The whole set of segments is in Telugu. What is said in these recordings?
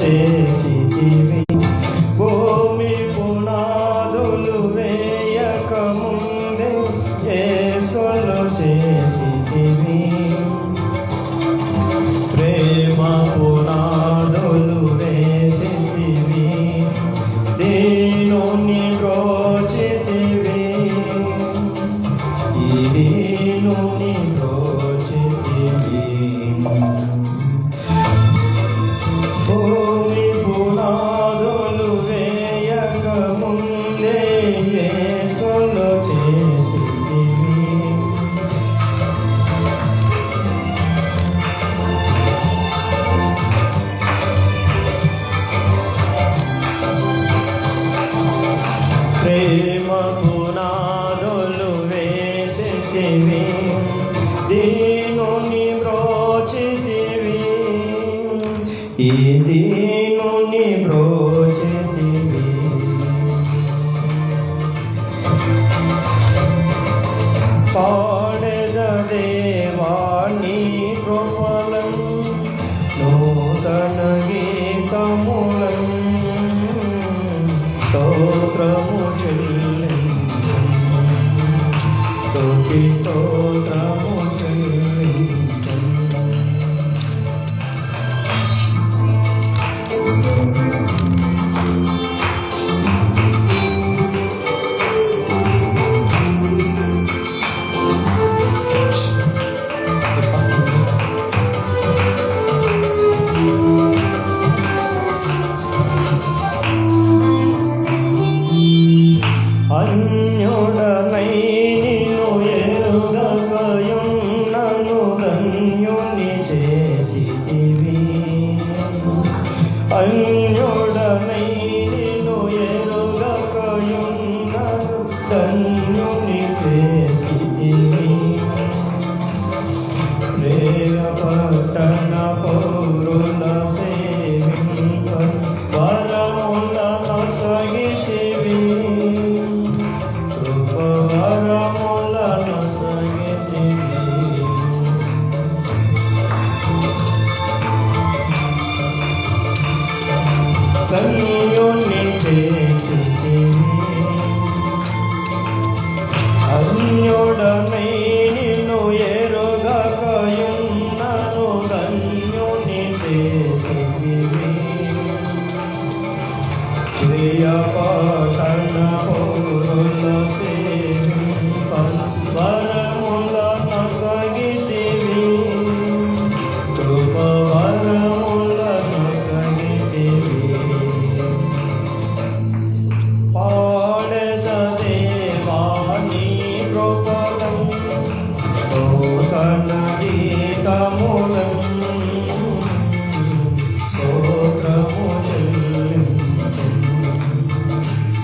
చేసితివి భూమి పునాదులు వేయక ముందే యేసును చేసితివి ప్రేమ పునాదులు వేసితివి దీనుని బ్రోచితివి ఈ దీనుని బ్రోచితివి భూమి పునాదులు వేయక ముందే యేసును చేసితివి ప్రేమ పునాదులు వేసితివి దీనుని బ్రోచితివి ఈ దీనుని బ్రోచితివి పాడెద దేవా నీ కృపలం నూతన గీతములం స్తోత్రము చెల్లించు స్తుతి స్తోత్రము చెల్లించు అన్యుడనై నిన్ను ఎరుగకయున్నను ధన్యుని చేసితివి అన్యుడనై నిన్ను ఎరుగకయున్నను ధన్యుని చేసితివి ప్రేమపట్టణ పౌరుల సేవింప వరముల నొసగితివి ధన్యుని చేసితివి అన్యుడనై నిన్ను ఎరుగకయున్నను ధన్యుని చేసితివి ప్రియపట్టణ పౌరుల సేవింప వరముల నొసగితివి కృప వరముల నొసగితివి పాడెద దేవా నీ కృపలం నూతన గీతములం స్తోత్రము చెల్లించు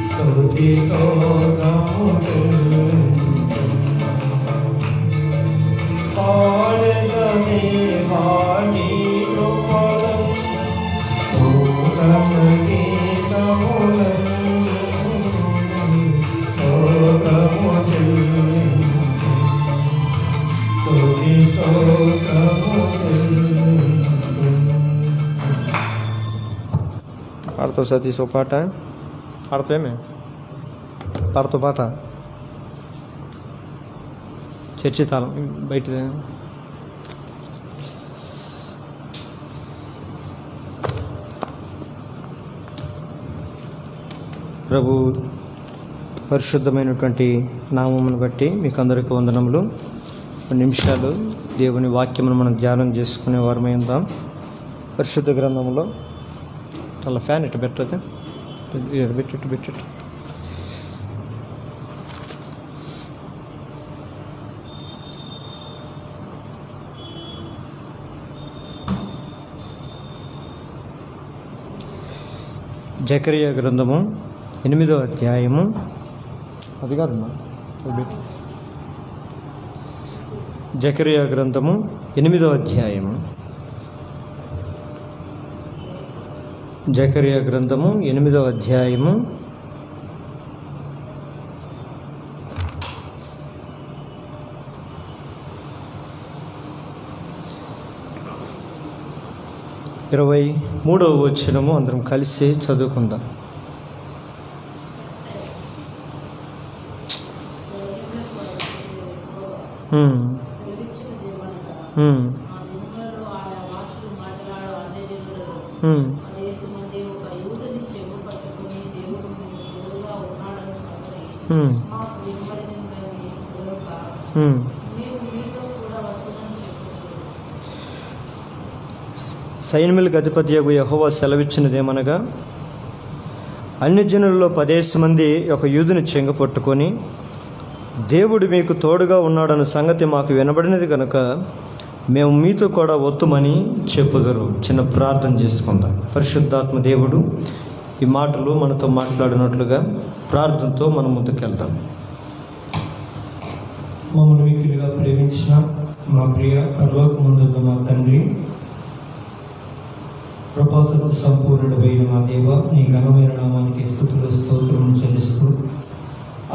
స్తుతి స్తోత్రము చెల్లించు పాడెద దేవా నీ కృపలం నూతన గీతములం స్తోత్రము చెల్లించు స్తుతి స్తోత్రము చెల్లించు పాడతో సతీష్ ఓ పాట పాడతామే పాడతో పాట చర్చి తాళం బయట ప్రభు పరిశుద్ధమైనటువంటి నామమును బట్టి మీకు అందరికీ వందనములు. కొన్ని నిమిషాలు దేవుని వాక్యమును మనం ధ్యానం చేసుకునే వారమై ఉందాం. పరిశుద్ధ గ్రంథంలో అలా ఫ్యాన్ ఇటు పెట్టదు పెట్టు జకరియా గ్రంథము 8వ అధ్యాయము అది కాదమ్మా జకరియా గ్రంథము 8వ అధ్యాయము జకరియా గ్రంథము 8వ అధ్యాయము 8 23వ వచనము అందరం కలిసి చదువుకుందాం. సైన్యములకు అధిపతియగు యెహోవా సెలవిచ్చినదేమనగా, అన్యజనులలో 10 మంది ఒక యూదుని చెంగ పట్టుకొని, దేవుడు మీకు తోడుగా ఉన్నాడన్న సంగతి మాకు వినబడినది కనుక మేము మీతో కూడా వత్తుమని చెప్పుదురు. చిన్న ప్రార్థన చేసుకుందాం. పరిశుద్ధాత్మ దేవుడు ఈ మాటలు మనతో మాట్లాడినట్లుగా ప్రార్థనతో మనం ముందుకెళ్తాం. మమ్మల్ని మిక్కిలిగా ప్రేమించిన మా ప్రియ పరలోకమందున్న మా తండ్రి, కృపాసక్తి సంపూర్ణుడైన మా దేవ, నీ ఘనమైన నామానికి స్తుతులు స్తోత్రము చెల్లిస్తూ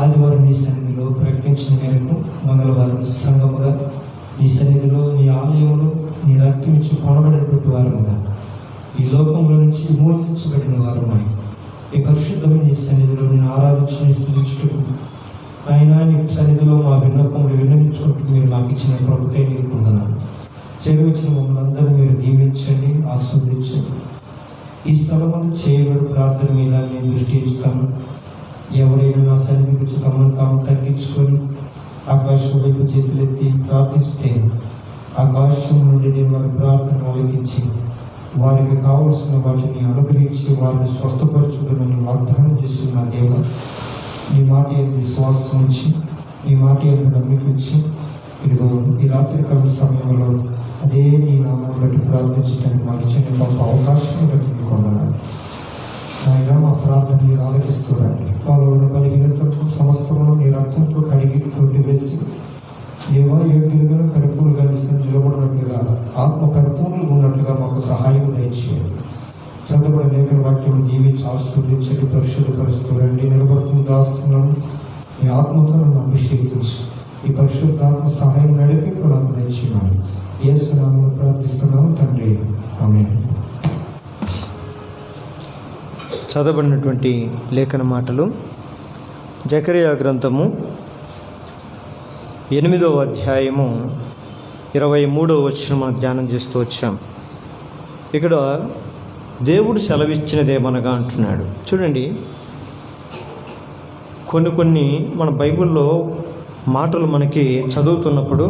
ఆదివారం నీ సన్నిధిలో ప్రకటించిన మేరకు మంగళవారం సంఘముగా నీ సన్నిధిలో, నీ ఆలయంలో నీ రక్తం ఇచ్చి కొనబడినటువంటి వారముగా, ఈ లోకంలో నుంచి విమోచించబడిన వారమై ఈ పరిశుద్ధమైన నీ సన్నిధిలో నేను ఆరాధించిన స్తుతించుటకు ఆయన నీ సన్నిధిలో మా విన్నపములు విన్నవించుకుంటూ మీరు మాకు ఇచ్చిన ప్రభుత్వం నీకు పొందనాలు. చేరువచ్చిన మమ్మల్ని అందరూ మీరు దీవించండి, ఆస్వాదించండి. ఈ స్థలమందు చేయబడి ప్రార్థన మీద నేను దృష్టి ఇస్తాను. ఎవరైనా నా సన్నిధి గురించి తమను తాము తగ్గించుకొని ఆకాశం వైపు చేతులెత్తి ప్రార్థిస్తే ఆకాశం నుండి నేను వారి ప్రార్థన ఆలకించి వారికి కావలసిన వాటిని అనుగ్రహించి వారిని స్వస్థపరచుకుని వాగ్దానం చేస్తున్న దేవ, నీ మాట ఎందు విశ్వాసం ఉంచి, నీ మాట ఎందు నమ్మిక ఉంచి, ఇదిగో ఈ రాత్రికాల సమయంలో అదే నీ నామం బట్టి ప్రార్థించడానికి మాకు ఇచ్చిన గొప్ప అవకాశం బట్టి కొన్నాను. ఆయన మా ప్రార్థన మీరు ఆలకిస్తున్నారండి. వాళ్ళు ఉన్న బలహీనతకు సమస్తమును నీ రక్తంతో కడిగి కొట్టివేసి దేవా యోగ్యులుగా పరిపూర్ణంగా నిలబడినట్లుగా ఆత్మ పరిపూర్ణంగా ఉన్నట్లుగా మాకు సహాయం దయచేయండి. చదవబడిన లేఖన వాక్యం దీవించి ఆశీర్వదించండి, పరిశుద్ధపరుస్తున్నారండి. నిలబడుతున్న దాస్తున్నాను ఈ ఆత్మతో నన్ను అభిషేకించి ఈ పరిశుద్ధాత్మ సహాయం నడిపి నాకు దయచేయమని యేసు నామములో ప్రార్థిస్తున్నాము తండ్రి, ఆమేన్. చదవబడినటువంటి లేఖన మాటలు జకరియా గ్రంథము 8వ అధ్యాయము 23వ వచనం మనం ధ్యానం చేస్తూ వచ్చాం. ఇక్కడ దేవుడు సెలవిచ్చినదేమనగా అంటున్నాడు. చూడండి, కొన్ని మన బైబిల్లో మాటలు మనకి చదువుతున్నప్పుడు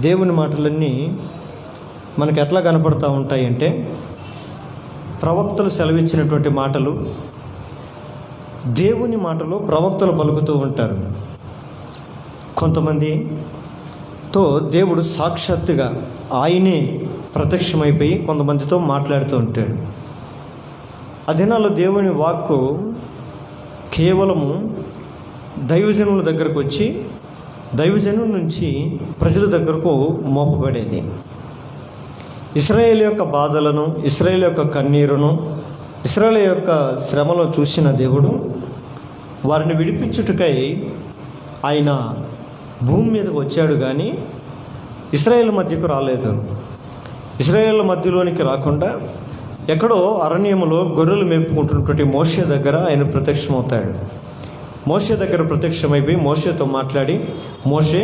దేవుని మాటలన్నీ మనకు ఎట్లా కనపడుతూ ఉంటాయంటే, ప్రవక్తలు సెలవిచ్చినటువంటి మాటలు, దేవుని మాటలు ప్రవక్తలు పలుకుతూ ఉంటారు. కొంతమందితో దేవుడు సాక్షాత్తుగా ఆయనే ప్రత్యక్షమైపోయి కొంతమందితో మాట్లాడుతూ ఉంటాడు. ఆ దినాల్లో దేవుని వాక్కు కేవలము దైవజనుల దగ్గరకు వచ్చి దైవజనుల నుంచి ప్రజల దగ్గరకు మోపబడేది. ఇశ్రాయేలు యొక్క బాధలను, ఇశ్రాయేలు యొక్క కన్నీరును, ఇశ్రాయేలు యొక్క శ్రమను చూసిన దేవుడు వారిని విడిపించుటకై ఆయన భూమి మీదకు వచ్చాడు, కానీ ఇశ్రాయేలు మధ్యకు రాలేదు. ఇశ్రాయేల్ మధ్యలోనికి రాకుండా ఎక్కడో అరణ్యములో గొర్రెలు మేపుకుంటున్నటువంటి మోషే దగ్గర ఆయన ప్రత్యక్షమవుతాడు. మోషే దగ్గర ప్రత్యక్షమైపోయి మోషేతో మాట్లాడి, మోషే,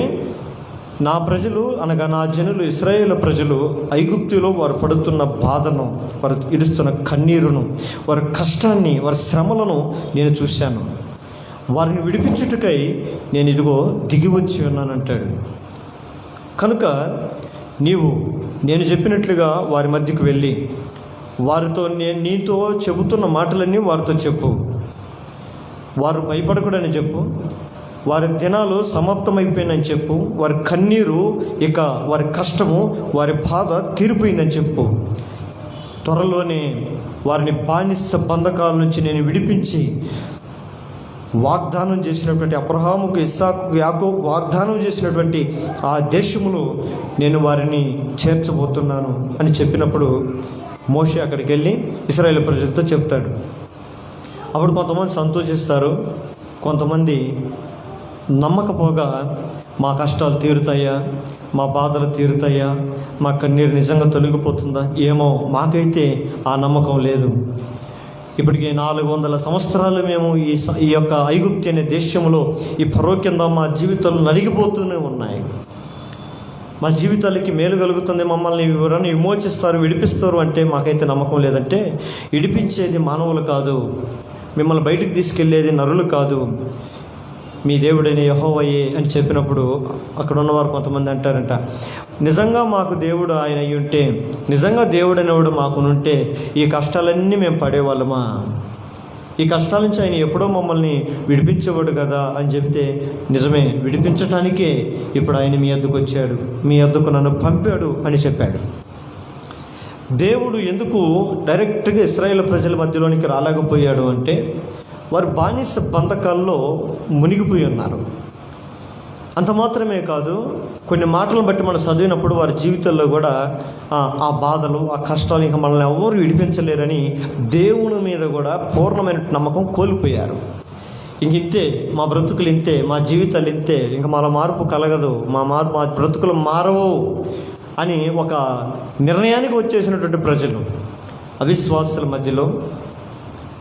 నా ప్రజలు అనగా నా జనులు ఇశ్రాయేలు ప్రజలు ఐగుప్తులో వారు పడుతున్న బాధను, వారు ఇడుస్తున్న కన్నీరును, వారి కష్టాన్ని, వారి శ్రమలను నేను చూశాను. వారిని విడిపించుటకై నేను ఇదిగో దిగి వచ్చి ఉన్నానంటాడు. కనుక నేను చెప్పినట్లుగా వారి మధ్యకు వెళ్ళి వారితో నీతో చెబుతున్న మాటలన్నీ వారితో చెప్పు. వారు భయపడకూడని చెప్పు. వారి దినాలు సమాప్తమైపోయిందని చెప్పు. వారి కన్నీరు, ఇక వారి కష్టము, వారి బాధ తీరిపోయిందని చెప్పు. త్వరలోనే వారిని బానిస బంధకాల నుంచి నేను విడిపించి వాగ్దానం చేసినటువంటి అబ్రహాముకు, ఇస్సాకు, యాకోబు వాగ్దానం చేసినటువంటి ఆ దేశములో నేను వారిని చేర్చబోతున్నాను అని చెప్పినప్పుడు మోషే అక్కడికి వెళ్ళి ఇశ్రాయేలు ప్రజలతో చెప్తాడు. అప్పుడు కొంతమంది సంతోషిస్తారు, కొంతమంది నమ్మకపోగా మా కష్టాలు తీరుతాయా, మా బాధలు తీరుతాయా, మా కన్నీరు నిజంగా తొలగిపోతుందా ఏమో, మాకైతే ఆ నమ్మకం లేదు. ఇప్పటికే 400 సంవత్సరాలు మేము ఈ యొక్క ఐగుప్తు అనే దేశంలో ఈ ఫరో కింద మా జీవితాలు నలిగిపోతూనే ఉన్నాయి. మా జీవితాలకి మేలు కలుగుతుంది, మమ్మల్ని ఎవరైనా విమోచిస్తారు, విడిపిస్తారు అంటే మాకైతే నమ్మకం లేదంటే, విడిపించేది మానవులు కాదు, మిమ్మల్ని బయటికి తీసుకెళ్లేది నరులు కాదు, మీ దేవుడైన యెహోవాయే అని చెప్పినప్పుడు అక్కడ ఉన్నవారు కొంతమంది అంటారంట, నిజంగా మాకు దేవుడు ఆయన అయి ఉంటే, నిజంగా దేవుడు అనేవాడు మాకునుంటే ఈ కష్టాలన్నీ మేము పడేవాళ్ళమా, ఈ కష్టాల నుంచి ఆయన ఎప్పుడో మమ్మల్ని విడిపించేవాడు కదా అని చెప్తే, నిజమే, విడిపించడానికే ఇప్పుడు ఆయన మీ వద్దకు వచ్చాడు, మీ వద్దకు నన్ను పంపాడు అని చెప్పాడు. దేవుడు ఎందుకు డైరెక్ట్గా ఇశ్రాయేలు ప్రజల మధ్యలోనికి రాలేకపోయాడు అంటే, వారు బానిస బంధకాల్లో మునిగిపోయి ఉన్నారు. అంత మాత్రమే కాదు, కొన్ని మాటలను బట్టి మనం చదివినప్పుడు వారి జీవితాల్లో కూడా ఆ బాధలు, ఆ కష్టాలు ఇంకా మనల్ని ఎవరు విడిపించలేరని దేవుని మీద కూడా పూర్ణమైన నమ్మకం కోల్పోయారు. ఇంతే, మా బ్రతుకులు ఇంతే, మా జీవితాలు ఇంతే, ఇంకా మన మార్పు కలగదు, మా బ్రతుకులు మారవు అని ఒక నిర్ణయానికి వచ్చేసినటువంటి ప్రజలు, అవిశ్వాసాల మధ్యలో,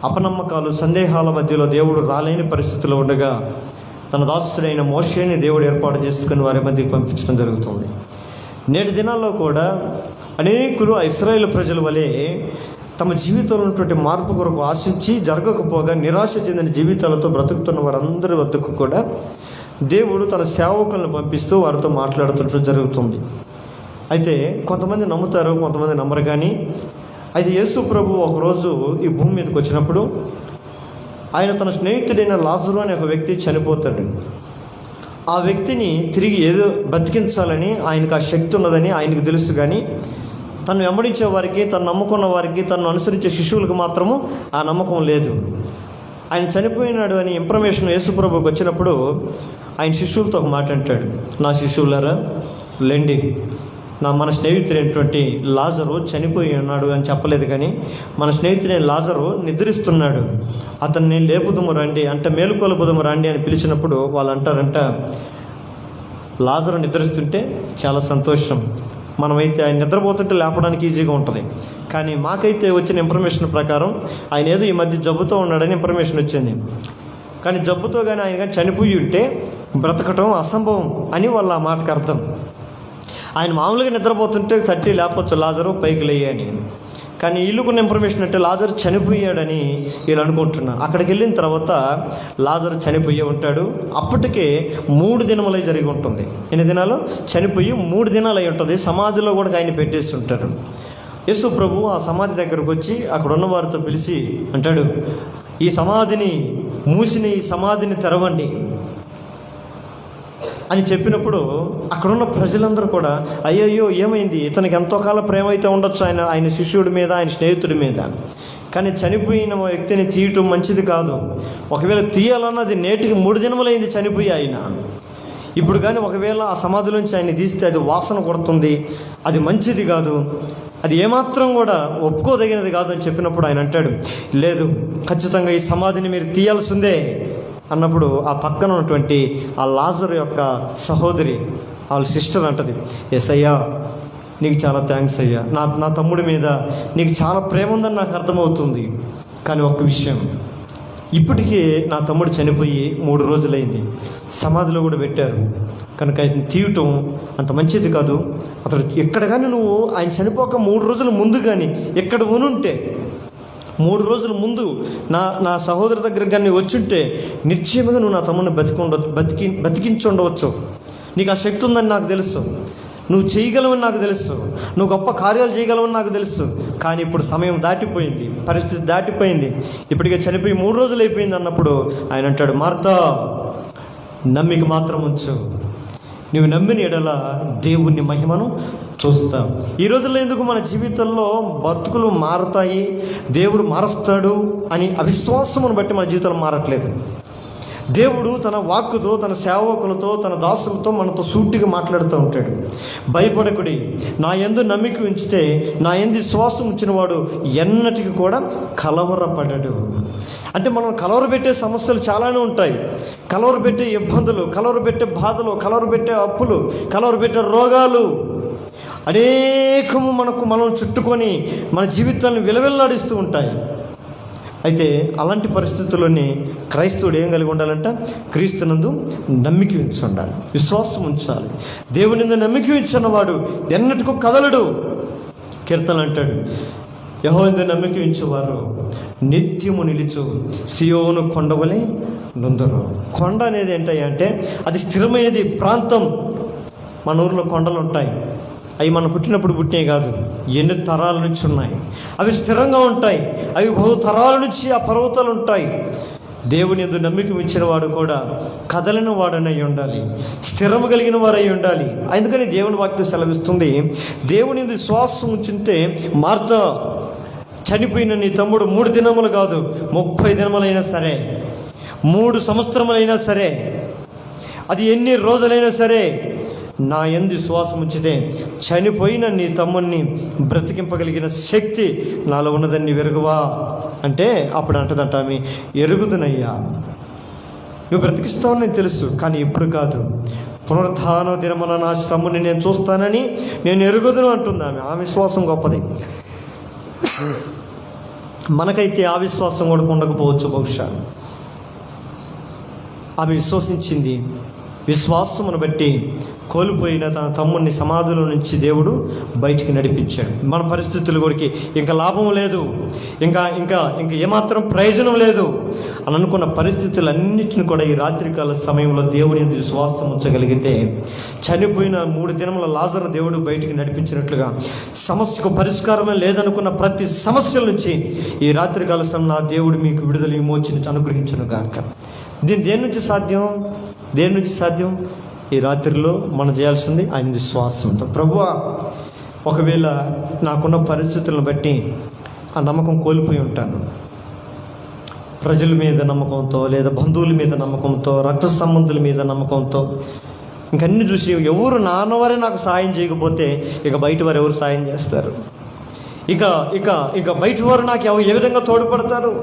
అపనమ్మకాలు, సందేహాల మధ్యలో దేవుడు రాలేని పరిస్థితిలో ఉండగా తన దాసుడైన మోషేని దేవుడు ఏర్పాటు చేసుకుని వారి మధ్యకి పంపించడం జరుగుతుంది. నేటి దినాల్లో కూడా అనేకులు ఇశ్రాయేలు ప్రజల వలె తమ జీవితంలో ఉన్నటువంటి మార్పు కొరకు ఆశించి జరగకపోగా నిరాశ చెందిన జీవితాలతో బ్రతుకుతున్న వారందరి వద్దకు కూడా దేవుడు తన సేవకులను పంపిస్తూ వారితో మాట్లాడుతుండడం జరుగుతుంది. అయితే కొంతమంది నమ్ముతారు, కొంతమంది నమ్మరు. కానీ అయితే యేసు ప్రభు ఒకరోజు ఈ భూమి మీదకి వచ్చినప్పుడు ఆయన తన స్నేహితుడైన లాజరు అనే ఒక వ్యక్తి చనిపోతాడు. ఆ వ్యక్తిని తిరిగి ఏదో బతికించాలని ఆయనకు ఆ శక్తి ఉన్నదని ఆయనకు తెలుసు. కానీ తను వెంబడించే వారికి, తను నమ్ముకున్న వారికి, తను అనుసరించే శిష్యులకు మాత్రము ఆ నమ్మకం లేదు. ఆయన చనిపోయినాడు అని ఇన్ఫర్మేషన్ యేసు ప్రభుకి వచ్చినప్పుడు ఆయన శిష్యులతో ఒక మాట అంటాడు, నా శిష్యులారా లెండి, మన స్నేహితుడైనటువంటి లాజరు చనిపోయి ఉన్నాడు అని చెప్పలేదు. కానీ మన స్నేహితుడైన లాజరు నిద్రిస్తున్నాడు, అతన్ని లేపుదము రండి అంటే మేలుకొలుపుదము రండి అని పిలిచినప్పుడు వాళ్ళు అంటారంట, లాజరు నిద్రిస్తుంటే చాలా సంతోషం, మనమైతే ఆయన నిద్రపోతుంటే లేపడానికి ఈజీగా ఉంటుంది. కానీ మాకైతే వచ్చిన ఇన్ఫర్మేషన్ ప్రకారం ఆయన ఏదో ఈ మధ్య జబ్బుతో ఉన్నాడని ఇన్ఫర్మేషన్ వచ్చింది. కానీ జబ్బుతో కానీ ఆయన కానీ చనిపోయి ఉంటే బ్రతకటం అసంభవం అని వాళ్ళ ఆ మాటకు అర్థం. ఆయన మామూలుగా నిద్రపోతుంటే తట్టి లేపొచ్చు, లాజరు పైకి లేయని. కానీ వీళ్ళకున్న ఇన్ఫర్మేషన్ అంటే లాజరు చనిపోయాడని వీళ్ళు అనుకుంటున్నారు. అక్కడికి వెళ్ళిన తర్వాత లాజరు చనిపోయి ఉంటాడు. అప్పటికే 3 దినములై జరిగి ఉంటుంది. ఎన్ని దినాలు? చనిపోయి 3 దినాలు అయి ఉంటుంది. సమాధిలో కూడా ఆయన పెట్టేసి ఉంటారు. యేసు ప్రభు ఆ సమాధి దగ్గరకు వచ్చి అక్కడ ఉన్న వారితో పిలిచి అంటాడు, ఈ సమాధిని మూసిన ఈ సమాధిని తెరవండి అని చెప్పినప్పుడు అక్కడున్న ప్రజలందరూ కూడా అయ్యయ్యో ఏమైంది, ఇతనికి ఎంతో కాలం ప్రేమ అయితే ఉండొచ్చు ఆయన శిష్యుడి మీద, ఆయన స్నేహితుడి మీద, కానీ చనిపోయిన వ్యక్తిని తీయటం మంచిది కాదు. ఒకవేళ తీయాలన్నది నేటికి 3 దినములైంది చనిపోయి ఆయన. ఇప్పుడు కానీ ఒకవేళ ఆ సమాధిలోంచి ఆయన తీస్తే అది వాసన కొడుతుంది, అది మంచిది కాదు, అది ఏమాత్రం కూడా ఒప్పుకోదగినది కాదు అని చెప్పినప్పుడు ఆయన అంటాడు, లేదు, ఖచ్చితంగా ఈ సమాధిని మీరు తీయాల్సిందే అన్నప్పుడు ఆ పక్కన ఉన్నటువంటి ఆ లాజరు యొక్క సహోదరి వాళ్ళ సిస్టర్ అంటది, ఎస్ అయ్యా, నీకు చాలా థ్యాంక్స్ అయ్యా, నా తమ్ముడి మీద నీకు చాలా ప్రేమ ఉందని నాకు అర్థమవుతుంది. కానీ ఒక్క విషయం, ఇప్పటికే నా తమ్ముడు చనిపోయి 3 రోజులైంది, సమాధిలో కూడా పెట్టారు, కనుక ఆయన తీయటం అంత మంచిది కాదు. అతడు ఎక్కడ కానీ నువ్వు ఆయన చనిపోక 3 రోజుల ముందు కానీ ఎక్కడ ఉనుంటే, 3 రోజుల ముందు నా సహోదరు దగ్గర కానీ వచ్చుంటే నిశ్చయముగా నువ్వు నా తమ్ముడిని బతికించి ఉండవచ్చు. నీకు ఆ శక్తి ఉందని నాకు తెలుసు, నువ్వు చేయగలవని నాకు తెలుసు, నువ్వు గొప్ప కార్యాలు చేయగలవని నాకు తెలుసు. కానీ ఇప్పుడు సమయం దాటిపోయింది, పరిస్థితి దాటిపోయింది, ఇప్పటికే చనిపోయి 3 రోజులు అయిపోయింది అన్నప్పుడు ఆయన అంటాడు, మార్తా, నమ్మిక మాత్రం ఉంచు, నువ్వు నమ్మిన ఎడల దేవుని మహిమను చూస్తాం. ఈ రోజుల్లో ఎందుకు మన జీవితంలో బ్రతుకులు మారుతాయి, దేవుడు మారుస్తాడు అని అవిశ్వాసమును బట్టి మన జీవితాలు మారట్లేదు. దేవుడు తన వాక్కుతో, తన సేవకులతో, తన దాసులతో మనతో సూటిగా మాట్లాడుతూ ఉంటాడు. భయపడకుడి, నా యందు నమ్మిక ఉంచితే, నా యందు విశ్వాసం ఉంచిన వాడు ఎన్నటికి కూడా కలవరపడడు. అంటే మనం కలవరబెట్టే సమస్యలు చాలానే ఉంటాయి. కలవరబెట్టే ఇబ్బందులు, కలవరబెట్టే బాధలు, కలవరబెట్టే అప్పులు, కలవరబెట్టే రోగాలు అనేకము మనం చుట్టుకొని మన జీవితాలను విలవిల్లాడిస్తూ ఉంటాయి. అయితే అలాంటి పరిస్థితుల్లోనే క్రైస్తవుడు ఏం కలిగి ఉండాలంట? క్రీస్తునందు నమ్మిక ఉంచి ఉండాలి, విశ్వాసం ఉంచాలి. దేవుని యందు నమ్మిక ఉంచున్నవాడు ఎన్నటికూ కదలడు. కీర్తన అంటాడు, యెహోవా యందు నమ్మిక ఉంచేవారు నిత్యము నిలుచు సియోను కొండవలే నుందురు. కొండ అనేది ఏంటంటే అది స్థిరమైనది ప్రాంతం. మన ఊర్లో కొండలు ఉంటాయి, అవి మనం పుట్టినప్పుడు పుట్టినవి కాదు, ఎన్ని తరాల నుంచి ఉన్నాయి. అవి స్థిరంగా ఉంటాయి, అవి బహు తరాల నుంచి ఆ పర్వతాలు ఉంటాయి. దేవుని యందు నమ్మిక ఉంచిన వాడు కూడా కదలిన వాడనై ఉండాలి, స్థిరము కలిగిన వారై ఉండాలి. అందుకని దేవుని వాక్యం సెలవిస్తుంది, దేవుని యందు విశ్వాసం ఉంచితే మార్తా, చనిపోయిన నీ తమ్ముడు 3 దినములు కాదు 30 దినములైనా సరే, 3 సంవత్సరములైనా సరే, అది ఎన్ని రోజులైనా సరే, నా యందు విశ్వాసం ఉంచితే చనిపోయిన నీ తమ్ముడిని బ్రతికింపగలిగిన శక్తి నాలో ఉన్నదని వెరుగువా అంటే అప్పుడు అంటదంట ఆమె, ఎరుగుదునయ్యా, నువ్వు బ్రతికిస్తావని నేను తెలుసు, కానీ ఇప్పుడు కాదు, పునరుత్థాన దినమున నా తమ్ముడిని నేను చూస్తానని నేను ఎరుగుదును అంటుంది ఆమె. ఆ విశ్వాసం గొప్పది. మనకైతే ఆ విశ్వాసం కూడా ఉండకపోవచ్చు బహుశా. ఆమె విశ్వసించింది, విశ్వాసమును బట్టి కోల్పోయిన తన తమ్ముడిని సమాధిలో నుంచి దేవుడు బయటికి నడిపించాడు. మన పరిస్థితులు కూడా ఇంకా లాభం లేదు, ఇంకా ఇంకా ఇంకా ఏమాత్రం ప్రయోజనం లేదు అని అనుకున్న పరిస్థితులన్నింటిని కూడా ఈ రాత్రికాల సమయంలో దేవుని యందు విశ్వాసం ఉంచగలిగితే చనిపోయిన 3 దినముల లాజరును దేవుడు బయటికి నడిపించినట్లుగా సమస్యకు పరిష్కారమే లేదనుకున్న ప్రతి సమస్యల నుంచి ఈ రాత్రికాల సమయం నా దేవుడు మీకు విడుదల విమోచన అనుగ్రహించును గాక. దేని నుంచి సాధ్యం? దేని నుంచి సాధ్యం? ఈ రాత్రిలో మనం చేయాల్సింది ఆయన విశ్వాసంతో. ప్రభువా, ఒకవేళ నాకున్న పరిస్థితులను బట్టి ఆ నమ్మకం కోల్పోయి ఉంటాను, ప్రజల మీద నమ్మకంతో, లేదా బంధువుల మీద నమ్మకంతో, రక్త సంబంధుల మీద నమ్మకంతో, ఇంకన్నీ చూసి ఎవరు నాన్నవారే నాకు సాయం చేయకపోతే ఇక బయట వారు ఎవరు సాయం చేస్తారు? ఇక ఇక ఇక బయట వారు నాకు ఏ విధంగా తోడ్పడతారు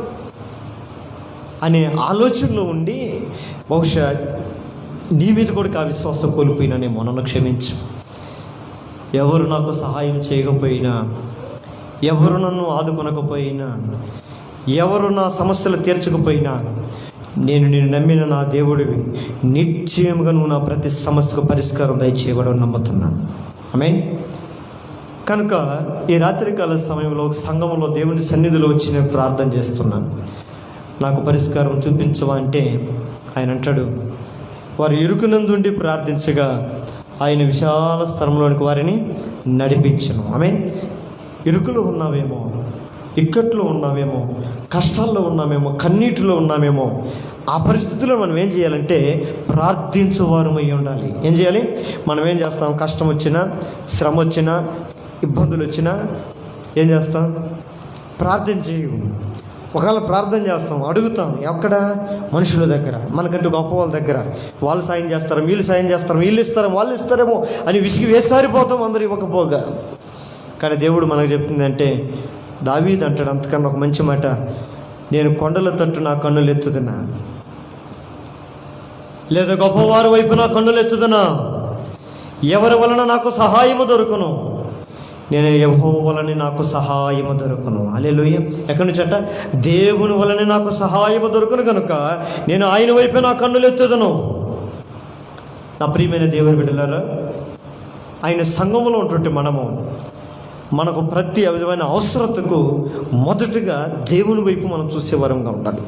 అనే ఆలోచనలో ఉండి బహుశా నీ మీద కూడా ఆ విశ్వాసం కోల్పోయినానేమో, నన్ను క్షమించు. ఎవరు నాకు సహాయం చేయకపోయినా, ఎవరు నన్ను ఆదుకొనకపోయినా, ఎవరు నా సమస్యలు తీర్చకపోయినా, నేను నమ్మిన నా దేవుడివి, నిశ్చయముగా నువ్వు నా ప్రతి సమస్యకు పరిష్కారం దయచేయబడని నమ్ముతున్నాను. ఆమేన్. కనుక ఈ రాత్రికాల సమయంలో సంఘంలో దేవుని సన్నిధిలో వచ్చి నేను ప్రార్థన చేస్తున్నాను, నాకు పరిష్కారం చూపించవా అంటే ఆయన అంటాడు, వారు ఇరుకునందుండి ప్రార్థించగా ఆయన విశాల స్థలంలోనికి వారిని నడిపించను. ఆమేన్. ఇరుకులో ఉన్నావేమో, ఇక్కట్లో ఉన్నావేమో, కష్టాల్లో ఉన్నామేమో, కన్నీటిలో ఉన్నామేమో, ఆ పరిస్థితుల్లో మనం ఏం చేయాలంటే ప్రార్థించేవారమై ఉండాలి. ఏం చేయాలి? మనం ఏం చేస్తాం? కష్టం వచ్చినా, శ్రమ వచ్చినా, ఇబ్బందులు వచ్చినా ఏం చేస్తాం? ప్రార్థన చేయము. ఒకవేళ ప్రార్థన చేస్తాం, అడుగుతాం, ఎక్కడ? మనుషుల దగ్గర, మనకంటూ గొప్ప వాళ్ళ దగ్గర. వాళ్ళు సాయం చేస్తారు, వీళ్ళు సాయం చేస్తారు, వీళ్ళు ఇస్తారు, వాళ్ళు ఇస్తారేమో అని విసిగి వేసారిపోతాం అందరూ ఇవ్వకపోగా. కానీ దేవుడు మనకు చెప్తుందంటే, దావీదు అంటాడు అంతకన్నా ఒక మంచి మాట, నేను కొండల తట్టు నా కన్నులు ఎత్తుతున్నా, లేదా గొప్పవారి వైపు నా కన్నులు ఎత్తుతున్నా, ఎవరి వలన నాకు సహాయము దొరుకును, నేను యెహోవా వలన నాకు సహాయము దొరుకును. హల్లెలూయా. ఎక్కడి నుంచి అంట? దేవుని వలన నాకు సహాయము దొరుకును కనుక నేను ఆయన వైపే నా కన్నులు ఎత్తుదును. నా ప్రియమైన దేవుని బిడ్డలారా, ఆయన సంఘములో ఉంటుంటే మనకు ప్రతి విధమైన అవసరతకు మొదటగా దేవుని వైపు మనం చూసే వరంగా ఉండాలి.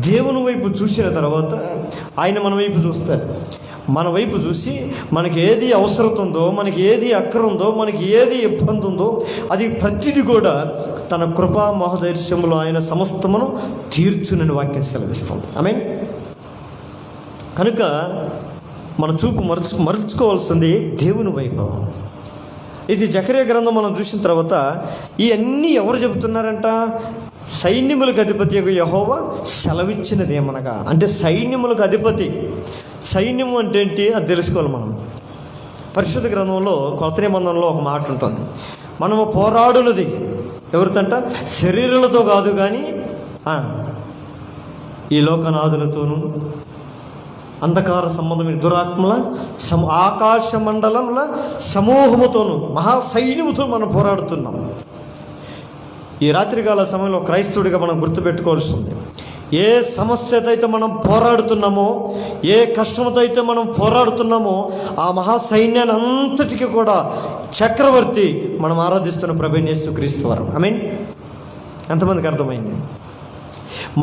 దేవుని వైపు చూసిన తర్వాత ఆయన మన వైపు చూస్తాడు. మన వైపు చూసి మనకి ఏది అవసరం ఉందో, మనకి ఏది అక్కర ఉందో, మనకి ఏది ఇబ్బంది ఉందో అది ప్రతిదీ కూడా తన కృపా మహోదైర్యంలో ఆయన సమస్తమును తీర్చునని వాక్యం సెలవిస్తుంది. ఆమేన్. కనుక మన చూపు మరచుకోవాల్సింది దేవుని వైపు. ఇది జకర్యా గ్రంథం మనం చూసిన తర్వాత ఇవన్నీ ఎవరు చెబుతున్నారంట? సైన్యములకు అధిపతి యెహోవా సెలవిచ్చినదేమనగా, అంటే సైన్యములకు అధిపతి. సైన్యము అంటే ఏంటి అది తెలుసుకోవాలి మనం. పరిశుద్ధ గ్రంథంలో కొత్త నిబంధనలో ఒక మాట ఉంటుంది, మనము పోరాడునది ఎవరితంట? శరీరాలతో కాదు కానీ ఈ లోకనాథులతోనూ అంధకార సంబంధమైన దురాత్మల ఆకాశ మండలముల సమూహముతోనూ మహాసైన్యముతో మనం పోరాడుతున్నాం. ఈ రాత్రికాల సమయంలో క్రైస్తవుడిగా మనం గుర్తుపెట్టుకోవాల్సింది, ఏ సమస్యతో అయితే మనం పోరాడుతున్నామో, ఏ కష్టంతో అయితే మనం పోరాడుతున్నామో, ఆ మహాసైన్యాన్ని అంతటికీ కూడా చక్రవర్తి మనం ఆరాధిస్తున్న ప్రభువైన యేసుక్రీస్తు వారు. ఆమేన్. ఎంతమందికి అర్థమైంది?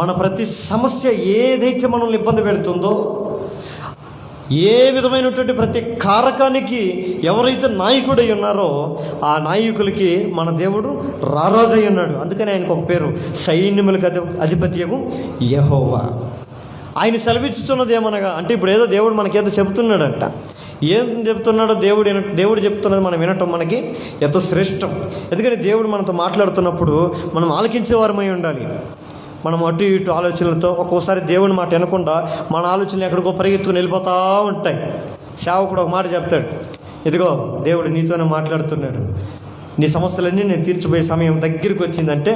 మన ప్రతి సమస్య ఏదైతే మనల్ని ఇబ్బంది పెడుతుందో, ఏ విధమైనటువంటి ప్రతి కారకానికి ఎవరైతే నాయకుడై ఉన్నారో ఆ నాయకులకి మన దేవుడు రారాజై ఉన్నాడు. అందుకని ఆయనకు ఒక పేరు, సైన్యములకు అధిపతియగు యెహోవా. ఆయన సెలవిచ్చుతున్నది ఏమనగా, అంటే ఇప్పుడు ఏదో దేవుడు మనకేదో చెబుతున్నాడంట. ఏం చెప్తున్నాడో దేవుడు చెప్తున్నది మనం వినటం మనకి ఎంతో శ్రేష్టం. ఎందుకని దేవుడు మనతో మాట్లాడుతున్నప్పుడు మనం ఆలకించేవారమై ఉండాలి. మనం అటు ఇటు ఆలోచనలతో ఒక్కోసారి దేవుని మాట వినకుండా మన ఆలోచనలు ఎక్కడికో పరిగెత్తుకుని వెళ్ళిపోతూ ఉంటాయి. సేవకుడు ఒక మాట చెప్తాడు, ఇదిగో దేవుడు నీతోనే మాట్లాడుతున్నాడు, నీ సమస్యలన్నీ నేను తీర్చిపోయే సమయం దగ్గరికి వచ్చిందంటే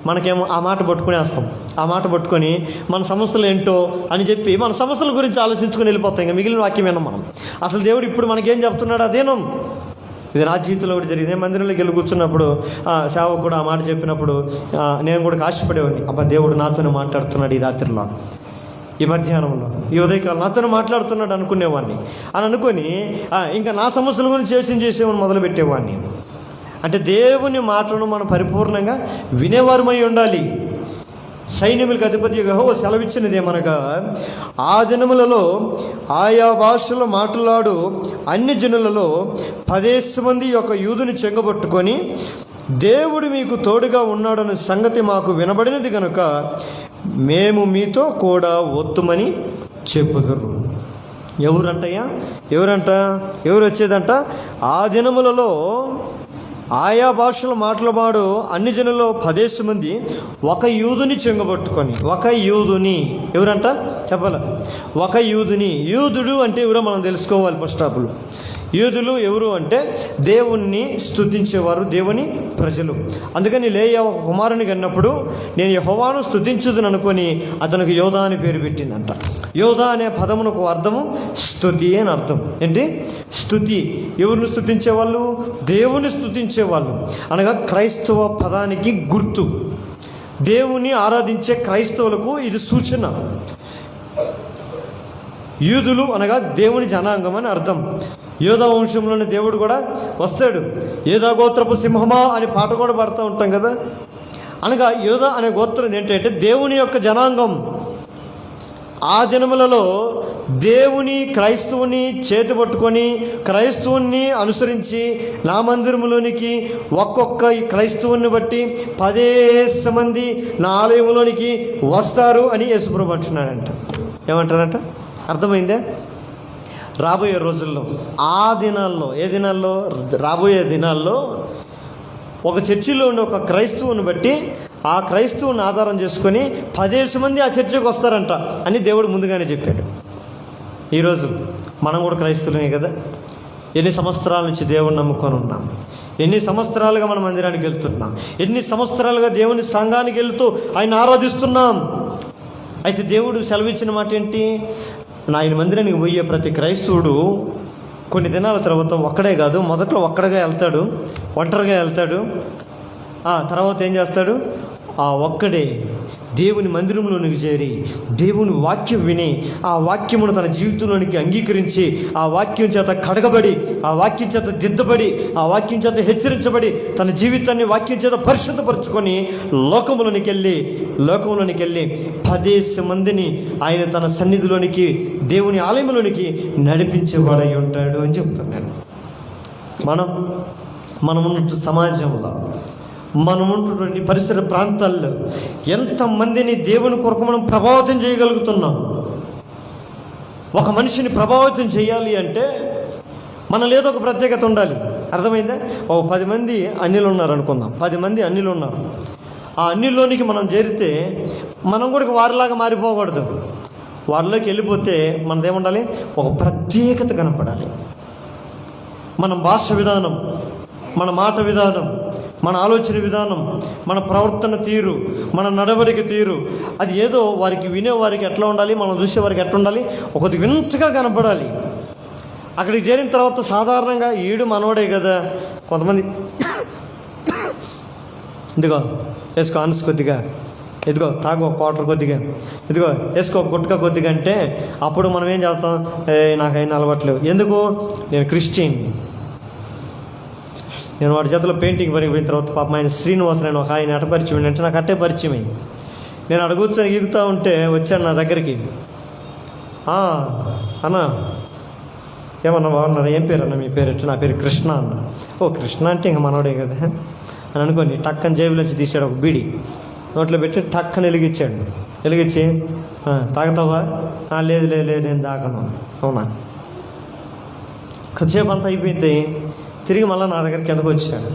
మనకేమో ఆ మాట పట్టుకునేస్తాం. ఆ మాట పట్టుకొని మన సమస్యలు ఏంటో అని చెప్పి మన సమస్యల గురించి ఆలోచించుకొని వెళ్ళిపోతాం. ఇంకా మిగిలిన వాక్యం విన్నాం మనం. అసలు దేవుడు ఇప్పుడు మనకేం చెప్తున్నాడు అదేనం. ఇది నా జీవితంలో కూడా జరిగింది. నేను మందిరంలోకి వెళ్ళి కూర్చున్నప్పుడు సేవకుడు ఆ మాట చెప్పినప్పుడు నేను కూడా ఆశపడేవాడిని, అబ్బా దేవుడు నాతోనే మాట్లాడుతున్నాడు ఈ రాత్రిలో, ఈ మధ్యాహ్నంలో, ఈ ఉదయకాలం నాతోనే మాట్లాడుతున్నాడు అనుకునేవాడిని. అని అనుకొని ఇంకా నా సమస్యల గురించి యోచన చేసేవాడిని, మొదలుపెట్టేవాడిని. అంటే దేవుని మాటలను మనం పరిపూర్ణంగా వినేవారమై ఉండాలి. సైన్యములకు అధిపతి యెహోవా సెలవిచ్చినదేమనగా, ఆ దినములలో ఆయా భాషలో మాట్లాడు అన్ని జనులలో 10 మంది ఒక యూదుని చెంగబట్టుకొని, దేవుడు మీకు తోడుగా ఉన్నాడనే సంగతి మాకు వినబడినది కనుక మేము మీతో కూడా వత్తుమని చెప్పుదురు. ఎవరంటయ్యా? ఎవరు వచ్చేదంట? ఆ దినములలో ఆయా భాషలు మాట్లాడు అన్ని జనుల్లో 10 మంది ఒక యూదుని చెంగబట్టుకొని, ఒక యూదుని ఎవరంట చెప్పాల? ఒక యూదుని. యూదుడు అంటే ఎవరో మనం తెలుసుకోవాలి ఫస్ట్ ఆఫ్లో. యూదులు ఎవరు అంటే దేవుణ్ణి స్తుతించేవారు, దేవుని ప్రజలు. అందుకని లేయా ఒక కుమారుని కన్నప్పుడు నేను యెహోవాను స్తుతించుదును అనుకొని అతనికి యోధా అని పేరు పెట్టిందంట. యోధా అనే పదమునకు అర్థము స్తుతి అని అర్థం. ఏంటి? స్తుతి. ఎవరిని స్తుతించేవాళ్ళు? దేవుని స్తుతించేవాళ్ళు. అనగా క్రైస్తవ పదానికి గుర్తు. దేవుని ఆరాధించే క్రైస్తవులకు ఇది సూచన. యూదులు అనగా దేవుని జనాంగం అని అర్థం. యోధా వంశంలోని దేవుడు కూడా వస్తాడు. యోధా గోత్రపు సింహమా అని పాట కూడా పాడుతూ ఉంటాం కదా. అనగా యోధా అనే గోత్రం ఏంటంటే దేవుని యొక్క జనాంగం. ఆ దినములలో దేవుని క్రైస్తవుని చేతి పట్టుకొని క్రైస్తవుని అనుసరించి నా మందిరములోనికి ఒక్కొక్క క్రైస్తవుని బట్టి 10 మంది నా ఆలయంలోనికి వస్తారు అని యేసుప్రభు అంటున్నాడంట. ఏమంటారంట? అర్థమైందే? రాబోయే రోజుల్లో, ఆ దినాల్లో, ఏ దినాల్లో? రాబోయే దినాల్లో ఒక చర్చిలో ఉండే ఒక క్రైస్తవుని బట్టి ఆ క్రైస్తవుని ఆధారం చేసుకొని 10 మంది ఆ చర్చికి వస్తారంట అని దేవుడు ముందుగానే చెప్పాడు. ఈరోజు మనం కూడా క్రైస్తవులమే కదా. ఎన్ని సంవత్సరాల నుంచి దేవుని నమ్ముకొని ఉన్నాం, ఎన్ని సంవత్సరాలుగా మనం మందిరానికి వెళ్తున్నాం, ఎన్ని సంవత్సరాలుగా దేవుని సంఘానికి వెళ్తూ ఆయన ఆరాధిస్తున్నాం. అయితే దేవుడు సెలవిచ్చిన మాట ఏంటి? ఆయన మందిరానికి పోయే ప్రతి క్రైస్తవుడు కొన్ని దినాల తర్వాత ఒక్కడే కాదు, మొదట్లో ఒక్కడగా వెళ్తాడు, ఒంటరిగా వెళ్తాడు. తర్వాత ఏం చేస్తాడు? ఆ ఒక్కడే దేవుని మందిరంలోనికి చేరి దేవుని వాక్యం విని ఆ వాక్యమును తన జీవితంలోనికి అంగీకరించి ఆ వాక్యం చేత కడగబడి, ఆ వాక్యం చేత దిద్దబడి, ఆ వాక్యం చేత హెచ్చరించబడి తన జీవితాన్ని వాక్యం చేత పరిశుద్ధపరచుకొని లోకంలోనికి వెళ్ళి 10 మందిని ఆయన తన సన్నిధిలోనికి, దేవుని ఆలయంలోనికి నడిపించేవాడై ఉంటాడు అని చెప్తున్నాడు. మనం ఉన్న సమాజంలో, మనం ఉన్నటువంటి పరిసర ప్రాంతాల్లో ఎంతమందిని దేవుని కొరకు మనం ప్రభావితం చేయగలుగుతున్నాం. ఒక మనిషిని ప్రభావితం చేయాలి అంటే మనలో ఏదో ఒక ప్రత్యేకత ఉండాలి. అర్థమైందా? 10 మంది అన్యులు ఉన్నారు అనుకుందాం. 10 మంది అన్యులు ఉన్నారు. ఆ అన్యుల్లోనికి మనం చేరితే మనం కూడా వారిలాగా మారిపోకూడదు. వారిలోకి వెళ్ళిపోతే మనదేముండాలి? ఒక ప్రత్యేకత కనపడాలి. మన భాష విధానం, మన మాట విధానం, మన ఆలోచన విధానం, మన ప్రవర్తన తీరు, మన నడవడిక తీరు, అది ఏదో వారికి వినేవారికి ఎట్లా ఉండాలి, మనం చూసేవారికి ఎట్లా ఉండాలి, ఒకటి వింతగా కనపడాలి. అక్కడికి చేరిన తర్వాత సాధారణంగా ఈడు మనవడే కదా, కొంతమంది ఇదిగో వేసుకో అనసు కొద్దిగా, ఇదిగో తాగో క్వార్టర్ కొద్దిగా, ఇదిగో వేసుకో గుట్క కొద్దిగా అంటే అప్పుడు మనం ఏం చెప్తాం, నాకైనా అలవాట్లేవు. ఎందుకు? నేను క్రిస్టియన్. నేను వాడి చేతిలో పెయింటింగ్ పనిపోయిన తర్వాత పాపం ఆయన శ్రీనివాసరాయణ ఒక ఆయన అట పరిచయం అంటే నాకు అట్టే పరిచయం అయ్యి, నేను అక్కడ కూర్చొని ఎగుతూ ఉంటే వచ్చాను నా దగ్గరికి. అన్న ఏమన్నా బాగున్నారు, ఏం పేరు అన్న మీ పేరు? అంటే నా పేరు కృష్ణ అన్న. ఓ కృష్ణ అంటే ఇంక మనోడే కదా అని అనుకోని టక్కని జేబులోంచి తీసాడు ఒక బీడి, నోట్లో పెట్టి టక్కని వెలిగించాడు. వెలిగించి తాగుతావా? లేదు లేదు లేదు నేను తాగను. అవునా? కొద్దిసేపు అంతా అయిపోయింది. తిరిగి మళ్ళీ నా దగ్గరికి ఎందుకు వచ్చాడు.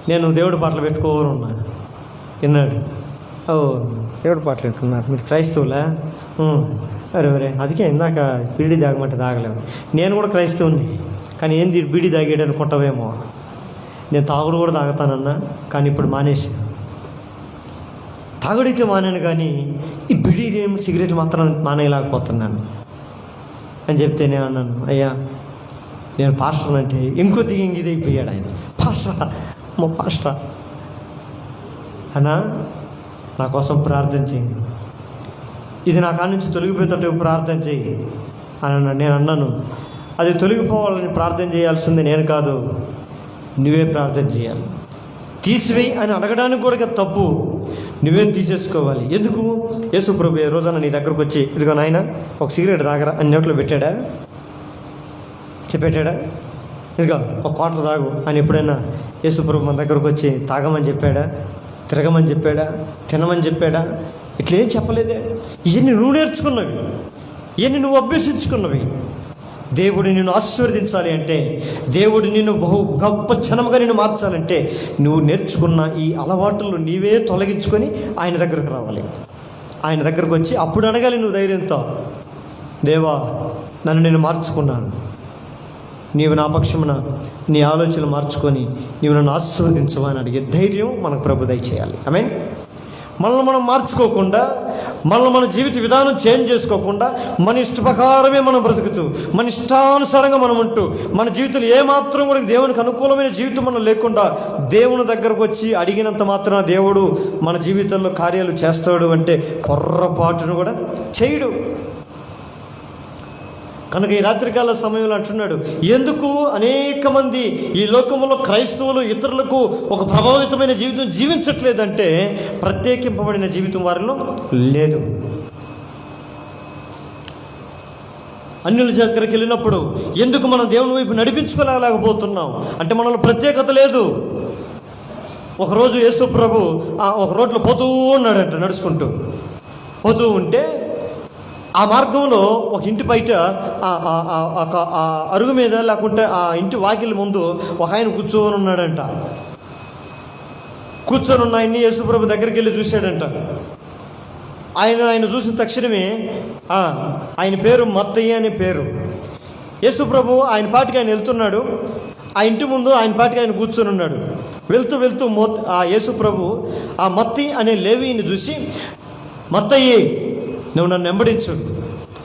నేను దేవుడి పాటలు పెట్టుకోరు ఉన్నా. విన్నాడు, ఓ దేవుడి పాటలు పెట్టుకున్నారు, మీరు క్రైస్తవులా? అరే అందుకే ఇందాక బీడీ తాగమంటే తాగలేము. నేను కూడా క్రైస్తవుని, కానీ ఏంది బీడీ తాగాడు అనుకుంటావేమో. నేను తాగుడు కూడా తాగుతానన్నా, కానీ ఇప్పుడు మానేసి. తాగుడితే మానాను, కానీ ఈ బీడీ సిగరెట్ మాత్రం మానేయలేకపోతున్నాను అని చెప్తే నేను అన్నాను, అయ్యా నేను పాస్టర్ అంటే ఇంకొద్దిగా ఇదైపోయాడు ఆయన. పాస్టరా? మా పాస్టరా అన్నా, నా కోసం ప్రార్థన చేయండి, ఇది నా కాడ నుంచి తొలగిపోయేటట్టు ప్రార్థన చేయి అని అన్నాడు. నేను అన్నాను, అది తొలగిపోవాలని ప్రార్థన చేయాల్సింది నేను కాదు, నువ్వే ప్రార్థన చేయాలి. తీసివేయి అని అడగడానికి కూడా తప్పు, నువ్వే తీసేసుకోవాలి. ఎందుకు? యేసు ప్రభు ఏ రోజున నీ దగ్గరకు వచ్చి ఇదిగో నాయన ఒక సిగరెట్ తాగరా అని నోట్లో పెట్టాడా? చెప్పాడా? ఇదిగో ఒక క్వార్టర్ తాగు అని ఎప్పుడైనా యేసు ప్రభు మన దగ్గరకు వచ్చి తాగమని చెప్పాడా? తిరగమని చెప్పాడా? తినమని చెప్పాడా? ఇట్లేం చెప్పలేదే. ఇవన్నీ నువ్వు నేర్చుకున్నవి, ఇవన్నీ నువ్వు అభ్యసించుకున్నవి. దేవుడు నిన్ను ఆశీర్వదించాలి అంటే, దేవుడు నిన్ను బహు గొప్ప జనముగా నిన్ను మార్చాలంటే, నువ్వు నేర్చుకున్న ఈ అలవాట్లు నీవే తొలగించుకొని ఆయన దగ్గరకు రావాలి. ఆయన దగ్గరకు వచ్చి అప్పుడు అడగాలి నువ్వు ధైర్యంతో, దేవా నన్ను నేను మార్చుకున్నాను, నీవు నా పక్షమున నీ ఆలోచనలు మార్చుకొని నీవు నన్ను ఆశీర్వదించవా అని అడిగే ధైర్యం మనకు ప్రభు దయచేయాలి. ఆమేన్. మనల్ని మనం మార్చుకోకుండా, మనల్ని మన జీవిత విధానం చేంజ్ చేసుకోకుండా, మన ఇష్ట ప్రకారమే మనం బ్రతుకుతూ, మన ఇష్టానుసారంగా మనం ఉంటూ, మన జీవితంలో ఏమాత్రం కూడా దేవునికి అనుకూలమైన జీవితం మనం లేకుండా దేవుని దగ్గరకు వచ్చి అడిగినంత మాత్రాన దేవుడు మన జీవితంలో కార్యాలు చేస్తాడు అంటే పొర్రపాటును కూడా చేయడు. కనుక ఈ రాత్రికాల సమయంలో అంటున్నాడు, ఎందుకు అనేక మంది ఈ లోకంలో క్రైస్తవులు ఇతరులకు ఒక ప్రభావితమైన జీవితం జీవించట్లేదంటే, ప్రత్యేకింపబడిన జీవితం వారిలో లేదు. అన్యుల దగ్గరికి వెళ్ళినప్పుడు ఎందుకు మనం దేవుని వైపు నడిపించుకోలేకపోతున్నాం అంటే మనలో ప్రత్యేకత లేదు. ఒకరోజు యేసు ప్రభు ఒక రోడ్లో పోతూ ఉన్నాడంట, నడుచుకుంటూ పోతూ ఉంటే ఆ మార్గంలో ఒక ఇంటి బయట అరుగు మీద లేకుంటే ఆ ఇంటి వాకిలి ముందు ఒక ఆయన కూర్చొని ఉన్నాడంట. కూర్చొని ఉన్న ఆయన్ని యేసుప్రభు దగ్గరికి వెళ్ళి చూశాడంట. ఆయన చూసిన తక్షణమే ఆయన పేరు మత్తయ్య అనే పేరు. యేసుప్రభు ఆయన పాటికి ఆయన వెళ్తున్నాడు. ఆ ఇంటి ముందు ఆయన పాటికి ఆయన కూర్చొని ఉన్నాడు. వెళ్తూ వెళ్తూ ఆ యేసుప్రభు ఆ మత్తి అనే లేవీని చూసి, మత్తయ్య నువ్వు నన్ను వెంబడించు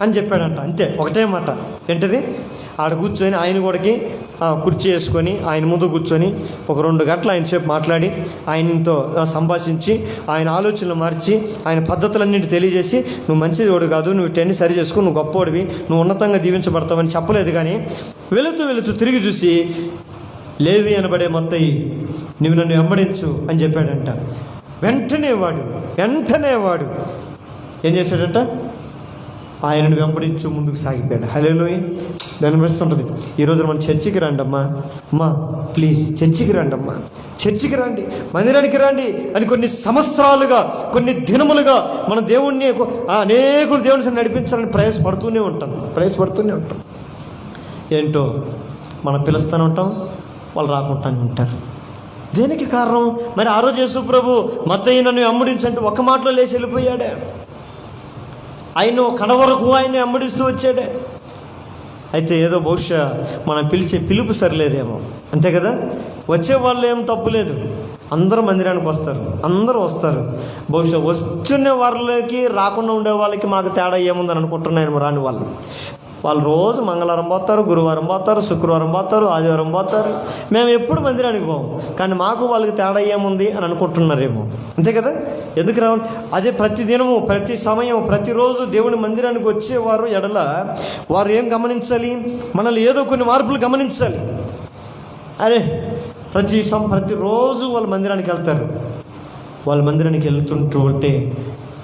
అని చెప్పాడంట. అంతే, ఒకటే మాట. ఏంటది? ఆడ కూర్చొని ఆయన కూడాకి కుర్చీ వేసుకొని ఆయన ముందు కూర్చొని ఒక 2 గంటలు ఆయన సేపు మాట్లాడి ఆయనతో సంభాషించి ఆయన ఆలోచనలు మార్చి ఆయన పద్ధతులన్నింటి తెలియజేసి, నువ్వు మంచివాడు కాదు, నువ్వు టెన్ని సరి చేసుకుని నువ్వు గొప్పవాడివి, నువ్వు ఉన్నతంగా దీవించబడతావని చెప్పలేదు. కానీ వెళుతూ వెళుతూ తిరిగి చూసి, లేవి అనబడే మత్తయి నువ్వు నన్ను వెంబడించు అని చెప్పాడంట. వెంటనే వాడు ఏం చేశాడంట? ఆయనను వెంబడించు ముందుకు సాగిపోయాడు. హల్లెలూయా. దాన్ని అనిపిస్తుంటుంది, ఈరోజు మనం చర్చికి రండి అమ్మా ప్లీజ్ చర్చికి రండి అమ్మా, చర్చికి రండి, మందిరానికి రండి అని కొన్ని సంవత్సరాలుగా, కొన్ని దినములుగా మన దేవుణ్ణి అనేకులు దేవుని నడిపించాలని ప్రయాసపడుతూనే ఉంటాం. ఏంటో మనం పిలుస్తూనే ఉంటాం, వాళ్ళు రాకుండానే ఉంటారు. దేనికి కారణం? మరి ఆ రోజు యేసు ప్రభు మత్తయి నన్ను వెంబడించంటే ఒక్క మాటలో లేచి వెళ్ళిపోయాడే. ఆయన కడ వరకు ఆయన్ని వెంబడిస్తూ వచ్చాడే. అయితే ఏదో బహుశా మనం పిలిచే పిలుపు సరిలేదేమో, అంతే కదా. వచ్చే వాళ్ళు ఏం తప్పు లేదు, అందరూ మందిరానికి వస్తారు, అందరూ వస్తారు. బహుశా వస్తున్న వాళ్ళకి రాకుండా ఉండే వాళ్ళకి మాకు తేడా ఏముందని అనుకుంటున్నాను. రాని వాళ్ళు రోజు మంగళవారం పోతారు, గురువారం పోతారు, శుక్రవారం పోతారు, ఆదివారం పోతారు. మేము ఎప్పుడు మందిరానికి పోము, కానీ మాకు వాళ్ళకి తేడా ఏముంది అని అనుకుంటున్నారేమో, అంతే కదా. ఎందుకు రావాలి? అదే ప్రతి దినము, ప్రతి సమయం, ప్రతిరోజు దేవుని మందిరానికి వచ్చేవారు ఎడల వారు ఏం గమనించాలి? మనల్ని ఏదో కొన్ని మార్పులు గమనించాలి. అరే ప్రతిరోజు వాళ్ళ మందిరానికి వెళ్తారు, వాళ్ళ మందిరానికి వెళ్తుంటే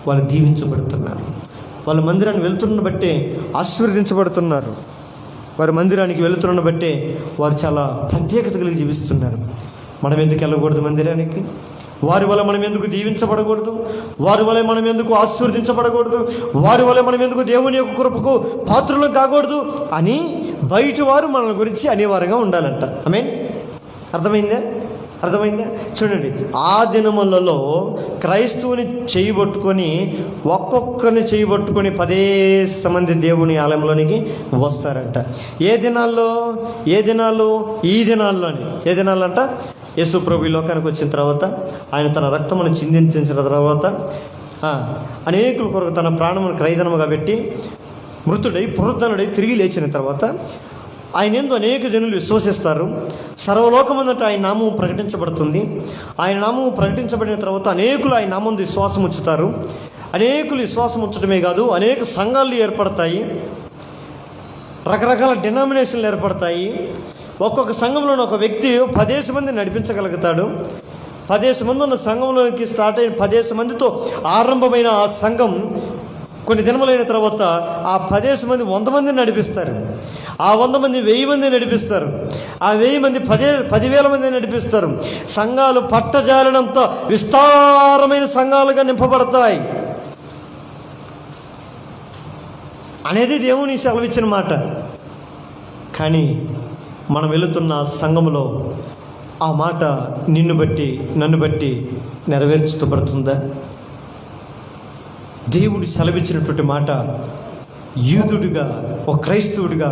వాళ్ళు దీవించబడుతున్నారు, వాళ్ళ మందిరానికి వెళ్తున్న బట్టే ఆశీర్వదించబడుతున్నారు, వారి మందిరానికి వెళుతున్న బట్టే వారు చాలా ప్రత్యేకత కలిగి జీవిస్తున్నారు. మనం ఎందుకు వెళ్ళకూడదు మందిరానికి? వారి వల్ల మనం ఎందుకు దీవించబడకూడదు? వారి వల్ల మనం ఎందుకు ఆశీర్వదించబడకూడదు? వారి వల్ల మనం ఎందుకు దేవుని యొక్క కృపకు పాత్రలు కాకూడదు అని బయట వారు మన గురించి అనేవారుగా ఉండాలంట. ఆమేన్. అర్థమైందా? చూడండి, ఆ దినములలో క్రైస్తవుని చేయబట్టుకొని ఒక్కొక్కరిని చేయబట్టుకొని 10 మంది దేవుని ఆలయంలోనికి వస్తారంట. ఏ దినాల్లో? ఈ దినాల్లోని. ఏ దినాలంట? యేసు ప్రభు ఈ లోకానికి వచ్చిన తర్వాత, ఆయన తన రక్తమును చిందించిన తర్వాత, అనేకుల కొరకు తన ప్రాణమును క్రయధనముగా పెట్టి మృతుడై పునరుద్ధరణుడై తిరిగి లేచిన తర్వాత ఆయన యందు అనేక జనులు విశ్వసిస్తారు. సర్వలోకమంతటా ఆయన నామం ప్రకటించబడుతుంది. ఆయన నామం ప్రకటించబడిన తర్వాత అనేకులు ఆయన నామం విశ్వాసం ఉంచుతారు. అనేకులు విశ్వాసం ఉంచడమే కాదు, అనేక సంఘాలు ఏర్పడతాయి, రకరకాల డినామినేషన్లు ఏర్పడతాయి. ఒక్కొక్క సంఘంలోని ఒక వ్యక్తి 10 మందిని నడిపించగలుగుతాడు. 10 మంది ఉన్న సంఘంలోకి స్టార్ట్ అయిన 10 మందితో ఆరంభమైన ఆ సంఘం కొన్ని దినములైన తర్వాత ఆ 10 మంది 100 మందిని నడిపిస్తారు. ఆ 100 మంది 1000 మందిని నడిపిస్తారు. ఆ 1000 మంది 10,000 మందిని నడిపిస్తారు. సంఘాలు పట్టజాలనంత విస్తారమైన సంఘాలుగా నింపబడతాయి అనేది దేవుని సెలవిచ్చిన మాట. కానీ మనం వెళుతున్న సంఘములో ఆ మాట నిన్ను బట్టి నన్ను బట్టి నెరవేర్చబడుతుందా? దేవుడు సెలవిచ్చినటువంటి మాట యూదుడిగా, ఒక క్రైస్తవుడిగా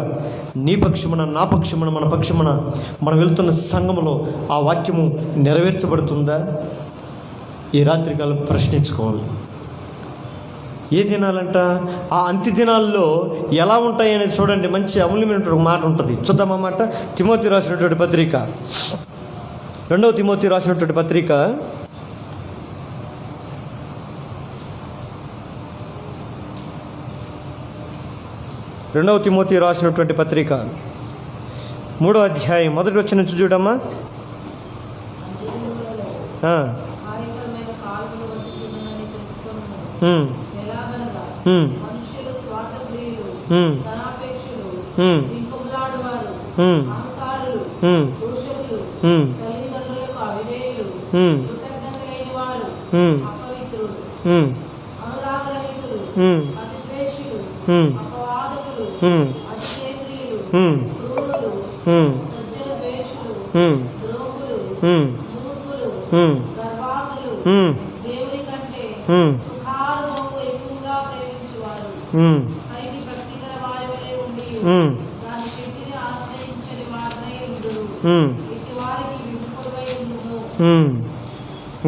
నీ పక్షమున, నా పక్షమున, మన పక్షమున మనం వెళ్తున్న సంఘములో ఆ వాక్యము నెరవేర్చబడుతుందా? ఈ రాత్రికాలం ప్రశ్నించుకోవాలి. ఏ దినాలంట? ఆ అంత్య దినాల్లో ఎలా ఉంటాయి అనేది చూడండి. మంచి అమూల్యమైనటువంటి మాట ఉంటుంది. చూద్దామా మాట. తిమోతి రాసినటువంటి పత్రిక, 2వ తిమోతి రాసినటువంటి పత్రిక 2వ తిమోతి రాసినటువంటి పత్రిక 3వ అధ్యాయం 1వ వచనం నుంచి చూడమ్మా.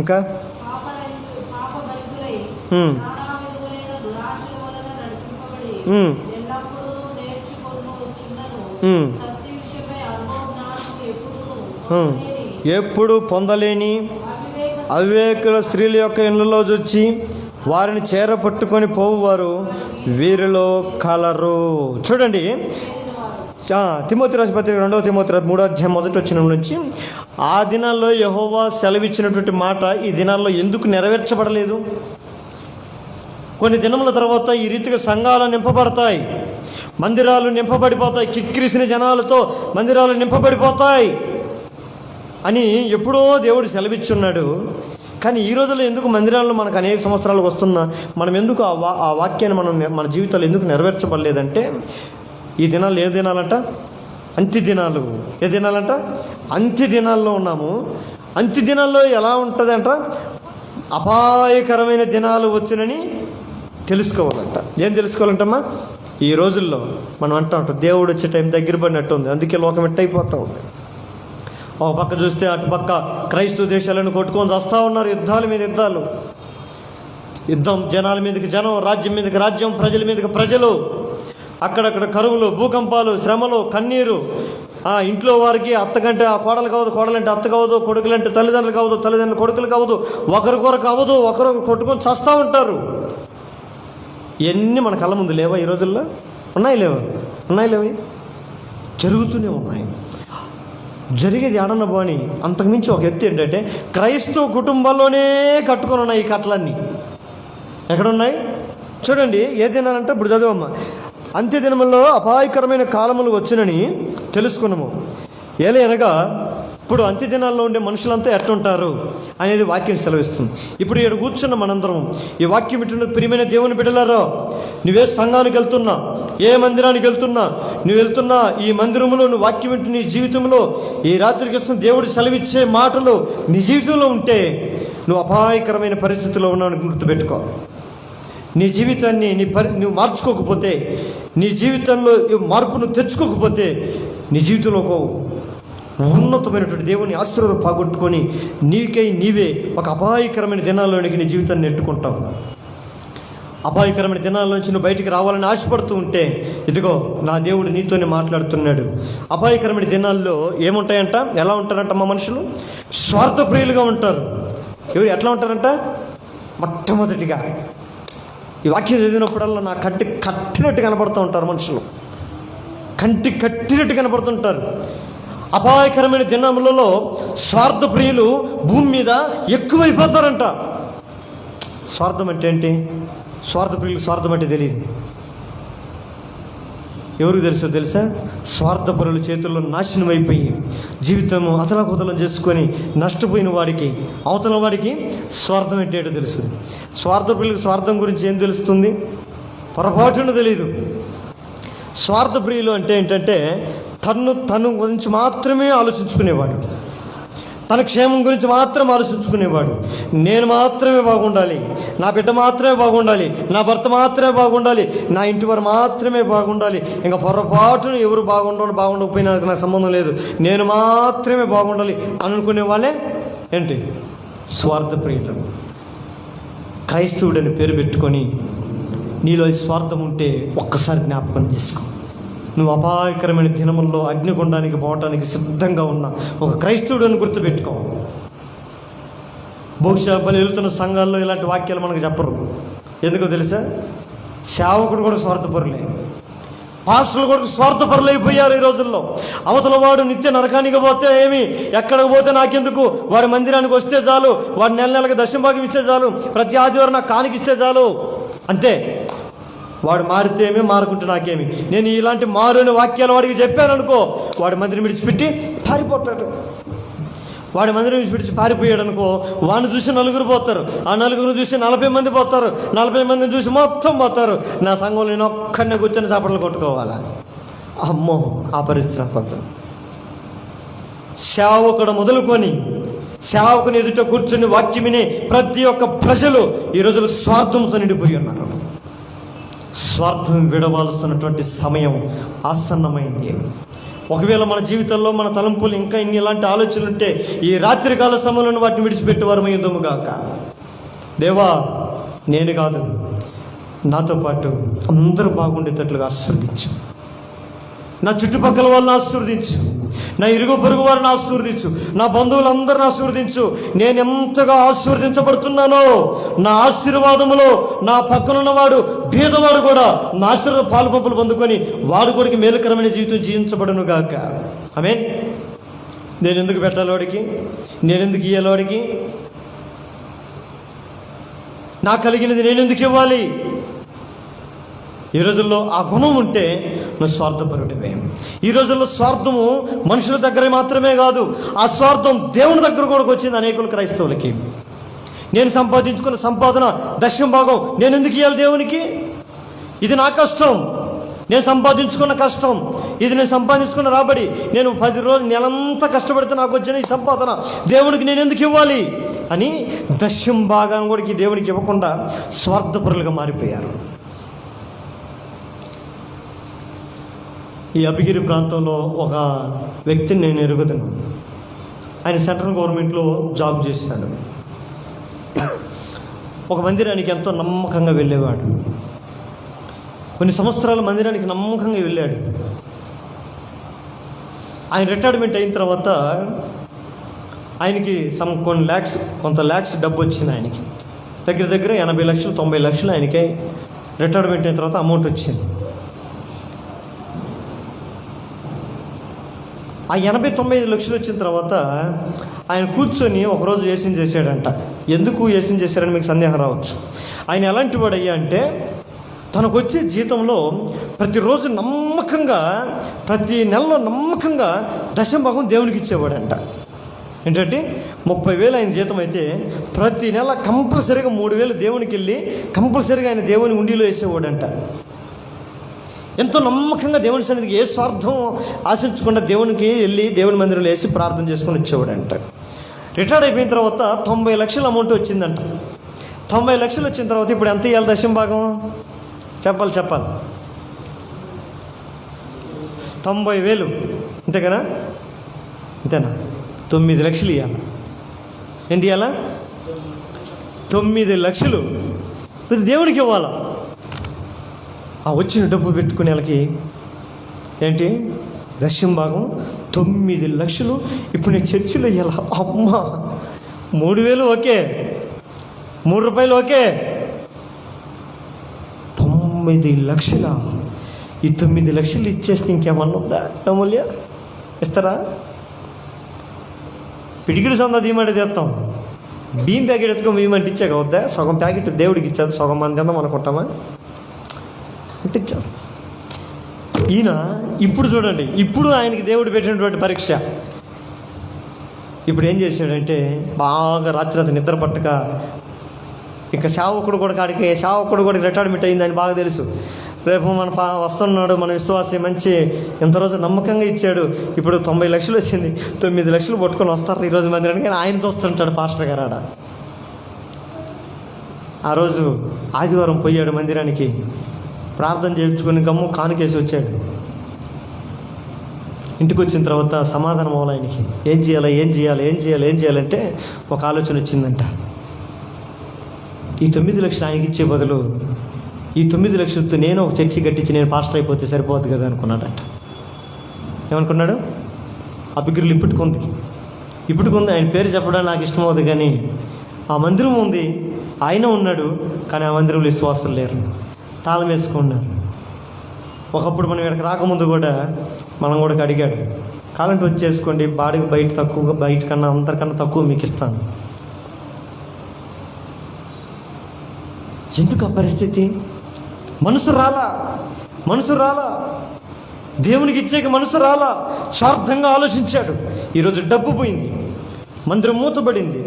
ఇంకా ఎప్పుడు పొందలేని అవివేకుల స్త్రీల యొక్క ఇళ్ళలో వచ్చి వారిని చేరపట్టుకొని పోవువారు వీరిలో కలరు. చూడండి, తిమోతి రాసిన పత్రిక 2వ తిమోతి 3వ అధ్యాయం 1వ వచనం నుంచి, ఆ దినాల్లో యెహోవా సెలవిచ్చినటువంటి మాట ఈ దినాల్లో ఎందుకు నెరవేర్చబడలేదు? కొన్ని దినముల తర్వాత ఈ రీతిగా సంఘాలు నింపబడతాయి, మందిరాలు నింపబడిపోతాయి, కిక్కిరిసిన జనాలతో మందిరాలు నింపబడిపోతాయి అని ఎప్పుడో దేవుడు సెలవిచ్చున్నాడు. కానీ ఈ రోజుల్లో ఎందుకు మందిరాల్లో మనకు అనేక సంవత్సరాలు వస్తున్నా మనం ఎందుకు ఆ వాక్యాన్ని మన జీవితాలు ఎందుకు నెరవేర్చబడలేదంటే, ఈ దినాలు ఏ దినాలంట? అంత్య దినాలు. ఏ దినాలంట? అంత్య దినాల్లో ఉన్నాము. అంత్య దినాల్లో ఎలా ఉంటుందంట? అపాయకరమైన దినాలు వచ్చునని తెలుసుకోవాలంట. ఏం తెలుసుకోవాలంటమ్మా? ఈ రోజుల్లో మనం అంటూ ఉంటాం దేవుడు వచ్చే టైం దగ్గర పడినట్టు ఉంది, అందుకే లోకం ఎట్టయిపోతూ ఉంది. ఒక పక్క చూస్తే అటు పక్క క్రైస్తవ దేశాలను కొట్టుకొని వస్తూ ఉన్నారు, యుద్ధాల మీద యుద్ధాలు, యుద్ధం, జనాల మీదకి జనం, రాజ్యం మీదకి రాజ్యం, ప్రజల మీదకి ప్రజలు, అక్కడక్కడ కరువులు, భూకంపాలు, శ్రమలు, కన్నీరు. ఇంట్లో వారికి అత్తకంటే ఆ కోడలు కావదు, కోడలంటే అత్త కావదు, కొడుకులంటే తల్లిదండ్రులు కావదు, తల్లిదండ్రులు కొడుకులు కావదు, ఒకరికొరకు అవ్వదు, ఒకరు కొట్టుకొని చస్తూ ఉంటారు. ఇవన్నీ మన కళ్ళ ముందు లేవా? ఈ రోజుల్లో ఉన్నాయి లేవా? ఉన్నాయి లేవా? జరుగుతూనే ఉన్నాయి. జరిగేది ఆడన్న పోని. అంతకుమించి ఒక ఎత్తు ఏంటంటే క్రైస్తవ కుటుంబాల్లోనే కట్టుకొని ఉన్నాయి ఈ కట్టలన్నీ. ఎక్కడున్నాయి చూడండి. ఏ దినాలంటే ఇప్పుడు చదువమ్మ. అంత్య దినముల్లో అపాయకరమైన కాలములు వచ్చునని తెలుసుకున్నాము. ఏలయనగా ఇప్పుడు అంత్య దినాల్లో ఉండే మనుషులంతా ఎట్టుంటారు అనేది వాక్యం సెలవిస్తుంది. ఇప్పుడు ఇక్కడ కూర్చున్న మనందరం ఈ వాక్యం ఇటు ప్రియమైన దేవుని బిడ్డలారా, నువ్వే సంఘానికి వెళ్తున్నా, ఏ మందిరానికి వెళ్తున్నా, నువ్వు వెళ్తున్నా ఈ మందిరంలో నువ్వు వాక్యం వింటూ నీ జీవితంలో ఈ రాత్రికి వస్తున్న దేవుడు సెలవిచ్చే మాటలు నీ జీవితంలో ఉంటే నువ్వు అపాయకరమైన పరిస్థితుల్లో ఉన్నావు గుర్తుపెట్టుకో. నీ జీవితాన్ని నువ్వు మార్చుకోకపోతే, నీ జీవితంలో మార్పును తెచ్చుకోకపోతే నీ జీవితంలో ఒక ఉన్నతమైనటువంటి దేవుని ఆశీర్వాదం పోగొట్టుకొని నీవే ఒక అపాయకరమైన దినాల్లోనికి నీ జీవితాన్ని నెట్టుకుంటావు. అపాయకరమైన దినాల్లోంచి నువ్వు బయటికి రావాలని ఆశపడుతూ ఉంటే ఇదిగో నా దేవుడు నీతోనే మాట్లాడుతున్నాడు. అపాయకరమైన దినాల్లో ఏముంటాయంట? ఎలా ఉంటారంట? మా మనుషులు స్వార్థప్రియులుగా ఉంటారు. ఎవరు ఎట్లా ఉంటారంట? మొట్టమొదటిగా ఈ వాక్యం చదివినప్పుడల్లా నా కంటి కట్టినట్టు కనపడుతూ ఉంటారు మనుషులు, కంటి కట్టినట్టు కనపడుతుంటారు. అపాయకరమైన దినములలో స్వార్థప్రియులు భూమి మీద ఎక్కువైపోతారంట. స్వార్థం అంటే ఏంటి? స్వార్థప్రియులకు స్వార్థం అంటే తెలియదు. ఎవరికి తెలుసా? స్వార్థపరుల చేతుల్లో నాశనం అయిపోయి జీవితము అతలాకుతలం చేసుకొని నష్టపోయిన వాడికి, అవతల వాడికి స్వార్థం ఏంటో తెలుసు. స్వార్థప్రియులకు స్వార్థం గురించి ఏం తెలుస్తుంది? పొరపాటున తెలియదు. స్వార్థప్రియులు అంటే ఏంటంటే తను గురించి మాత్రమే ఆలోచించుకునేవాడు, తన క్షేమం గురించి మాత్రం ఆలోచించుకునేవాడు. నేను మాత్రమే బాగుండాలి, నా బిడ్డ మాత్రమే బాగుండాలి, నా భర్త మాత్రమే బాగుండాలి, నా ఇంటి వారు మాత్రమే బాగుండాలి, ఇంకా పొరపాటును ఎవరు బాగుండకపోయినా నాకు సంబంధం లేదు, నేను మాత్రమే బాగుండాలి అనుకునే వాళ్ళే ఏంటి? స్వార్థప్రియులు. క్రైస్తవుడని పేరు పెట్టుకొని నీలో స్వార్థం ఉంటే ఒక్కసారి జ్ఞాపకం చేసుకో. నువ్వు అపాయకరమైన దినముల్లో అగ్నిగుండానికి పోవటానికి సిద్ధంగా ఉన్న ఒక క్రైస్తవుడిని గుర్తుపెట్టుకో. బహుశా బలి వెళ్తున్న సంఘాల్లో ఇలాంటి వాక్యాలు మనకు చెప్పరు. ఎందుకో తెలుసా? సేవకుడు కూడా స్వార్థపరులే, పాస్టర్లు కూడా స్వార్థపరులు అయిపోయారు ఈ రోజుల్లో. అవతల వాడు నిత్య నరకానికి పోతే ఏమి, ఎక్కడికి పోతే నాకెందుకు, వాడి మందిరానికి వస్తే చాలు, వాడి నెలకి దశమ భాగం ఇస్తే చాలు, ప్రతి ఆదివారం నాకు కానికిస్తే చాలు, అంతే. వాడు మారితే ఏమి, మారుకుంటే నాకేమి. నేను ఇలాంటి మారుని వాక్యాలు వాడికి చెప్పాను అనుకో, వాడి మందిరం విడిచిపెట్టి పారిపోతాడు. వాడి మందిరం విడిచిపెట్టి పారిపోయాడు అనుకో, వాడిని చూసి నలుగురు పోతారు, ఆ నలుగురు చూసి 40 మంది పోతారు, 40 మందిని చూసి మొత్తం పోతారు. నా సంఘంలో నేను ఒక్కడినే కూర్చొని చప్పట్లు కొట్టుకోవాలా? అమ్మో, ఆ పరిస్థితి పోతాను. సేవకుడు మొదలుకొని సేవకుని ఎదుట కూర్చొని వాక్యం వినే ప్రతి ఒక్క ప్రజలు ఈ రోజులు స్వార్థంతో నిండిపోయి ఉన్నారు. స్వార్థం విడవాల్సినటువంటి సమయం ఆసన్నమైంది. ఒకవేళ మన జీవితంలో మన తలంపులు ఇంకా ఇలాంటి ఆలోచనలు ఉంటే ఈ రాత్రికాల సమయంలో వాటిని విడిచిపెట్టేవారు యుద్ధముగాక. దేవా, నేను కాదు, నాతో పాటు అందరూ బాగుండేటట్లుగా ఆశీర్వదించు. నా చుట్టుపక్కల వాళ్ళని ఆశీర్వదించు, నా ఇరుగు పొరుగు వారిని ఆశీర్వదించు, నా బంధువులందరిని ఆశీర్వదించు. నేను ఎంతగా ఆశీర్వదించబడుతున్నానో నా ఆశీర్వాదములో నా పక్కనున్నవాడు బీదవాడు కూడా నా ఆశీర్వాద పాలు పంపులు పొందుకొని వాడు కూడా మేలుకరమైన జీవితం జీవించబడును గాక. ఆమేన్. నేను ఎందుకు పెట్టాలి వాడికి? నేను ఎందుకు ఇవ్వాలి వాడికి? నాకు కలిగినది నేను ఎందుకు ఇవ్వాలి? ఈ రోజుల్లో ఆ గుణం ఉంటే నువ్వు స్వార్థపరుడివే. ఈ రోజుల్లో స్వార్థము మనుషుల దగ్గర మాత్రమే కాదు, ఆ స్వార్థం దేవుని దగ్గర కూడా వచ్చింది అనేకులు క్రైస్తవులకి. నేను సంపాదించుకున్న సంపాదన దశమ భాగం నేను ఎందుకు ఇవ్వాలి దేవునికి? ఇది నా కష్టం, నేను సంపాదించుకున్న కష్టం, ఇది నేను సంపాదించుకున్న రాబడి, నేను 10 రోజులు నెలంతా కష్టపడితే నాకు వచ్చిన ఈ సంపాదన దేవునికి నేను ఎందుకు ఇవ్వాలి అని దశమ భాగాన్ని కూడా దేవునికి ఇవ్వకుండా స్వార్థపరులుగా మారిపోయారు. ఈ అభిగిరి ప్రాంతంలో ఒక వ్యక్తిని నేను ఎరుగుతున్నాను. ఆయన సెంట్రల్ గవర్నమెంట్లో జాబ్ చేశాడు. ఒక మందిరానికి ఎంతో నమ్మకంగా వెళ్ళేవాడు. కొన్ని సంవత్సరాల మందిరానికి నమ్మకంగా వెళ్ళాడు. ఆయన రిటైర్మెంట్ అయిన తర్వాత ఆయనకి కొంత ల్యాక్స్ డబ్బు వచ్చింది. ఆయనకి దగ్గర 80 లక్షలు 90 లక్షలు ఆయనకి రిటైర్మెంట్ అయిన తర్వాత అమౌంట్ వచ్చింది. ఆ 80-90 లక్షలు వచ్చిన తర్వాత ఆయన కూర్చొని ఒకరోజు యేసన చేశాడంట. ఎందుకు యేసన చేశారని మీకు సందేహం రావచ్చు. ఆయన ఎలాంటి వాడయ్యా అంటే, తనకు వచ్చే జీతంలో ప్రతిరోజు నమ్మకంగా, ప్రతి నెలలో నమ్మకంగా దశమభాగం దేవునికి ఇచ్చేవాడంట. ఏంటంటే 30,000 ఆయన జీతం అయితే ప్రతి నెల కంపల్సరీగా 3,000 దేవునికి వెళ్ళి కంపల్సరీగా ఆయన దేవుని ఉండిలో వేసేవాడంట. ఎంతో నమ్మకంగా దేవుని సన్నిధికి ఏ స్వార్థం ఆశించకుండా దేవునికి వెళ్ళి దేవుని మందిరంలో వేసి ప్రార్థన చేసుకొని వచ్చేవాడంట. రిటైర్డ్ అయిపోయిన తర్వాత 90 లక్షల అమౌంట్ వచ్చిందంట. 90 లక్షలు వచ్చిన తర్వాత ఇప్పుడు ఎంత ఇవ్వాలి దశమభాగం? చెప్పాలి 90,000 అంతేనా? 9 లక్షలు ఇవ్వాలి. ఏంటి ఇవ్వాలా? 9 లక్షలు దేవునికి ఇవ్వాలా? ఆ వచ్చిన డబ్బు పెట్టుకునే వాళ్ళకి ఏంటి దశమభాగం 9 లక్షలు. ఇప్పుడు నేను చర్చిలో ఇవ్వాలా? అమ్మ 3,000 ఓకే, 3 రూపాయలు ఓకే, 9 లక్షల. ఈ 9 లక్షలు ఇచ్చేస్తే ఇంకేమన్నా ఉందా? అమూల్య ఇస్తారా? పిడికిడి సందా దీమంటే తెస్తాం. బియ్యం ప్యాకెట్ ఎత్తుకో మేమంటే ఇచ్చాక వద్దా? సగం ప్యాకెట్ దేవుడికి ఇచ్చారు, సగం మన తిందాం అనుకుంటామా? అంటే ఇచ్చారు. ఈయన ఇప్పుడు చూడండి, ఇప్పుడు ఆయనకి దేవుడు పెట్టినటువంటి పరీక్ష. ఇప్పుడు ఏం చేశాడంటే, బాగా రాత్రి నిద్ర పట్టక, ఇంకా సేవకుడు కూడా రిటైర్మెంట్ అయిందని బాగా తెలుసు. రేపు మన వస్తున్నాడు, మన విశ్వాసం మంచి ఇంతరోజు నమ్మకంగా ఇచ్చాడు. ఇప్పుడు 90 లక్షలు వచ్చింది, 9 లక్షలు పట్టుకొని వస్తారు ఈరోజు మందిరానికి. కానీ ఆయన చూస్తుంటాడు పాస్టర్ గారు ఆడ. ఆ రోజు ఆదివారం పోయాడు మందిరానికి, ప్రార్థన చేయించుకొని గమ్ము కానుకేసి వచ్చాడు. ఇంటికి వచ్చిన తర్వాత సమాధానం అవ్వాలి ఆయనకి. ఏం చేయాలంటే ఒక ఆలోచన వచ్చిందంట. ఈ 9 లక్షలు ఆయనకి ఇచ్చే బదులు ఈ 9 లక్షలతో నేను ఒక చర్చి కట్టించి నేను పాస్టర్ అయిపోతే సరిపోద్ది కదా అనుకున్నాడంట. ఏమనుకున్నాడు? ఆ బిగ్గులు ఇప్పుడుకుంది. ఆయన పేరు చెప్పడం నాకు ఇష్టం అవుతుంది, కానీ ఆ మందిరం ఉంది, ఆయన ఉన్నాడు, కానీ ఆ మందిరంలో విశ్వాసం లేరు, తాళం వేసుకున్నారు. ఒకప్పుడు మనం ఇక్కడికి రాకముందు కూడా మనం కూడా అడిగాడు, కాలంటే వచ్చేసుకోండి, బాడీకి బయట కన్నా అందరికన్నా తక్కువ మీకు ఇస్తాను. ఎందుకు ఆ పరిస్థితి? మనసు రాలా, దేవునికి ఇచ్చేకి మనసు రాలా, స్వార్థంగా ఆలోచించాడు. ఈరోజు డబ్బు పోయింది, మందిరం మూతబడింది,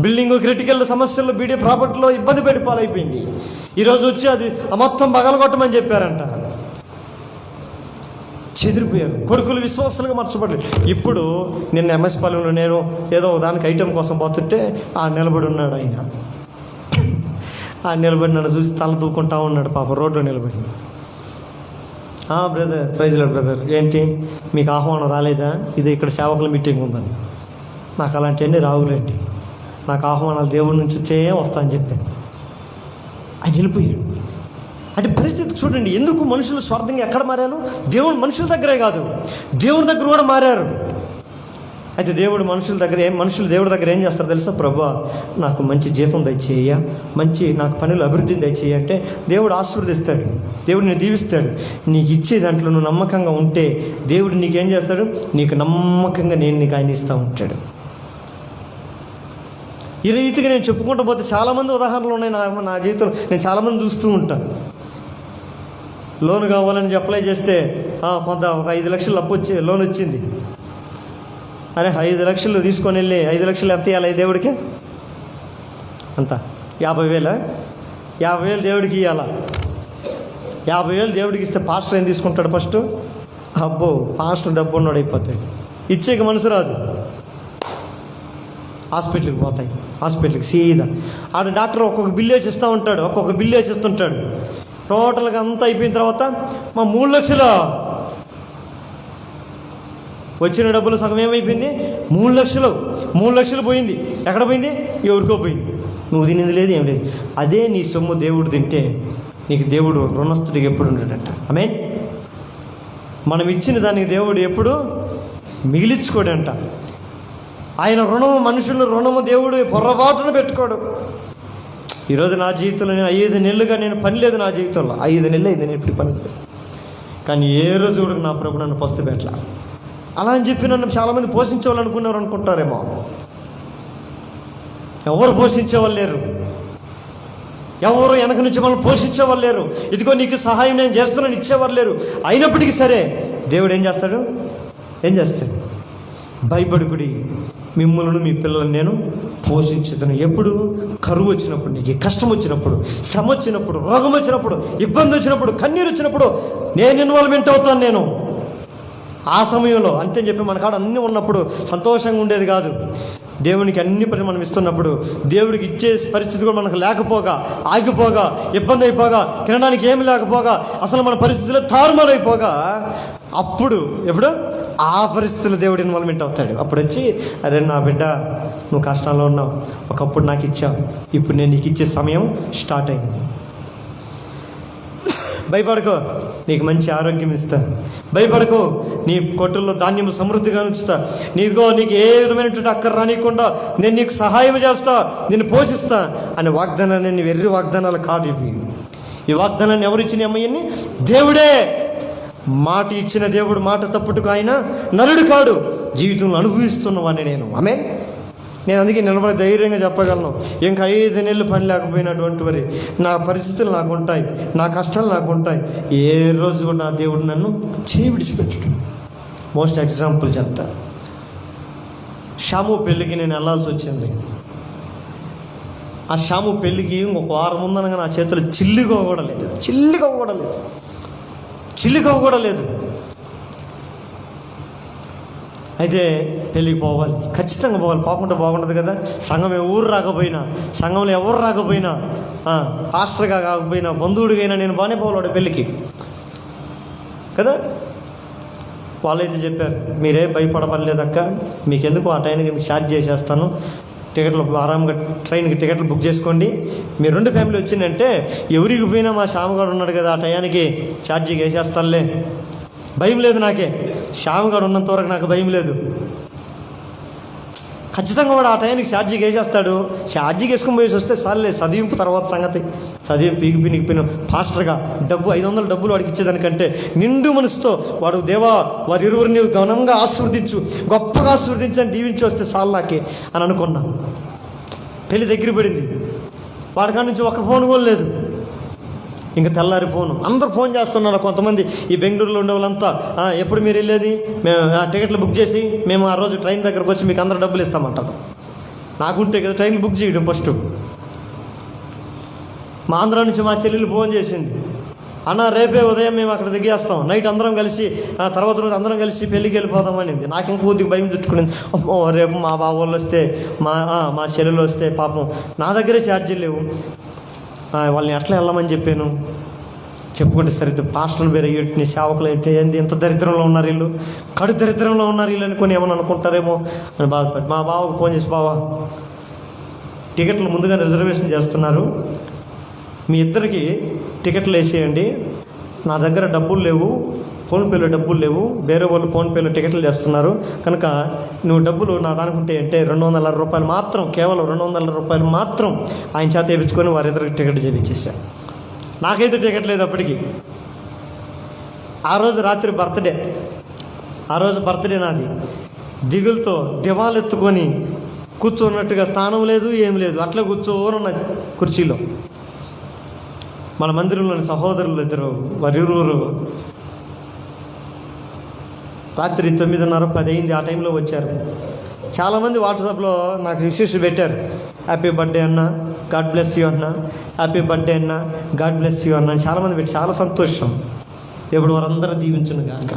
బిల్డింగ్ క్రిటికల్ సమస్యల్లో బీడీ ప్రాపర్టీలో ఇబ్బంది పడి పాలైపోయింది. ఈరోజు వచ్చి అది మొత్తం పగలగొట్టమని చెప్పారంట. చెదిరిపోయారు, కొడుకులు విశ్వాసాలుగా మార్చబడలేదు. ఇప్పుడు నిన్న ఎంఎస్ పాలెంలో నేను ఏదో దానికి ఐటెం కోసం పోతుంటే నిలబడి ఉన్నాడు ఆయన. నిలబడి నన్ను చూసి తల దూకుంటా ఉన్నాడు పాప, రోడ్లో నిలబడి. బ్రదర్, ప్రైజ్ లార్డ్ బ్రదర్, ఏంటి మీకు ఆహ్వానం రాలేదా? ఇది ఇక్కడ సేవకుల మీటింగ్ ఉందని. నాకు అలాంటివన్నీ రావులేండి, నాకు ఆహ్వానాలు దేవుడి నుంచి వచ్చే వస్తా అని చెప్పాను. ఆయన వెళ్ళిపోయాడు. అంటే పరిస్థితి చూడండి, ఎందుకు మనుషులు స్వార్థంగా ఎక్కడ మారారు? దేవుడు మనుషుల దగ్గరే కాదు, దేవుడి దగ్గర కూడా మారారు. అయితే మనుషులు దేవుడి దగ్గర ఏం చేస్తారు తెలుసా? ప్రభువా, నాకు మంచి జీతం దయచేయ, నాకు పనులు అభివృద్ధిని దయచేయ అంటే దేవుడు ఆశీర్వదిస్తాడు, దేవుడు నేను దీవిస్తాడు. నీకు ఇచ్చే దాంట్లో నువ్వు నమ్మకంగా ఉంటే దేవుడు నీకేం చేస్తాడు? నీకు నమ్మకంగా నీకు ఆయన ఇస్తూ ఉంటాడు. ఈ రీతిగా నేను చెప్పుకుంటూ పోతే చాలామంది ఉదాహరణలు ఉన్నాయి నా జీవితంలో. నేను చాలామంది చూస్తూ ఉంటాను. లోన్ కావాలని అప్లై చేస్తే కొంత ఒక 5 లక్షలు లోన్ వచ్చింది. అరే 5 లక్షలు తీసుకొని వెళ్ళి 5 లక్షలు ఎంత ఇవ్వాలి దేవుడికి? అంత 50,000. 50,000 దేవుడికి ఇవ్వాలా? 50,000 దేవుడికి ఇస్తే పాస్టర్ ఏం తీసుకుంటాడు? ఫస్ట్ అబ్బో, పాస్టర్ డబ్బు ఉన్నాడు అయిపోతాడు. ఇచ్చేకి మనసు రాదు. హాస్పిటల్కి పోతాయి, హాస్పిటల్కి సీదా ఆడ డాక్టర్ ఒక్కొక్క బిల్లు వేసిస్తూ ఉంటాడు, ఒక్కొక్క బిల్లు వేసిస్తుంటాడు. టోటల్గా అంతా అయిపోయిన తర్వాత 3 లక్షలు వచ్చిన డబ్బులు సగం ఏమైపోయింది? 3 లక్షలు. 3 లక్షలు పోయింది. ఎక్కడ పోయింది? ఎవరికో పోయింది. నువ్వు తినేది లేదు, ఏం లేదు. అదే నీ సొమ్ము దేవుడు తింటే నీకు దేవుడు రుణస్థుడికి ఎప్పుడు ఉంటాడంట. ఆమేన్. మనం ఇచ్చిన దానికి దేవుడు ఎప్పుడు మిగిలించుకోడంట. ఆయన రుణము, మనుషుల రుణము దేవుడు పొర్రబాటును పెట్టుకోడు. ఈరోజు నా జీవితంలో 5 నెలలుగా నేను పని లేదు. నా జీవితంలో 5 నెలలు అయింది నేను ఇప్పుడు పని లేదు. కానీ ఏ రోజు కూడా నా ప్రభు నన్ను పస్తు పెట్టలా. అలా అని చెప్పి నన్ను చాలామంది పోషించేవాళ్ళు అనుకుంటారేమో. ఎవరు పోషించేవాళ్ళు లేరు. ఎవరు వెనక నుంచి మనల్ని పోషించేవాళ్ళు లేరు. ఇదిగో నీకు సహాయం నేను చేస్తున్నాను ఇచ్చేవారు లేరు. అయినప్పటికీ సరే దేవుడు ఏం చేస్తాడు? భయపడుకుడి, మిమ్మల్ని మీ పిల్లలను నేను పోషించుతాను. ఎప్పుడు? కరువు వచ్చినప్పుడు, నీకు కష్టం వచ్చినప్పుడు, శ్రమ వచ్చినప్పుడు, రోగం వచ్చినప్పుడు, ఇబ్బంది వచ్చినప్పుడు, కన్నీరు వచ్చినప్పుడు నేను ఇన్వాల్వ్మెంట్ అవుతాను. నేను ఆ సమయంలో అంతే చెప్పి మన కాడ అన్నీ ఉన్నప్పుడు సంతోషంగా ఉండేది కాదు. దేవునికి అన్ని పని మనం ఇస్తున్నప్పుడు, దేవుడికి ఇచ్చే పరిస్థితి కూడా మనకు లేకపోగా, ఆగిపోగా, ఇబ్బంది అయిపోగా, తినడానికి ఏమి లేకపోగా, అసలు మన పరిస్థితుల్లో తారుమారైపోగా, అప్పుడు ఎప్పుడు ఆ పరిస్థితుల్లో దేవుడు ఇన్వాల్వ్మెంట్ అవుతాడు. అప్పుడు వచ్చి, అరే నా బిడ్డ, నువ్వు కష్టాల్లో ఉన్నావు, ఒకప్పుడు నాకు ఇచ్చావు, ఇప్పుడు నేను నీకు ఇచ్చే సమయం స్టార్ట్ అయింది. భయపడకో, నీకు మంచి ఆరోగ్యం ఇస్తా. భయపడకో, నీ కొట్టుల్లో ధాన్యం సమృద్ధిగా ఉంచుతా. నీకు ఏ విధమైనటువంటి అక్కర రానియకుండా నేను నీకు సహాయం చేస్తా, నేను పోషిస్తా అనే వాగ్దానాన్ని, నేను వెర్రి వాగ్దానాలు కాదు ఇవి. ఈ వాగ్దానాన్ని ఎవరు ఇచ్చిన అమ్మయ్యని? దేవుడే. మాట ఇచ్చిన దేవుడు మాట తప్పుటకు ఆయన నరుడు కాడు. జీవితంలో అనుభవిస్తున్నవాడిని నేను. ఆమేన్. నేను అందుకే నిలబడి ధైర్యంగా చెప్పగలను, ఇంకా 5 నెలలు పని లేకపోయినటువంటి వారి నా పరిస్థితులు నాకు ఉంటాయి, నా కష్టాలు నాకు ఉంటాయి. ఏ రోజు కూడా నా దేవుడు నన్ను చేయి విడిచిపెట్టడు. మోస్ట్ ఎగ్జాంపుల్ చెప్తా. షాము పెళ్ళికి నేను వెళ్ళాల్సి వచ్చింది. ఆ షాము పెళ్ళికి ఒక వారం ముందనగా నా చేతులు చిల్లిగా కూడా లేదు. అయితే పెళ్ళికి పోవాలి, ఖచ్చితంగా పోవాలి. పోకుండా బాగుండదు కదా. సంఘం ఎవరు రాకపోయినా, సంఘంలో ఎవరు రాకపోయినా, పాస్టర్గా కాకపోయినా, బంధువుడికైనా నేను బాగానే పోవాలి పెళ్ళికి కదా. వాళ్ళైతే చెప్పారు, మీరే భయపడపడలేదక్క, మీకెందుకు ఆ టైంకి మీకు ఛార్జ్ చేసేస్తాను, టికెట్లు ఆరాంగా ట్రైన్కి టికెట్లు బుక్ చేసుకోండి. మీరు 2 ఫ్యామిలీ వచ్చిందంటే ఎవరికి పోయినా మా శ్యామగాడు ఉన్నాడు కదా, ఆ టయానికి ఛార్జీకి వేసేస్తానులే, భయం లేదు నాకే. శ్యామగాడు ఉన్నంత వరకు నాకు భయం లేదు. ఖచ్చితంగా వాడు ఆ టైంకి ఛార్జీకి వేసేస్తాడు. ఛార్జీకి వేసుకొని పోయేసి వస్తే సార్లే, చదివింపు తర్వాత సంగతి. చదివింపు పీకిపోయిన పాస్టర్గా 500 డబ్బులు వాడికి ఇచ్చేదానికంటే నిండు మనసుతో వాడు, దేవా వారి ఇరువురిని ఘనంగా ఆశీర్వదించు, గొప్పగా ఆశీర్వదించని దీవించి వస్తే చాలు నాకే అని అనుకున్నాను. పెళ్ళి దగ్గర పడింది. వాడికాడ నుంచి ఒక్క ఫోన్ కూడా లేదు. ఇంకా తెల్లారి ఫోను, అందరూ ఫోన్ చేస్తున్నారు. కొంతమంది ఈ బెంగళూరులో ఉండే వాళ్ళంతా, ఎప్పుడు మీరు వెళ్ళేది, మేము టికెట్లు బుక్ చేసి మేము ఆ రోజు ట్రైన్ దగ్గరకు వచ్చి మీకు అందరూ డబ్బులు ఇస్తామంటారు. నాకుంటే కదా ట్రైన్ బుక్ చేయడం ఫస్ట్. మా ఆంధ్ర నుంచి మా చెల్లెలు ఫోన్ చేసింది, అన్న రేపే ఉదయం మేము అక్కడ దిగేస్తాం, నైట్ అందరం కలిసి తర్వాత రోజు అందరం కలిసి పెళ్ళికి వెళ్ళిపోతాం అనింది. నాకు ఇంక కొద్దిగా భయం చుట్టుకునింది. రేపు మా బావ వాళ్ళు వస్తే, మా చెల్లెలు వస్తే పాపం నా దగ్గరే ఛార్జీలు లేవు, వాళ్ళని ఎట్లా వెళ్ళమని చెప్పాను. చెప్పుకుంటే సరే పాస్టర్ని వేరే ఏంటి, సేవకులు ఏంటి, ఏంది ఇంత దరిద్రంలో ఉన్నారు వీళ్ళు, కడు దరిద్రంలో ఉన్నారు వీళ్ళు అనుకొని ఏమని అనుకుంటారేమో అని బాధపడి మా బావకు ఫోన్ చేసి, బావా టికెట్లు ముందుగా రిజర్వేషన్ చేస్తున్నారు, మీ ఇద్దరికి టికెట్లు వేసేయండి, నా దగ్గర డబ్బులు లేవు, ఫోన్పేలో డబ్బులు లేవు, వేరే వాళ్ళు ఫోన్పేలో టికెట్లు చేస్తున్నారు కనుక నువ్వు డబ్బులు నా దానికుంటే అంటే 260 రూపాయలు మాత్రం, కేవలం 260 రూపాయలు మాత్రం ఆయన చేత వేయించుకొని వారిద్దరికి టికెట్ చేయించేసా. నాకైతే టికెట్ లేదు అప్పటికి. ఆ రోజు రాత్రి బర్త్డే నాది. దిగులతో దివాలెత్తుకొని కూర్చోన్నట్టుగా, స్థానం లేదు ఏం లేదు, అట్లా కూర్చోనున్న కుర్చీలో. మన మందిరంలోని సహోదరులు ఇద్దరు, వారిరువురు రాత్రి 9:30, 10 అయింది. ఆ టైంలో వచ్చారు. చాలామంది వాట్సాప్లో నాకు విషెస్ పెట్టారు, హ్యాపీ బర్త్డే అన్న, గాడ్ బ్లెస్ యూ అన్న, హ్యాపీ బర్త్డే అన్న, గాడ్ బ్లెస్ యూ అన్న చాలామంది పెట్టి, చాలా సంతోషం. దేవుడు వారందరూ దీవించును గాక.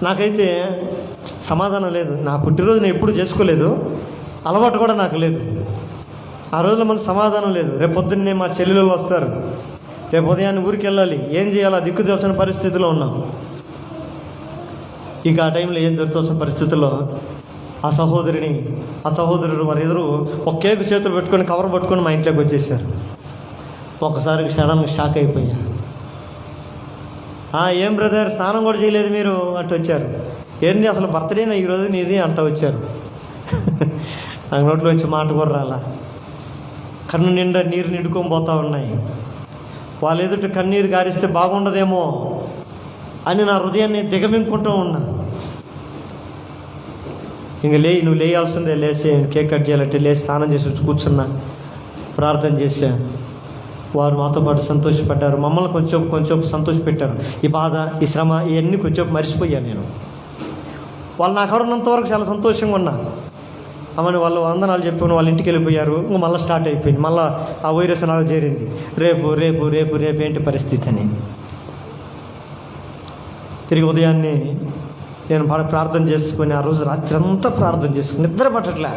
నాకైతే సమాధానం లేదు. నా పుట్టినరోజు నేను ఎప్పుడు చేసుకోలేదు, అలవాటు కూడా నాకు లేదు. ఆ రోజులో మనకు సమాధానం లేదు. రేపు పొద్దున్నే మా చెల్లెలు వస్తారు, రేపు ఉదయాన్నే ఊరికి వెళ్ళాలి, ఏం చేయాలో దిక్కు తెల్చని పరిస్థితిలో ఉన్నాం. ఇంకా ఆ టైంలో ఏం జరుగుతున్న పరిస్థితుల్లో ఆ సహోదరుడు మరి ఎదురు ఒక కేకు చేతులు పెట్టుకొని కవర్ పట్టుకొని మా ఇంట్లోకి వచ్చేసారు. ఒకసారి సడన్గా షాక్ అయిపోయా. ఏం బ్రదర్ స్నానం కూడా చేయలేదు మీరు అంటూ వచ్చారు. ఏంటి అసలు బర్త్డేనా ఈరోజు నీది అంట వచ్చారు. నాకు నోట్లోంచి మాట కూడా రాలా. కన్ను నిండా నీరు నిండుకొని పోతూ ఉన్నాయి. వాళ్ళ ఎదుట కన్నీరు గారిస్తే బాగుండదేమో అని నా హృదయాన్ని దిగమింగుకుంటూ ఉన్నా. ఇంక నువ్వు లేయాల్సిందే, లేచి కేక్ కట్ చేయాలంటే లేచి స్నానం చేసి వచ్చి కూర్చున్నా, ప్రార్థన చేశా. వారు మాతో పాటు సంతోషపడ్డారు, మమ్మల్ని కొంచెం సంతోషపెట్టారు. ఈ బాధ, ఈ శ్రమ ఇవన్నీ కొంచెం మర్చిపోయాను నేను. వాళ్ళు నాకు ఉన్నంత వరకు చాలా సంతోషంగా ఉన్నా. అమ్మని వాళ్ళు వందనాలు చెప్పుకుని వాళ్ళ ఇంటికి వెళ్ళిపోయారు. ఇంక మళ్ళీ స్టార్ట్ అయిపోయింది, మళ్ళీ ఆ వైరస్ నాలో చేరింది. రేపు ఏంటి పరిస్థితి అని తిరిగి ఉదయాన్నే నేను ప్రార్థన చేసుకొని ఆ రోజు రాత్రి అంతా ప్రార్థన చేసుకుని నిద్ర పట్టట్లే.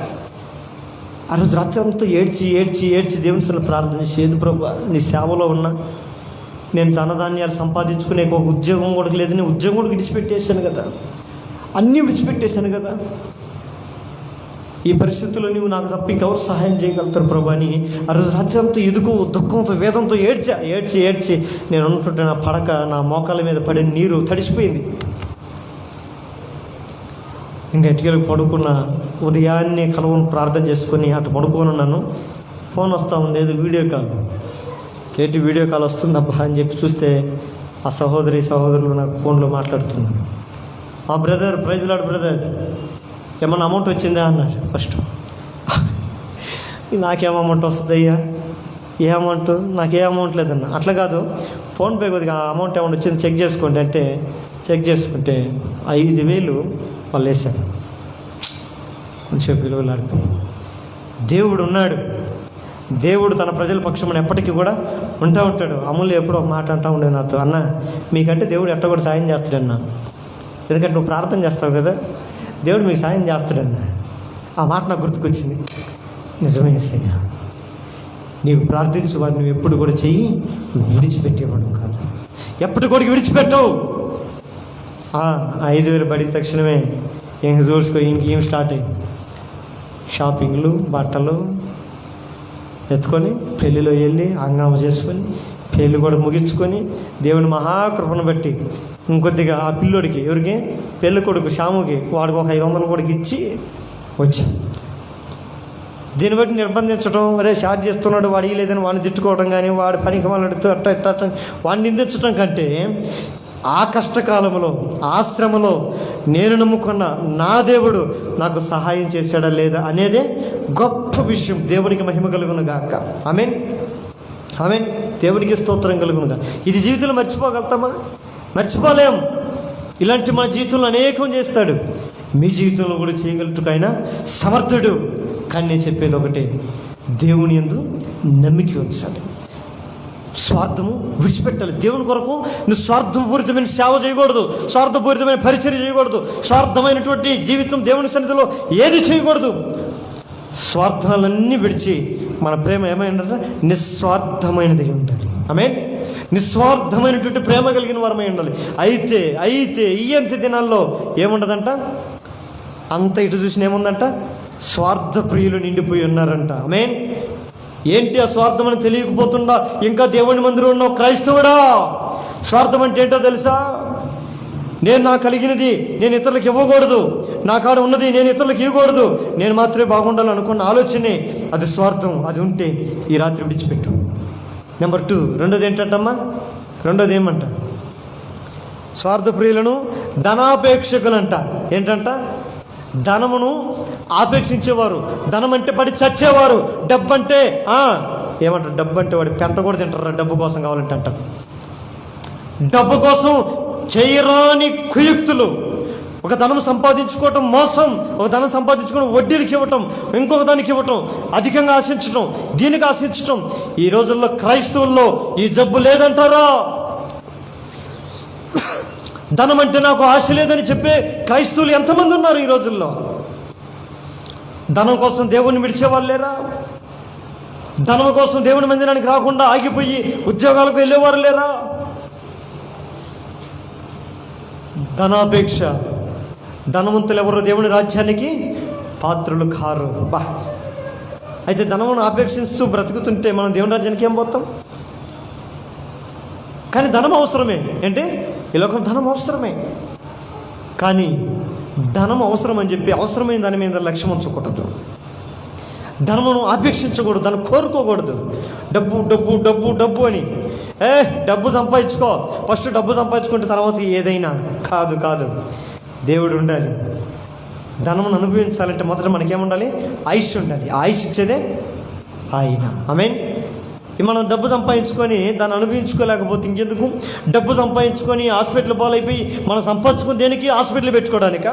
ఆ రోజు రాత్రి అంతా ఏడ్చి దేవుని సలు ప్రార్థన చేసి, ఏది ప్రభు నీ సేవలో ఉన్నా, నేను ధనధాన్యాలు సంపాదించుకునే ఒక ఉద్యోగం కూడా లేదు, నేను ఉద్యోగం కూడా విడిచిపెట్టేశాను కదా, అన్నీ విడిచిపెట్టేశాను కదా, ఈ పరిస్థితుల్లో నువ్వు నాకు తప్ప ఇంకెవరు సహాయం చేయగలుగుతారు ప్రభు అని ఆ రోజు రాత్రి అంతా దుఃఖంతో వేదంతో ఏడ్చి నేను ఉన్నటువంటి నా పడక, నా మోకాల మీద పడిన నీరు తడిసిపోయింది. ఇంకా ఎటుకెళ్ళి పడుకున్న ఉదయాన్నే కలవను ప్రార్థన చేసుకొని అటు పడుకోనున్నాను. ఫోన్ వస్తూ ఉంది, ఏదో వీడియో కాల్ వస్తుందబ్బా అని చెప్పి చూస్తే ఆ సహోదరులు నాకు ఫోన్లో మాట్లాడుతున్నారు. మా బ్రదర్, ప్రైజ్ లార్డ్ బ్రదర్, ఏమన్నా అమౌంట్ వచ్చిందా అన్నారు. ఫస్ట్ నాకేం అమౌంట్ వస్తుందయ్యా, ఏ అమౌంట్, నాకే అమౌంట్ లేదన్నా. అట్లా కాదు, ఫోన్పే కొద్దిగా అమౌంట్ ఏమన్నా వచ్చింది చెక్ చేసుకోండి అంటే చెక్ చేసుకుంటే 5,000 వాళ్ళు వేశారు. కొంచెం విలువలాడుతూ దేవుడు ఉన్నాడు. దేవుడు తన ప్రజల పక్షమున ఎప్పటికీ కూడా ఉంటాడు. అమూల్య ఎప్పుడో ఒక మాట అంటూ ఉండేది నాతో, అన్న మీకంటే దేవుడు ఎట్ట కూడా సాయం చేస్తాడన్నా, ఎందుకంటే నువ్వు ప్రార్థన చేస్తావు కదా, దేవుడు మీకు సాయం చేస్తాడన్నా. ఆ మాట నాకు గుర్తుకొచ్చింది. నిజమే యేసయ్యా, నీవు ప్రార్థించు వారిని నువ్వు ఎప్పుడు కూడా చెయ్యి, విడిచిపెట్టేవాడు కాదు, ఎప్పుడు కూడా విడిచిపెట్టవు. 5,000 పడిన తక్షణమే ఇంక చూసుకో, ఇంకేం స్టార్ట్ అయ్యి షాపింగ్లు, బట్టలు ఎత్తుకొని పెళ్ళిలో వెళ్ళి హంగామా చేసుకొని పెళ్ళి కూడా ముగించుకొని దేవుని మహాకృపను బట్టి ఇంకొద్దిగా ఆ పిల్లోడికి, ఎవరికి, పెళ్ళి కొడుకు శ్యాముకి, వాడికి ఒక 500 కూడా ఇచ్చి వచ్చాం. దీన్ని బట్టి నిర్బంధించడం, షార్ట్ చేస్తున్నాడు వాడు లేదని వాడిని తిట్టుకోవడం కానీ, వాడి పనికి వాళ్ళడుతూ అట్ట వాడిని నిందించడం కంటే ఆ కష్టకాలంలో, ఆ శ్రమలో నేను నమ్ముకున్న నా దేవుడు నాకు సహాయం చేశాడా లేదా అనేదే గొప్ప విషయం. దేవునికి మహిమ కలుగును గాక. ఆమేన్. దేవునికి స్తోత్రం కలుగునుగా. ఇది జీవితంలో మర్చిపోగలుగుతామా? మర్చిపోలేం. ఇలాంటి మన జీవితంలో అనేకం చేస్తాడు. మీ జీవితంలో కూడా చేయగలుగుతాడు, సమర్థుడు. కానీ నేను చెప్పేది ఒకటే, దేవుని యందు నమ్మిక ఉంచాలి, స్వార్థము విడిచిపెట్టాలి. దేవుని కొరకు నువ్వు స్వార్థపూరితమైన సేవ చేయకూడదు, స్వార్థపూరితమైన పరిచర్య చేయకూడదు, స్వార్థమైనటువంటి జీవితం దేవుని సన్నిధిలో ఏది చేయకూడదు. స్వార్థాలన్నీ విడిచి మన ప్రేమ ఏమైనా నిస్వార్థమైనది ఉండాలి. ఆమేన్. నిస్వార్థమైనటువంటి ప్రేమ కలిగిన వారమై ఉండాలి. అయితే ఈ అంత్య దినాల్లో ఏముండదంట, అంత ఇటు చూసిన ఏముందంట, స్వార్థ ప్రియులు నిండిపోయి ఉన్నారంట. ఆమేన్. ఏంటి ఆ స్వార్థం అని తెలియకపోతుందా ఇంకా దేవుని మందిరం ఉన్న క్రైస్తవుడా? స్వార్థం అంటే ఏంటో తెలుసా? నేను నాకు కలిగినది నేను ఇతరులకు ఇవ్వకూడదు, నా కాడ ఉన్నది నేను ఇతరులకు ఇవ్వకూడదు, నేను మాత్రమే బాగుండాలనుకున్న ఆలోచనే అది స్వార్థం. అది ఉంటే ఈ రాత్రి విడిచిపెట్టు. నెంబర్ 2, రెండోది ఏంటంటమ్మా? రెండోది ఏమంట? స్వార్థ ప్రియులను ధనాపేక్షకులంట. ఏంటంట? ధనమును ఆపేక్షించేవారు, ధనం అంటే పడి చచ్చేవారు. డబ్బు అంటే ఏమంటారు? డబ్బు అంటే వాడి పెంట కూడా తింటారు, డబ్బు కోసం కావాలంటే అంటారు. డబ్బు కోసం చేయరాని కుయుక్తులు. ఒక ధనం సంపాదించుకోవటం మోసం, ఒక ధనం సంపాదించుకోవడం వడ్డీలకి ఇవ్వటం, ఇంకొక దానికి ఇవ్వటం, అధికంగా ఆశించటం, దీనికి ఆశించటం. ఈ రోజుల్లో క్రైస్తవుల్లో ఈ జబ్బు లేదంటారా? ధనం అంటే నాకు ఆశ లేదని చెప్పే క్రైస్తవులు ఎంతమంది ఉన్నారు ఈ రోజుల్లో? ధనం కోసం దేవుణ్ణి విడిచేవాళ్ళు లేరా? ధనం కోసం దేవుని మందిరానికి రాకుండా ఆగిపోయి ఉద్యోగాలకు వెళ్ళేవారు లేరా? ధనాపేక్ష, ధనవంతులు ఎవరు దేవుని రాజ్యానికి పాత్రులు కారు. బా, అయితే ధనమును ఆపేక్షిస్తూ బ్రతుకుతుంటే మనం దేవుని రాజ్యానికి ఏం పోతాం? కానీ ధనం అవసరమే. ఏంటి ఈ లోకం ధనం అవసరమే, కానీ ధనం అవసరం అని చెప్పి అవసరమైన దాని మీద లక్ష్యం ఉంచకూడదు. ధనమును ఆపేక్షించకూడదు, దాన్ని కోరుకోకూడదు. డబ్బు డబ్బు డబ్బు డబ్బు అని డబ్బు సంపాదించుకో, ఫస్ట్ డబ్బు సంపాదించుకుంటే తర్వాత ఏదైనా కాదు. కాదు, దేవుడు ఉండాలి. ధనమును అనుభవించాలంటే మొదట మనకేముండాలి? ఆయుష్ ఉండాలి. ఆయుష్ ఇచ్చేదే ఆయన. ఆమేన్. మనం డబ్బు సంపాదించుకొని దాన్ని అనుభవించుకోలేకపోతే ఇంకెందుకు? డబ్బు సంపాదించుకొని హాస్పిటల్ పాలైపోయి మనం సంపాదించుకుని దేనికి? హాస్పిటల్ పెట్టుకోవడానిక?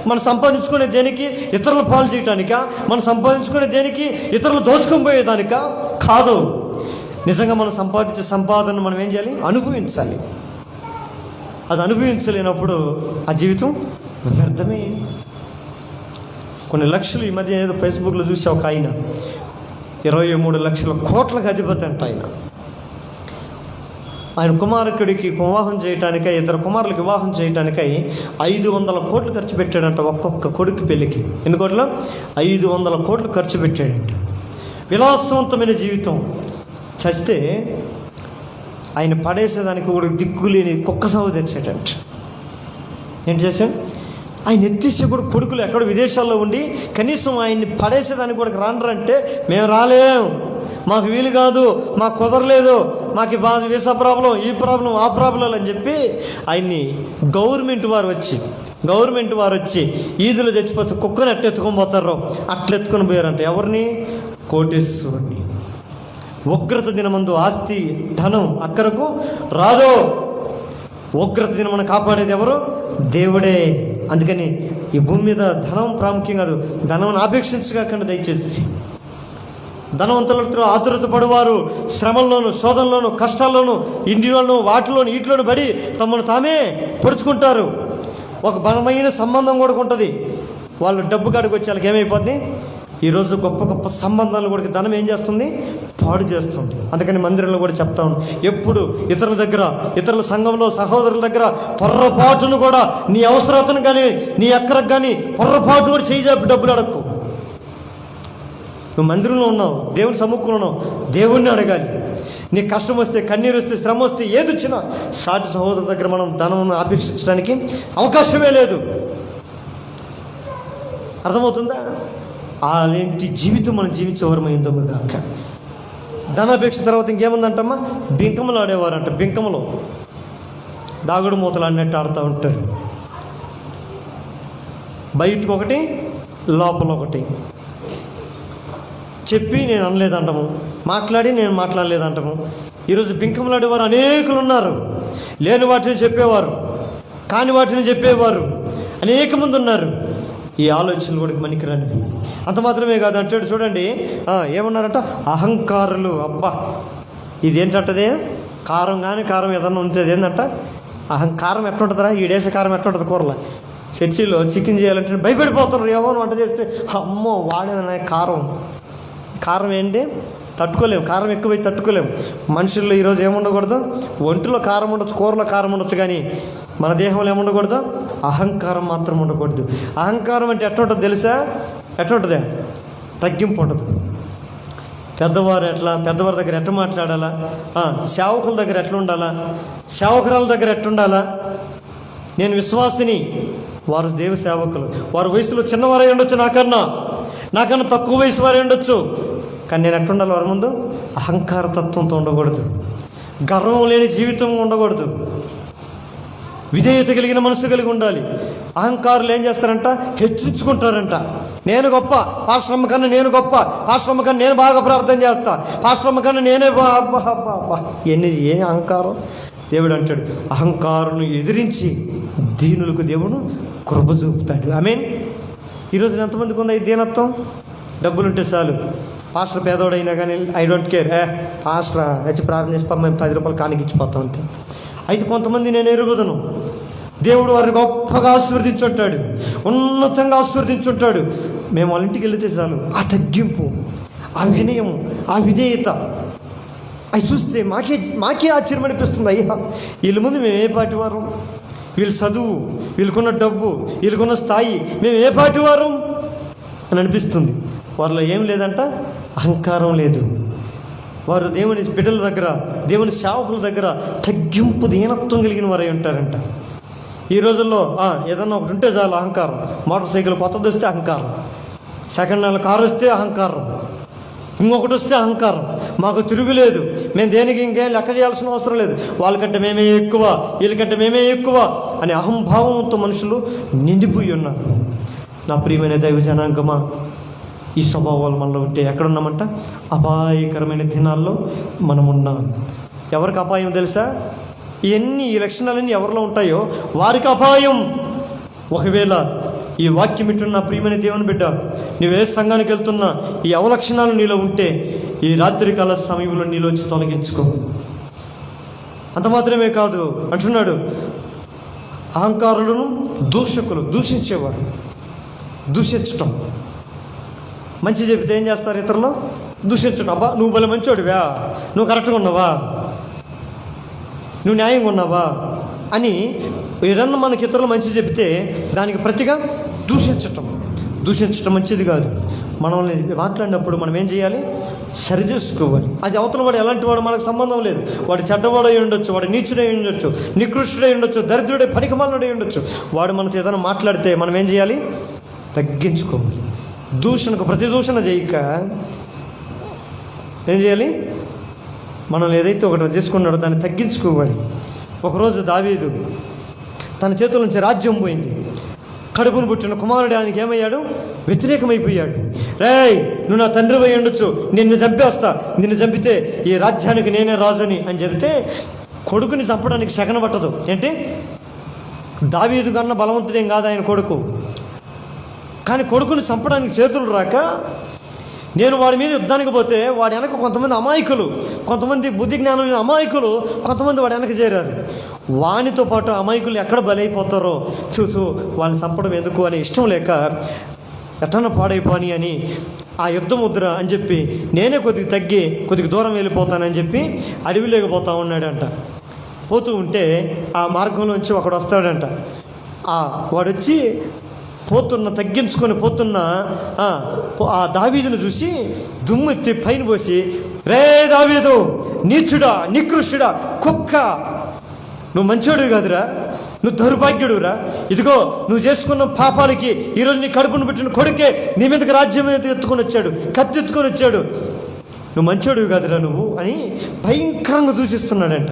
మనం సంపాదించుకునే దేనికి? ఇతరుల పాలు చేయడానిక? మనం సంపాదించుకునే దేనికి? ఇతరులు దోచుకొని పోయేదానిక? కాదు. నిజంగా మనం సంపాదించే సంపాదన మనం ఏం చేయాలి? అనుభవించాలి. అది అనుభవించలేనప్పుడు ఆ జీవితం వ్యర్థమే. కొన్ని లక్షలు ఈ మధ్య ఏదో ఫేస్బుక్లో చూసా, ఒక ఆయన 23 లక్షల కోట్లకు అధిపతి అంట. ఆయన కుమారకుడికి వివాహం చేయటానికై, 2 కుమారులకు వివాహం చేయటానికై 500 కోట్లు ఖర్చు పెట్టాడంట. ఒక్కొక్క కొడుకు పెళ్ళికి ఎన్ని కోట్లు? 500 కోట్లు ఖర్చు పెట్టాడంట. విలాసవంతమైన జీవితం. చస్తే ఆయన పడేసేదానికి కూడా దిక్కులేని కుక్క సాగు తెచ్చాడంట. ఏంటి చేశాడు? ఆయన ఎత్తేసే కూడా కొడుకులు ఎక్కడ విదేశాల్లో ఉండి కనీసం ఆయన్ని పడేసేదానికి కూడా రానరంటే, మేము రాలేం, మాకు వీలు కాదు, మాకు కుదరలేదు, మాకు వీసా ప్రాబ్లం, ఈ ప్రాబ్లం, ఆ ప్రాబ్లం అని చెప్పి ఆయన్ని గవర్నమెంట్ వారు వచ్చి ఈదులో చచ్చిపోతే కుక్కని ఎట్టుకొని పోతారు, అట్లా ఎత్తుకొని పోయారంట. ఎవరిని? కోటేశ్వరుడిని. ఉగ్రత దినమందు ఆస్తి ధనం అక్కరకు రాదో. ఉగ్రత దినమును కాపాడేది ఎవరు? దేవుడే. అందుకని ఈ భూమి మీద ధనం ప్రాముఖ్యం కాదు. ధనం ఆపేక్షించకండి దయచేసి. ధనవంతులతో ఆతురత పడువారు శ్రమల్లోనూ, శోధనలోను, కష్టాల్లోనూ, ఇంటిలోనూ, వాటిలోను, వీటిలోనూ పడి తమను తామే పొడుచుకుంటారు. ఒక బలమైన సంబంధం కూడా ఉంటుంది. వాళ్ళు డబ్బు కాడికి వచ్చే వాళ్ళకి ఏమైపోద్ది? ఈరోజు గొప్ప గొప్ప సంబంధాలు కూడా ధనం ఏం చేస్తుంది? పాడు చేస్తుంది. అందుకని మందిరంలో కూడా చెప్తా ఉన్నాం, ఎప్పుడు ఇతరుల దగ్గర, ఇతరుల సంఘంలో సహోదరుల దగ్గర పొర్రపాటును కూడా, నీ అవసరతను కానీ, నీ అక్కరకు కానీ పొర్రపాటు కూడా చేయి డబ్బులు అడక్కు. నువ్వు మందిరంలో ఉన్నావు, దేవుని సముఖంలో ఉన్నావు, దేవుణ్ణి అడగాలి. నీ కష్టం వస్తే, కన్నీరు వస్తే, శ్రమ వస్తే, ఏది వచ్చినా సాటి సహోదరుల దగ్గర మనం ధనం ఆపేక్షించడానికి అవకాశమే లేదు. అర్థమవుతుందా? అలాంటి జీవితం మనం జీవించేవారమైందో కాక. ధనాపేక్ష తర్వాత ఇంకేముందంటమ్మా? బింకములు ఆడేవారంట. బింకములు దాగుడు మూతలు అన్నట్టు ఆడుతూ ఉంటారు. బయటకు ఒకటి, లోపల ఒకటి. చెప్పి నేను అనలేదంటాము, మాట్లాడి నేను మాట్లాడలేదంటాము. ఈరోజు బింకములు ఆడేవారు అనేకులు ఉన్నారు. లేని వాటిని చెప్పేవారు, కాని వాటిని చెప్పేవారు అనేక మంది ఉన్నారు. ఈ ఆలోచనలు కూడా మనికిరాని. అంత మాత్రమే కాదు అంటాడు చూడండి, ఏమన్నారట? అహంకారులు. అబ్బా, ఇదేంటంటదే? కారం కానీ కారం ఏదన్నా ఉంటుంది. ఏంటంట? అహంకారం ఎట్లుంటుందిరా? ఈ డేసే కారం ఎట్లుంటుంది కూరలో? చర్చిలో చికెన్ చేయాలంటే భయపడిపోతున్నారు. ఏమో వంట చేస్తే అమ్మో వాడేదన్నా కారం ఏంటి? తట్టుకోలేము. కారం ఎక్కువైతే తట్టుకోలేము. మనుషుల్లో ఈరోజు ఏముండకూడదు? ఒంటిలో కారం ఉండొచ్చు, కూరలో కారం ఉండొచ్చు, కానీ మన దేహంలో ఏముండకూడదు? అహంకారం మాత్రం ఉండకూడదు. అహంకారం అంటే ఎట్లుంటుంది తెలుసా? ఎట్లుంటుంది? తగ్గింపు ఉంటుంది. పెద్దవారి దగ్గర ఎట్లా మాట్లాడాలా, సేవకుల దగ్గర ఎట్లా ఉండాలా, సేవకురాల దగ్గర ఎట్లుండాలా. నేను విశ్వాసిని, వారు దేవ సేవకులు, వారు వయసులో చిన్నవారై ఉండొచ్చు, నాకన్నా తక్కువ వయసు వారే ఉండొచ్చు, కానీ నేను ఎట్లుండాలి వారి ముందు? అహంకార తత్వంతో ఉండకూడదు. గర్వం లేని జీవితం ఉండకూడదు. విధేయత కలిగిన మనసు కలిగి ఉండాలి. అహంకారులు ఏం చేస్తారంట? హెచ్చించుకుంటారంట. నేను గొప్ప, పాశ్రమ కన్నా నేను గొప్ప, పాశ్రమ కన్నా నేను బాగా ప్రార్థన చేస్తా, పాశ్రమ కన్నా నేనే ఏం అహంకారం. దేవుడు అంటాడు, అహంకారును ఎదిరించి దీనులకు దేవుడు కృప చూపుతాడు. ఆమేన్. ఈరోజు ఎంతమందికి ఉంది ఈ దీనత్వం? డబ్బులుంటే చాలు, పాస్టర్ పేదోడైనా కానీ ఐ డోంట్ కేర్, పాస్టర్ వచ్చి ప్రార్థన చేసి మేము 10 రూపాయలు కానికి ఇచ్చిపోతాం అంతే. అయితే కొంతమంది నేను ఎరుగుదను, దేవుడు వారిని గొప్పగా ఆశీర్వదించుంటాడు, ఉన్నతంగా ఆశీర్వదించుంటాడు. మేము వాళ్ళ ఇంటికి వెళితే చాలు, ఆ తగ్గింపు, ఆ వినయం, ఆ విధేయత అవి చూస్తే మాకే ఆశ్చర్యం అనిపిస్తుంది. అయ్యా, వీళ్ళ ముందు మేము ఏ పాటి వారు, వీళ్ళు చదువు, వీళ్ళకున్న డబ్బు, వీళ్ళకున్న స్థాయి, మేము ఏ పాటి వారం అని అనిపిస్తుంది. వారిలో ఏం లేదంట, అహంకారం లేదు. వారు దేవుని బిడ్డల దగ్గర, దేవుని సేవకుల దగ్గర తగ్గింపు దీనత్వం కలిగిన వారై ఉంటారంట. ఈ రోజుల్లో ఏదన్నా ఒకటి ఉంటే చాలు అహంకారం. మోటార్ సైకిల్ కొత్తది వస్తే అహంకారం, సెకండ్ హ్యాండ్ కారు వస్తే అహంకారం, ఇంకొకటి వస్తే అహంకారం. మాకు తిరుగులేదు, మేము దేనికి ఇంకేం లెక్క చేయాల్సిన అవసరం లేదు, వాళ్ళకంటే మేమే ఎక్కువ, వీళ్ళకంటే మేమే ఎక్కువ అనే అహంభావంతో మనుషులు నిండిపోయి ఉన్నారు. నా ప్రియమైన దైవ జనాంగమా, ఈ స్వభావాలు మనలో ఉంటే ఎక్కడున్నామంట? అపాయకరమైన దినాల్లో మనమున్నాం. ఎవరికి అపాయం తెలుసా? ఈ లక్షణాలన్నీ ఎవరిలో ఉంటాయో వారికి అపాయం. ఒకవేళ ఈ వాక్యం ఇట్టున్న ప్రియమైన దేవుని బిడ్డ, నువ్వే సంఘానికి వెళ్తున్నా ఈ అవలక్షణాలు నీలో ఉంటే ఈ రాత్రికాల సమయంలో నీలోంచి తొలగించుకో. అంత మాత్రమే కాదు అంటున్నాడు, అహంకారులను, దూషకులు, దూషించేవారు, దూషించటం. మంచి చెబితే ఏం చేస్తారు ఇతరులు? దూషించడం. అబ్బా నువ్వు భలే మంచోడివా, నువ్వు కరెక్ట్గా ఉన్నావా, నువ్వు న్యాయంగా ఉన్నావా అని ఏదన్నా మనకి ఇతరులు మంచి చెబితే దానికి ప్రతిగా దూషించటం మంచిది కాదు. మనల్ని మాట్లాడినప్పుడు మనం ఏం చేయాలి? సరి చేసుకోవాలి. అది అవతల వాడు ఎలాంటి వాడు మనకు సంబంధం లేదు. వాడు చెడ్డవాడై ఉండొచ్చు, వాడు నీచుడై ఉండొచ్చు, నికృష్టుడై ఉండొచ్చు, దరిద్రుడై పనికిమాలినడై ఉండొచ్చు. వాడు మనతో ఏదైనా మాట్లాడితే మనం ఏం చేయాలి? తగ్గించుకోవాలి. దూషణకు ప్రతిదూషణ చేయక ఏం చేయాలి? మనం ఏదైతే ఒకటి చేసుకున్నాడో దాన్ని తగ్గించుకోవాలి. ఒకరోజు దావీదు తన చేతుల నుంచి రాజ్యం పోయింది. కడుపును పుట్టిన కుమారుడు ఆయనకి ఏమయ్యాడు? వ్యతిరేకమైపోయాడు. రేయ్ నువ్వు నా తండ్రి అయి ఉండొచ్చు, నిన్ను చంపేస్తా, నిన్ను చంపితే ఈ రాజ్యానికి నేనే రాజుని అని చెబితే కొడుకుని చంపడానికి శకన పట్టదు. ఏంటి? దావీదు కన్నా బలవంతుడేం కాదు ఆయన కొడుకు, కానీ కొడుకుని చంపడానికి చేతులు రాక నేను వాడి మీద యుద్ధానికి పోతే వాడి వెనక కొంతమంది అమాయకులు, కొంతమంది బుద్ధి జ్ఞానం లేని అమాయకులు, కొంతమంది వాడి వెనక చేరారు. వానితో పాటు అమాయకులు ఎక్కడ బలైపోతారో చూసు వాళ్ళని చంపడం ఎందుకు అని ఇష్టం లేక ఎట్టన్నా పాడైపోని అని ఆ యుద్ధం వద్దురా అని చెప్పి నేనే కొద్దిగా దూరం వెళ్ళిపోతానని చెప్పి అడవిలోకి పోతా ఉన్నాడంట. పోతూ ఉంటే ఆ మార్గంలోంచి ఒకడు వస్తాడంట. వాడొచ్చి తగ్గించుకొని పోతున్న ఆ దావీదును చూసి దుమ్మెత్తి పైన పోసి, రే దావీదు, నీచుడా, నికృష్టుడా, కుక్క, నువ్వు మంచోడివి కాదురా, నువ్వు దౌర్భాగ్యుడురా, ఇదిగో నువ్వు చేసుకున్న పాపాలకి ఈరోజు నీ కడుపును పెట్టిన కొడుకే నీ మీదకి రాజ్యం ఎత్తుకొని వచ్చాడు, కత్తి ఎత్తుకొని వచ్చాడు, నువ్వు మంచోడివి కాదురా నువ్వు అని భయంకరంగా దూషిస్తున్నాడంట.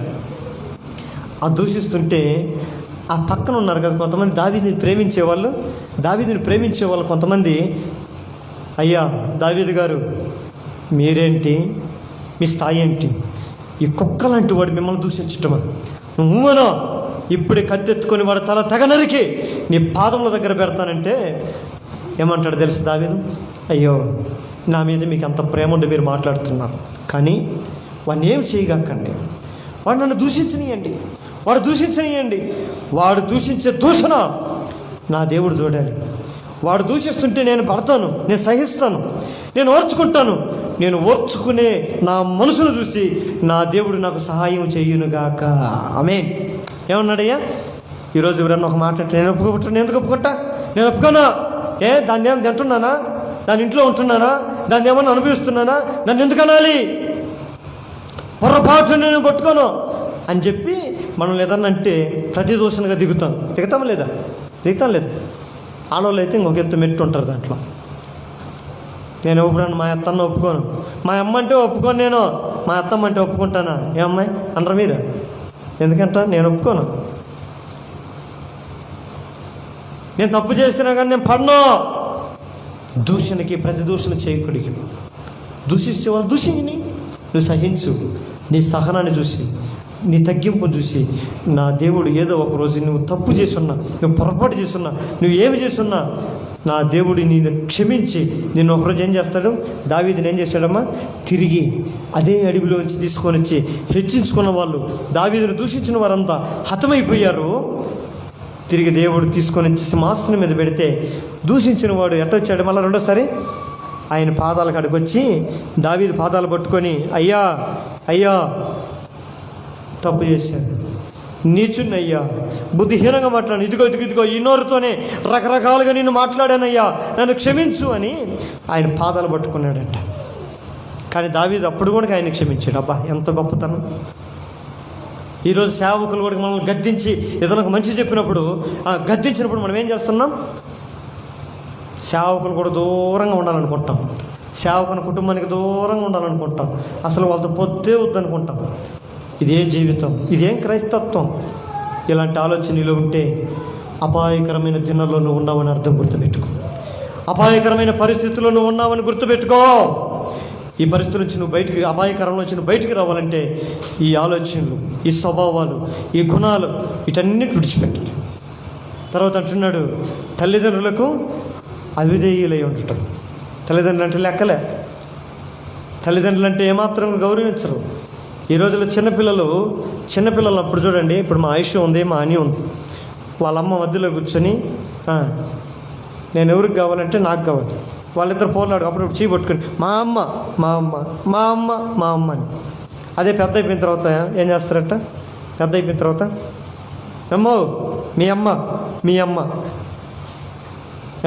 ఆ దూషిస్తుంటే ఆ పక్కన ఉన్నారు కదా కొంతమంది దావీదుని ప్రేమించేవాళ్ళు కొంతమంది, అయ్యా దావీదు గారు మీరేంటి, మీ స్థాయి ఏంటి, ఈ కుక్కలాంటి వాడు మిమ్మల్ని దూషించటమా, నువ్వునో ఇప్పుడే కత్తెత్తుకొని వాడు తల తెగ నరికి నీ పాదముల దగ్గర పెడతానంటే ఏమంటాడు తెలుసు దావీదు? అయ్యో నా మీద మీకు అంత ప్రేమ ఉండి మీరు మాట్లాడుతున్నారు, కానీ వాడిని ఏం చేయగక్కండి, వాడు నన్ను దూషించనియండి, వాడు దూషించే దూషణ నా దేవుడు చూడాలి. వాడు దూషిస్తుంటే నేను పడతాను, నేను సహిస్తాను, నేను ఓర్చుకుంటాను. నేను ఓర్చుకునే నా మనసును చూసి నా దేవుడు నాకు సహాయం చేయునుగాక. ఆమేన్. ఏమన్నాడయ్యా? ఈరోజు ఎవరన్నా ఒక మాట నేను ఎందుకు ఒప్పుకుంటా? నేను ఒప్పుకోనా? దాన్ని ఏమైనా తింటున్నానా? దాని ఇంట్లో ఉంటున్నానా? దాన్ని ఏమన్నా అనుభవిస్తున్నానా? నన్ను ఎందుకు అనాలి? పొరపాటు నేను పట్టుకోను అని చెప్పి మనం ఏదన్నా అంటే ప్రతిదోషణగా దిగుతాం లేదా? ఆడవాళ్ళు అయితే ఇంకొక ఎత్తు మెట్టు ఉంటారు దాంట్లో. నేను ఒప్పుకున్నాను, మా అత్తమ్మ ఒప్పుకోను, మా అమ్మ అంటే ఒప్పుకోను, నేను మా అత్తమ్మ అంటే ఒప్పుకుంటానా? ఏ అమ్మాయి అనరా మీరు? ఎందుకంట నేను ఒప్పుకోను, నేను తప్పు చేస్తున్నా కానీ నేను పడను. దూషణకి ప్రతిదూషణ చేయకుడికి. దూషించే వాళ్ళు దూషిని నువ్వు సహించు. నీ సహనాన్ని చూసి, నీ తగ్గింపు చూసి నా దేవుడు ఏదో ఒకరోజు నువ్వు తప్పు చేసున్నా, నువ్వు పొరపాటు చేసున్నా, నువ్వు ఏమి చేసున్నా నా దేవుడు నేను క్షమించి నిన్ను ఒకరోజు ఏం చేస్తాడు? దావీదుని ఏం చేశాడమ్మా? తిరిగి అదే అడవిలోంచి తీసుకొని వచ్చి హెచ్చించుకున్న వాళ్ళు, దావీదుని దూషించిన వారంతా హతమైపోయారు. తిరిగి దేవుడు తీసుకొని వచ్చి సింహాసనం మీద పెడితే దూషించిన వాడు ఎట్టొచ్చాడు? మళ్ళీ రెండోసారి ఆయన పాదాల కాడికి వచ్చి దావీదు పాదాలు పట్టుకొని, అయ్యా తప్పు చేశాను, నీచున్నయ్యా, బుద్ధిహీనంగా మాట్లాడాను, ఇదిగో ఈ నోరుతోనే రకరకాలుగా నిన్ను మాట్లాడానయ్యా, నన్ను క్షమించు అని ఆయన పాదాలు పట్టుకున్నాడంట. కానీ దావీదు అప్పుడు కూడా ఆయన క్షమించాడు. అబ్బా, ఎంత గొప్పతనం! ఈరోజు సేవకులు కూడా మనల్ని గద్దించి ఏదైనా మంచి చెప్పినప్పుడు, గద్దించినప్పుడు మనం ఏం చేస్తున్నాం? సేవకులు కూడా దూరంగా ఉండాలనుకుంటాం, సేవకుని కుటుంబానికి దూరంగా ఉండాలనుకుంటాం, అసలు వాళ్ళతో పొద్దే వద్దనుకుంటాం. ఇదే జీవితం, ఇదేం క్రైస్తత్వం? ఇలాంటి ఆలోచనలు ఉంటే అపాయకరమైన దినాల్లో నువ్వు ఉన్నావని అర్థం. గుర్తుపెట్టుకో, అపాయకరమైన పరిస్థితుల్లో నువ్వు ఉన్నావని గుర్తుపెట్టుకో. ఈ పరిస్థితుల నుంచి నువ్వు బయటికి, అపాయకరంలో నుంచి నువ్వు బయటికి రావాలంటే ఈ ఆలోచనలు, ఈ స్వభావాలు, ఈ గుణాలు, వీటన్నిటి విడిచిపెట్టాలి. తర్వాత అంటున్నాడు, తల్లిదండ్రులకు అవిధేయులై ఉండటం. తల్లిదండ్రులు అంటే లెక్కలే. తల్లిదండ్రులు అంటే ఏమాత్రం గౌరవించరు. ఈ రోజుల్లో చిన్నపిల్లలు అప్పుడు చూడండి, ఇప్పుడు మా ఆయుష్ ఉంది, మా అని ఉంది, వాళ్ళ అమ్మ మధ్యలో కూర్చొని నేను ఎవరికి కావాలంటే నాకు కావాలి. వాళ్ళిద్దరు పోలాడు, అప్పుడు చీ పట్టుకుని మా అమ్మ అని. అదే పెద్ద అయిపోయిన తర్వాత ఏం చేస్తారట? పెద్ద అయిపోయిన తర్వాత అమ్మో మీ అమ్మ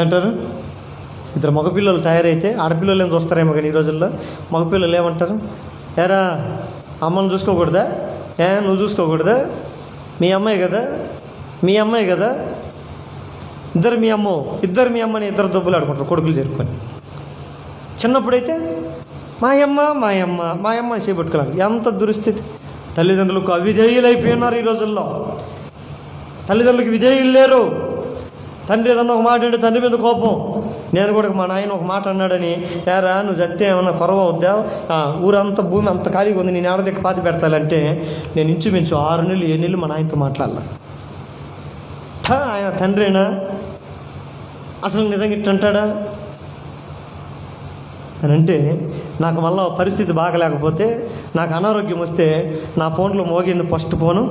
అంటారు. ఇద్దరు మగపిల్లలు తయారైతే ఆడపిల్లలు ఏం చూస్తారేమో, కానీ ఈ రోజుల్లో మగపిల్లలు ఏమంటారు? ఏరా అమ్మను చూసుకోకూడదా? నువ్వు చూసుకోకూడదా? మీ అమ్మాయి కదా, ఇద్దరు మీ అమ్మని ఇద్దరు దొబ్బులు ఆడుకుంటారు కొడుకులు చేరుకొని. చిన్నప్పుడైతే మా అమ్మ చేపట్టుకోవాలి. ఎంత దురిస్థితి! తల్లిదండ్రులకు అవిధేయులు అయిపోయినారు ఈ రోజుల్లో. తల్లిదండ్రులకు విధేయులు లేరు. తండ్రి ఏదన్నా ఒక మాట అంటే తండ్రి మీద కోపం. నేను కూడా మా నాయన ఒక మాట అన్నాడని, ఏరా నువ్వు చస్తే ఏమన్నా కొరవ అవుద్దా? ఊరంతా భూమి అంత ఖాళీగా ఉంది, నేను ఆడదెక్కి పాతి పెడతానంటే నేను ఇంచుమించు 6 నెలలు 7 నెలలు మా నాయనతో మాట్లాడాల. ఆయన తండ్రేనా? అసలు నిజంగా ఇట్టంటాడా అని అంటే, నాకు మళ్ళీ పరిస్థితి బాగలేకపోతే, నాకు అనారోగ్యం వస్తే నా ఫోన్లో మోగింది ఫస్ట్ ఫోను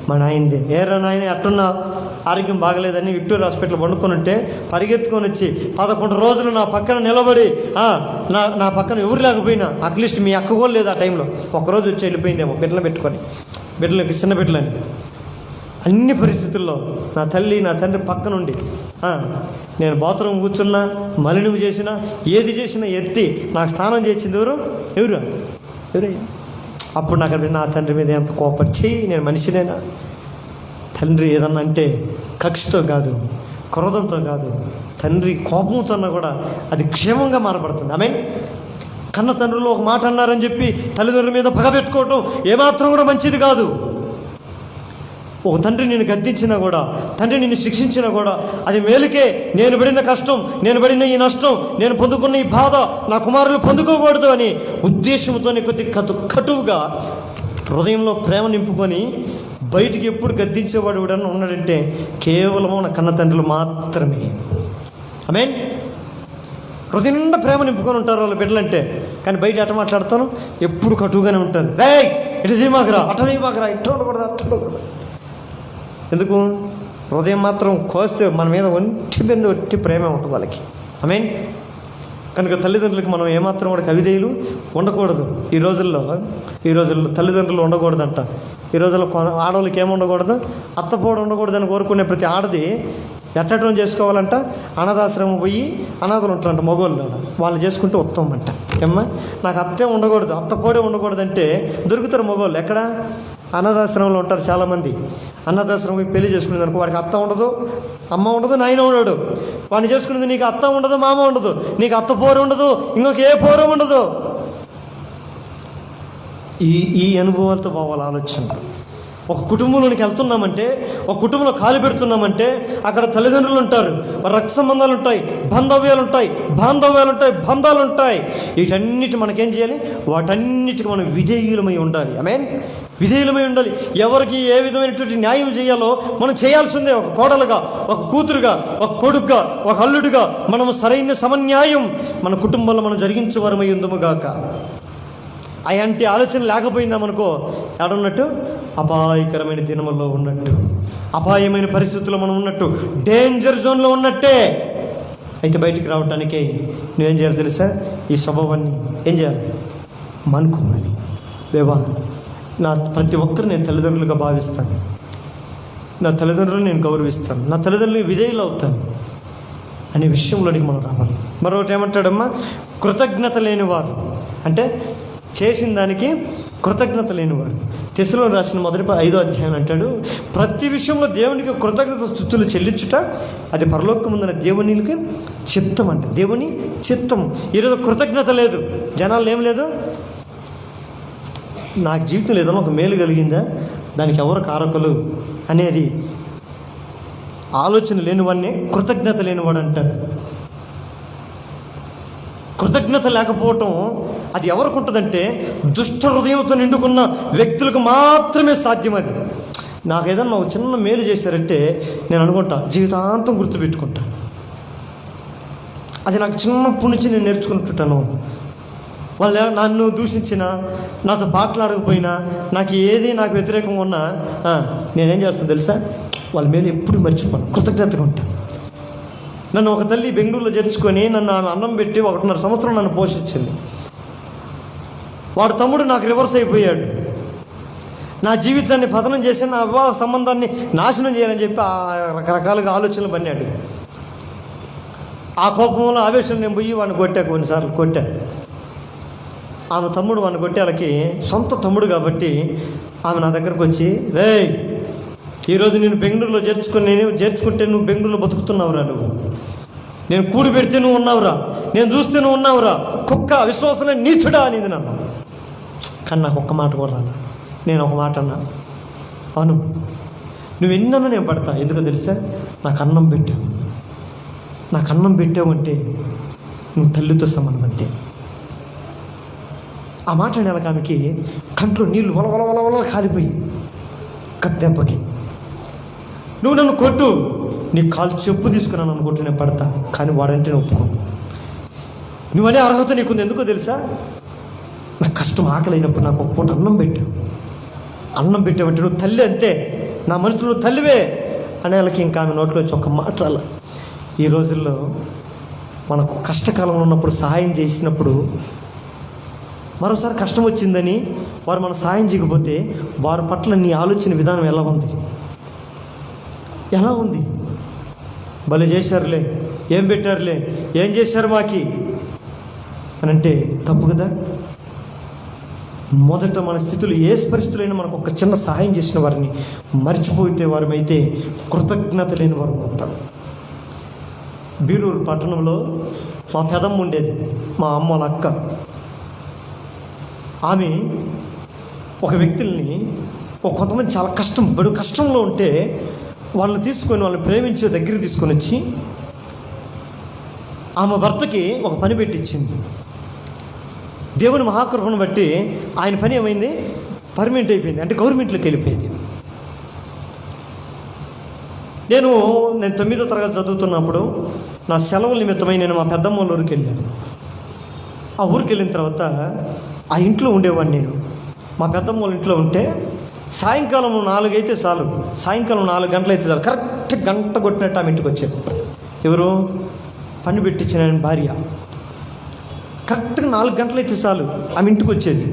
మా నాయనదే. ఏరా నాయన ఎట్టున్నా ఆరోగ్యం బాగలేదని విక్టోరియా హాస్పిటల్ వండుకొని ఉంటే పరిగెత్తుకొని వచ్చి 11 రోజులు నా పక్కన నిలబడి, నా పక్కన ఎవరు లేకపోయినా, అట్లీస్ట్ మీ అక్క కూడా లేదు ఆ టైంలో, ఒక్కరోజు వచ్చి వెళ్ళిపోయిందేమో బిడ్డలు పెట్టుకొని, బిడ్డలకి చిన్న బిడ్డలని. అన్ని పరిస్థితుల్లో నా తల్లి నా తండ్రి పక్కనుండి, నేను బాత్రూమ్ కూర్చున్నా, మలినం చేసినా, ఏది చేసినా ఎత్తి నాకు స్నానం చేసింది ఎవరు? అప్పుడు నాకు నా తండ్రి మీద ఎంత కోపచ్చి, నేను మనిషినేనా? తండ్రి ఏదన్నా అంటే కక్షతో కాదు, క్రోధంతో కాదు, తండ్రి కోపంతో కూడా అది క్షేమంగా మారబడుతుంది. కన్న తండ్రులు ఒక మాట అన్నారని చెప్పి తల్లిదండ్రుల మీద పగ పెట్టుకోవటం ఏమాత్రం కూడా మంచిది కాదు. ఒక తండ్రి నిన్ను గద్దించినా కూడా, తండ్రి నిన్ను శిక్షించినా కూడా అది మేలుకే. నేను పడిన కష్టం, నేను పడిన ఈ నష్టం, నేను పొందుకున్న ఈ బాధ నా కుమారులు పొందుకోకూడదు అని ఉద్దేశంతోనే కొద్ది కటువుగా హృదయంలో ప్రేమ నింపుకొని బయటికి ఎప్పుడు గద్దించేవాడు ఎవడన్నా ఉన్నాడంటే కేవలము నా కన్న తండ్రులు మాత్రమే. హృదయం నిండా ప్రేమ నింపుకొని ఉంటారు వాళ్ళ బిడ్డలంటే. కానీ బయట అట్ట మాట్లాడతాను, ఎప్పుడు కటువుగానే ఉంటారు. ఇటు చేయమాకరా, అట్ట చేయమాకరా, ఇట్ట ఉండకూడదు. ఎందుకు? హృదయం మాత్రం కోస్తే మన మీద ఒట్టి ప్రేమే ఉంటుంది వాళ్ళకి. కనుక తల్లిదండ్రులకు మనం ఏమాత్రం కూడా అవిధేయులు ఉండకూడదు. ఈ రోజుల్లో తల్లిదండ్రులు ఉండకూడదంట. ఈ రోజుల్లో ఆడవాళ్ళకి ఏముండకూడదు? అత్తపోడు ఉండకూడదని కోరుకునే ప్రతి ఆడది ఎట్టడం చేసుకోవాలంట, అనాథాశ్రమం పోయి అనాథలు ఉంటారంట మగవాళ్ళు, వాళ్ళు చేసుకుంటే ఉత్తమం అంట. నాకు అత్తే ఉండకూడదు, అత్తపోడే ఉండకూడదంటే దొరుకుతారు మగవాళ్ళు. ఎక్కడ? అనాథాశ్రమంలో ఉంటారు చాలామంది. అనాథాశ్రమం పోయి పెళ్లి చేసుకునేది అనుకో, వాడికి అత్త ఉండదు, అమ్మ ఉండదు, నాయన ఉండడు. వాడిని చేసుకునేది నీకు అత్త ఉండదు, మామ ఉండదు, నీకు అత్త పోరు ఉండదు, ఇంకొక ఏ పోరం ఉండదు. ఈ అనుభవాలతో పోవాలి ఆలోచన. ఒక కుటుంబంలోనికి వెళ్తున్నామంటే, ఒక కుటుంబంలో కాలు పెడుతున్నామంటే అక్కడ తల్లిదండ్రులు ఉంటారు, రక్త సంబంధాలు ఉంటాయి, బంధాలు ఉంటాయి. వీటన్నిటి మనకేం చేయాలి? వాటన్నిటికి మనం విధేయులమై ఉండాలి. విధేయులమై ఉండాలి. ఎవరికి ఏ విధమైనటువంటి న్యాయం చేయాలో మనం చేయాల్సిందే. ఒక కోడలుగా, ఒక కూతురుగా, ఒక కొడుకుగా, ఒక అల్లుడిగా మనము సరైన సమన్యాయం మన కుటుంబంలో మనం జరిగించేవారమై ఉందముగాక. అలాంటి ఆలోచన లేకపోయిందామనుకో, ఎక్కడున్నట్టు? అపాయకరమైన దినముల్లో ఉన్నట్టు, అపాయమైన పరిస్థితుల్లో మనం ఉన్నట్టు, డేంజర్ జోన్లో ఉన్నట్టే. అయితే బయటికి రావటానికే నువ్వేం చేయాలి తెలుసా? ఈ స్వభావాన్ని ఏం చేయాలి? మానుకోవాలి. దేవా, నా ప్రతి ఒక్కరు నేను తల్లిదండ్రులుగా భావిస్తాను, నా తల్లిదండ్రులను నేను గౌరవిస్తాను, నా తల్లిదండ్రులు విధేయులు అవుతాను అనే విషయంలోనికి మనం రావాలి. మరొకటి ఏమంటాడమ్మా, కృతజ్ఞత లేనివారు అంటే చేసిన దానికి కృతజ్ఞత లేనివారు. తెస్సలోని రాసిన మొదటి 5వ అధ్యాయం అంటాడు, ప్రతి విషయంలో దేవునికి కృతజ్ఞత స్తుతులు చెల్లించుట అది పరలోకముందున దేవునికి చిత్తం అంట. దేవుని చిత్తం. ఈరోజు కృతజ్ఞత లేదు, జనాలు ఏం లేదు, నాకు జీవితంలో ఏదైనా ఒక మేలు కలిగిందా, దానికి ఎవరు కారకులు అనేది ఆలోచన లేనివాడిని కృతజ్ఞత లేనివాడు అంటారు. కృతజ్ఞత లేకపోవటం అది ఎవరికి ఉంటుందంటే దుష్ట హృదయంతో నిండుకున్న వ్యక్తులకు మాత్రమే సాధ్యం. అది నాకు ఏదన్నా ఒక చిన్న మేలు చేశారంటే నేను అనుకుంటా, జీవితాంతం గుర్తుపెట్టుకుంటా. అది నాకు చిన్నప్పటి నుంచి నేను నేర్చుకుంటుంటాను. వాళ్ళు నన్ను దూషించినా, నాతో పాటలాడకపోయినా, నాకు వ్యతిరేకంగా ఉన్నా నేనేం చేస్తాను తెలుసా, వాళ్ళ మీద ఎప్పుడు మర్చిపోను, కృతజ్ఞతగా ఉంటాను. నన్ను ఒక తల్లి బెంగళూరులో చేర్చుకొని నన్ను ఆమె అన్నం పెట్టి 1.5 సంవత్సరం నన్ను పోషించింది. వాడు తమ్ముడు నాకు రివర్స్ అయిపోయాడు, నా జీవితాన్ని పతనం చేసి నా వివాహ సంబంధాన్ని నాశనం చేయాలని చెప్పి రకరకాలుగా ఆలోచనలు పన్నాడు. ఆ కోపంలో ఆవేశం నేను పోయి వాడిని కొన్నిసార్లు కొట్టాను. ఆమె తమ్ముడు వాడిని కొట్టే వాళ్ళకి సొంత తమ్ముడు కాబట్టి ఆమె నా దగ్గరకు వచ్చి, రే ఈరోజు నేను బెంగళూరులో చేర్చుకుంటే నువ్వు బెంగళూరులో బతుకుతున్నావురా, నేను కూడి పెడితే నువ్వు ఉన్నావురా, నేను చూస్తే నువ్వు ఉన్నావురా, కుక్క విశ్వాసంలో నీచుడా అనేది నన్ను. కానీ నాకు ఒక్క మాట కూడా రాలా. నేను ఒక మాట అన్నా, అవును నువ్వు ఎన్నన్నా నేను పడతా, ఎందుకో తెలుసా, నాకు అన్నం పెట్టావు అంటే నువ్వు తల్లితో సమానం అంతే. ఆ మాట నెలకు ఆమెకి కంట్లో నీళ్ళు వల కాలిపోయి కత్తెంపకి, నువ్వు నన్ను కొట్టు, నీ కాలు చెప్పు తీసుకున్నాను అనుకుంటే నేను పడతా, కానీ వాడంటే నేను ఒప్పుకో. నువ్వనే అర్హత నీకుంది, ఎందుకో తెలుసా, నాకు కష్టం ఆకలి అయినప్పుడు నాకు ఒక పూట అన్నం పెట్టావంటే నువ్వు తల్లి అంతే, నా మనసులో నువ్వు తల్లివే అనే వాళ్ళకి ఇంకా ఆమె నోట్లో వచ్చి ఒక మాట రాల. ఈ రోజుల్లో మనకు కష్టకాలంలో ఉన్నప్పుడు సహాయం చేసినప్పుడు మరోసారి కష్టం వచ్చిందని వారు మనం సహాయం చేయకపోతే వారి పట్ల నీ ఆలోచన విధానం ఎలా ఉంది? భలే చేశారులే, ఏం పెట్టారులే, ఏం చేశారు మాకి అని అంటే తప్పు కదా. మొదట మన స్థితులు ఏ పరిస్థితులైనా మనకు ఒక చిన్న సహాయం చేసిన వారిని మర్చిపోతే వారమైతే కృతజ్ఞత లేని వారు అవుతాం. బీరూరు పట్టణంలో మా పెదమ్మ ఉండేది, మా అమ్మ వాళ్ళ అక్క. ఆమె ఒక వ్యక్తుల్ని కొంతమంది చాలా కష్టంలో ఉంటే వాళ్ళని ప్రేమించే దగ్గర తీసుకొని వచ్చి ఆమె భర్తకి ఒక పని పెట్టించింది. దేవుని మహాకృపను బట్టి ఆయన పని ఏమైంది, పర్మనెంట్ అయిపోయింది, అంటే గవర్నమెంట్లోకి వెళ్ళిపోయింది. నేను 9వ తరగతి చదువుతున్నప్పుడు నా సెలవుల నిమిత్తమై నేను మా పెద్దమ్మ వాళ్ళ ఊరికి వెళ్ళాను. ఆ ఊరికి వెళ్ళిన తర్వాత ఆ ఇంట్లో ఉండేవాడిని నేను. మా పెద్దమ్మ వాళ్ళ ఇంట్లో ఉంటే సాయంకాలం 4 అయితే చాలు, సాయంకాలం 4 గంటలు అయితే చాలు, కరెక్ట్ గంట కొట్టినట్టు ఆమె ఇంటికి వచ్చేది. ఎవరు? పని పెట్టించిన ఆయన భార్య. కరెక్ట్గా 4 గంటలు అయితే చాలు ఆమె ఇంటికి వచ్చేది.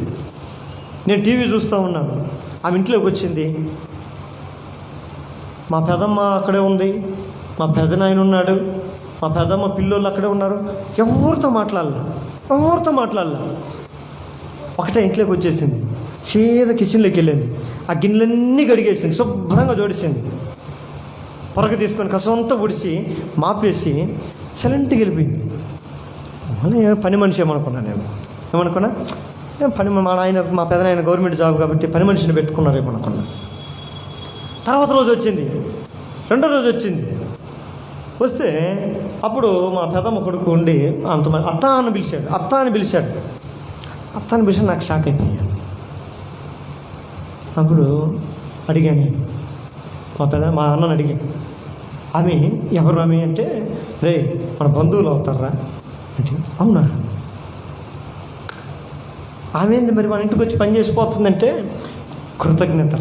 నేను టీవీ చూస్తూ ఉన్నాను, ఆమె ఇంట్లోకి వచ్చింది. మా పెదమ్మ అక్కడే ఉంది, మా పెదనాయన ఉన్నాడు, మా పెదమ్మ పిల్లోళ్ళు అక్కడే ఉన్నారు. ఎవరితో మాట్లాడాల ఒకటే ఇంట్లోకి వచ్చేసింది. సీదా కిచెన్లోకి వెళ్ళింది, ఆ గిన్నెలన్నీ కడిగేసింది, శుభ్రంగా జోడిసింది, పొరగ తీసుకొని కసంతా పొడిచి మాపేసి సైలెంట్గా వెళ్ళిపోయింది. పని మనిషి ఏమనుకున్నా మా పెదనాయన గవర్నమెంట్ జాబ్ కాబట్టి పని మనిషిని పెట్టుకున్నారేమనుకున్నా. తర్వాత రోజు వచ్చింది, 2వ రోజు వచ్చింది. వస్తే అప్పుడు మా పెదమ్మ కొడుకు ఉండి అత్త అని పిలిచాడు. నాకు షాక్ అయిపోయాను. అప్పుడు అడిగాను, మా అన్నని అడిగాను, ఆమె ఎవరు ఆమె అంటే, రే మన బంధువులు అవుతారా అంటే, అవునా, ఆమె ఏంది మరి మన ఇంటికి వచ్చి పని చేసిపోతుందంటే, కృతజ్ఞత.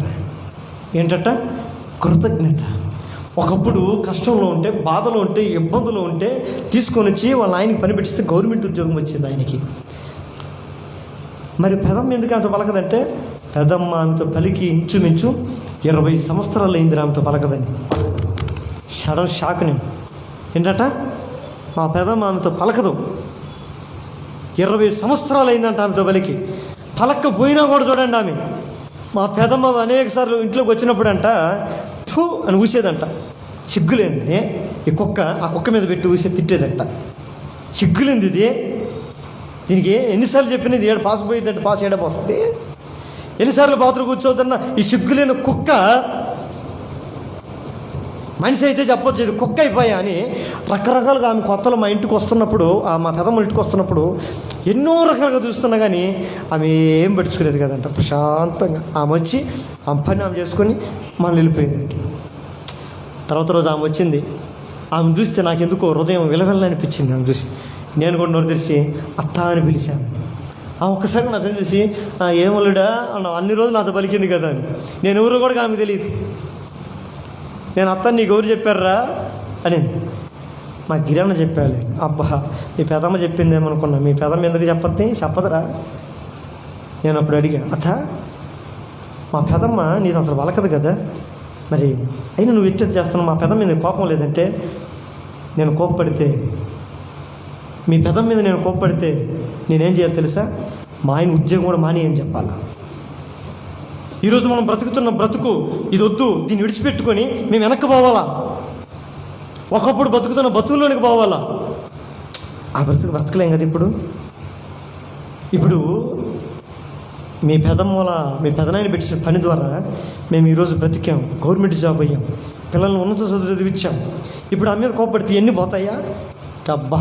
ఏంటట? కృతజ్ఞత. ఒకప్పుడు కష్టంలో ఉంటే, బాధలో ఉంటే, ఇబ్బందులో ఉంటే తీసుకొని వచ్చి వాళ్ళ ఆయనకి పని పెట్టిస్తే గవర్నమెంట్ ఉద్యోగం వచ్చింది ఆయనకి. మరి పెదమ్మ ఎందుకు అంత పలకదంటే, పెదమ్మ ఆమెతో పలికి ఇంచుమించు 20 సంవత్సరాలు అయింది ఆమెతో పలకదని. సడన్ షాక్ నేను. ఏంటట, మా పెదమ్మ ఆమెతో పలకదు. 20 సంవత్సరాలు అయిందంట ఆమెతో పలికి. పలక్కపోయినా కూడా చూడండి, ఆమె మా పెదమ్మ అనేక సార్లు ఇంట్లోకి వచ్చినప్పుడు అంట థూ అని ఊసేదంట. సిగ్గులేంది ఈ కుక్క, ఆ కుక్క మీద పెట్టి ఊసే తిట్టేదంట. సిగ్గులేంది ఇది, దీనికి ఎన్నిసార్లు చెప్పినది ఏడు పాస్ పోయిద్దంటే పాస్ ఏడ పోస్తుంది, ఎన్నిసార్లు బాత్రూమ్ కూర్చోవద్దన్న ఈ సిగ్గులేని కుక్క. మనిషి అయితే చెప్పొచ్చు ఇది కుక్క అయిపోయా అని. రకరకాలుగా ఆమె కొత్తలో మా ఇంటికి వస్తున్నప్పుడు, మా పెదమ్మ ఇంటికి వస్తున్నప్పుడు ఎన్నో రకాలుగా చూస్తున్నా కానీ ఆమె ఏం పట్టించుకునేది కదంట. ప్రశాంతంగా ఆమె వచ్చి ఆమె పని ఆమె చేసుకొని మనం వెళ్ళిపోయేదండి. తర్వాత రోజు ఆమె వచ్చింది. ఆమె చూస్తే నాకు ఎందుకో హృదయం విలవెళ్ళనిపించింది. ఆమె చూసి నేను కూడా నోరు తెరిచి అత్త అని పిలిచాను. ఆ ఒక్కసారి నా చూసి ఏమల్లుడా అన్ని రోజులు నాతో పలికింది కదా అని. నేను ఎవరో కూడా ఆమె తెలియదు. నేను అత్త నీకు ఎవరు చెప్పారా అని మా గిరన్న చెప్పాలి. అబ్బా మీ పెదమ్మ చెప్పిందేమనుకున్నా, మీ పెదమ్మ ఎందుకు చెప్పదురా. నేను అప్పుడు అడిగా, అత్త మా పెదమ్మ నీకు అసలు వలకదు కదా, మరి అయినా నువ్వు ఇచ్చేది చేస్తున్నావు, మా పెదమ్మ మీద కోపం లేదంటే. నేను కోప్పడితే, మీ పెదమ్మ మీద నేను కోప్పడితే నేనేం చేయాలి తెలుసా, మా ఆయన ఉద్యోగం కూడా మాని అని చెప్పాలా. ఈరోజు మనం బ్రతుకుతున్న బ్రతుకు ఇది వద్దు, దీన్ని విడిచిపెట్టుకొని మేము వెనక్కి పోవాలా. ఒకప్పుడు బతుకుతున్న బతుకులోనికి పోవాలా. ఆ బ్రతకలేం కదా ఇప్పుడు మీ పెదనాయన పెట్టిన పని ద్వారా మేము ఈరోజు బ్రతికాం, గవర్నమెంట్ జాబ్ అయ్యాం, పిల్లల్ని ఉన్నత చదివించాం. ఇప్పుడు ఆ మీద కోప్పడితే ఎన్ని పోతాయా? అబ్బా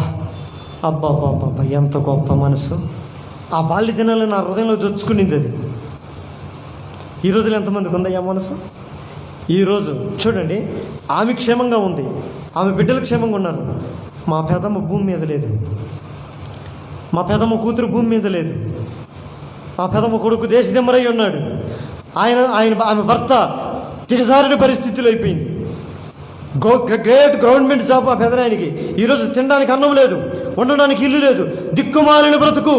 అబ్బా అబ్బా అబ్బా ఎంత గొప్ప మనసు. ఆ బాల్య దినాలను నా హృదయంలో దొచ్చుకునింది అది. ఈ రోజులు ఎంతమందికి ఉందయ్యా మనసు? ఈరోజు చూడండి, ఆమె క్షేమంగా ఉంది, ఆమె బిడ్డలు క్షేమంగా ఉన్నారు. మా పెదమ్మ భూమి మీద లేదు, మా పెదమ్మ కూతురు భూమి మీద లేదు, మా పెదమ్మ కొడుకు దేశదిమ్మరై ఉన్నాడు. ఆమె భర్త దిగజారిన పరిస్థితులు అయిపోయింది. గ్రేట్ గవర్నమెంట్ జాబ్ మా పెదనాయనికి. ఈరోజు తినడానికి అన్నం లేదు, ఉండడానికి ఇల్లు లేదు, దిక్కుమాలిన బ్రతుకు.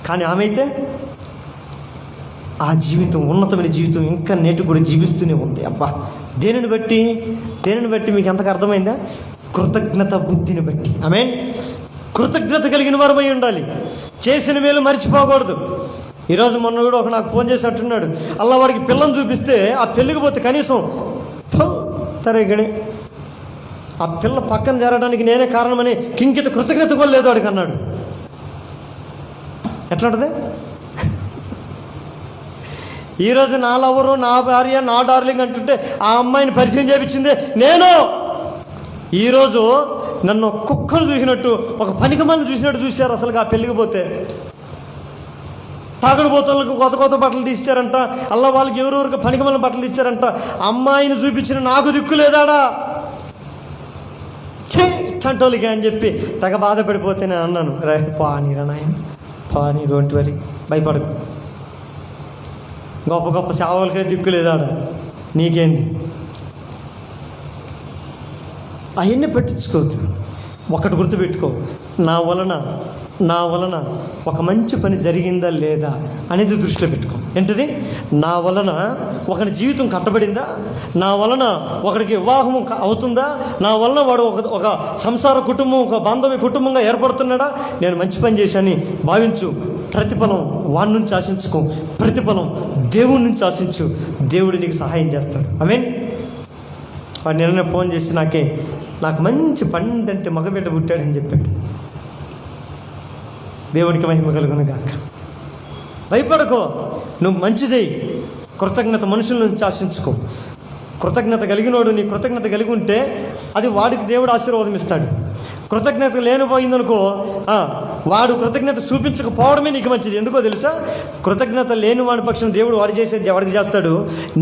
కానీ ఆమె అయితే ఆ జీవితం, ఉన్నతమైన జీవితం ఇంకా నేటి కూడా జీవిస్తూనే ఉంది. అబ్బా దేనిని బట్టి మీకు ఎంతగా అర్థమైందా? కృతజ్ఞత బుద్ధిని బట్టి. ఆమేన్. కృతజ్ఞత కలిగిన వారమై ఉండాలి. చేసిన మేలు మర్చిపోకూడదు. ఈరోజు మొన్న కూడా నాకు ఫోన్ చేసి అంటున్నాడు, అలా వాడికి పిల్లని చూపిస్తే ఆ పెళ్ళికి పోతే కనీసం తరేగడే ఆ పిల్ల పక్కన చేరడానికి నేనే కారణమని కింకిత కృతజ్ఞత కూడా లేదు వాడికి అన్నాడు. ఎట్లా ఉంటుంది? ఈరోజు నా లవరు, నా భార్య, నా డార్లింగ్ అంటుంటే ఆ అమ్మాయిని పరిచయం చేయించింది నేను. ఈరోజు నన్ను కుక్కలు చూసినట్టు, ఒక పనికిమాలను చూసినట్టు చూశారు అసలు ఆ పెళ్ళికి పోతే. తాగుడు బోతలకు కొత్త బట్టలు తీశారంట, అలా వాళ్ళకి ఎవరెవరికి పనికిమాలిన బట్టలు తీశారంట. అమ్మాయిని చూపించిన నాకు దిక్కు లేదాడా చంటోలికి అని చెప్పి తెగ బాధపడిపోతే నేను అన్నాను, పానీరా నాయన, పానీ, డోంట్ వరీ, భయపడకు. గొప్ప సేవలకే దిక్కు లేదాడ, నీకేంది? అవన్నీ పట్టించుకోవద్దు. ఒకటి గుర్తుపెట్టుకో, నా వలన ఒక మంచి పని జరిగిందా లేదా అనేది దృష్టిలో పెట్టుకో. ఏంటిది? నా వలన ఒకరి జీవితం కట్టబడిందా, నా వలన ఒకరికి వివాహం అవుతుందా, నా వలన వాడు ఒక సంసార కుటుంబం, ఒక బాంధవ్య కుటుంబంగా ఏర్పడుతున్నాడా, నేను మంచి పని చేశాని భావించు. ప్రతిఫలం వాడి నుంచి ఆశించుకో, ప్రతిఫలం దేవుడి నుంచి ఆశించు. దేవుడు నీకు సహాయం చేస్తాడు. ఆమేన్. వాడు నిన్న ఫోన్ చేసి నాకు మంచి పండంటే మగబిడ్డ పుట్టాడని చెప్పాడు. దేవునికి మహిమ కలుగును గాక. భయపడకో, నువ్వు మంచి చేయి. కృతజ్ఞత మనుషుల నుంచి ఆశించుకో. కృతజ్ఞత కలిగినోడు, నీ కృతజ్ఞత కలిగి ఉంటే అది వాడికి దేవుడు ఆశీర్వాదం ఇస్తాడు. కృతజ్ఞత లేనిపోయిందనుకో, వాడు కృతజ్ఞత చూపించకపోవడమే నీకు మంచిది. ఎందుకో తెలుసా? కృతజ్ఞత లేని వాడి పక్షం దేవుడు వాడు చేసేది వాడికి చేస్తాడు.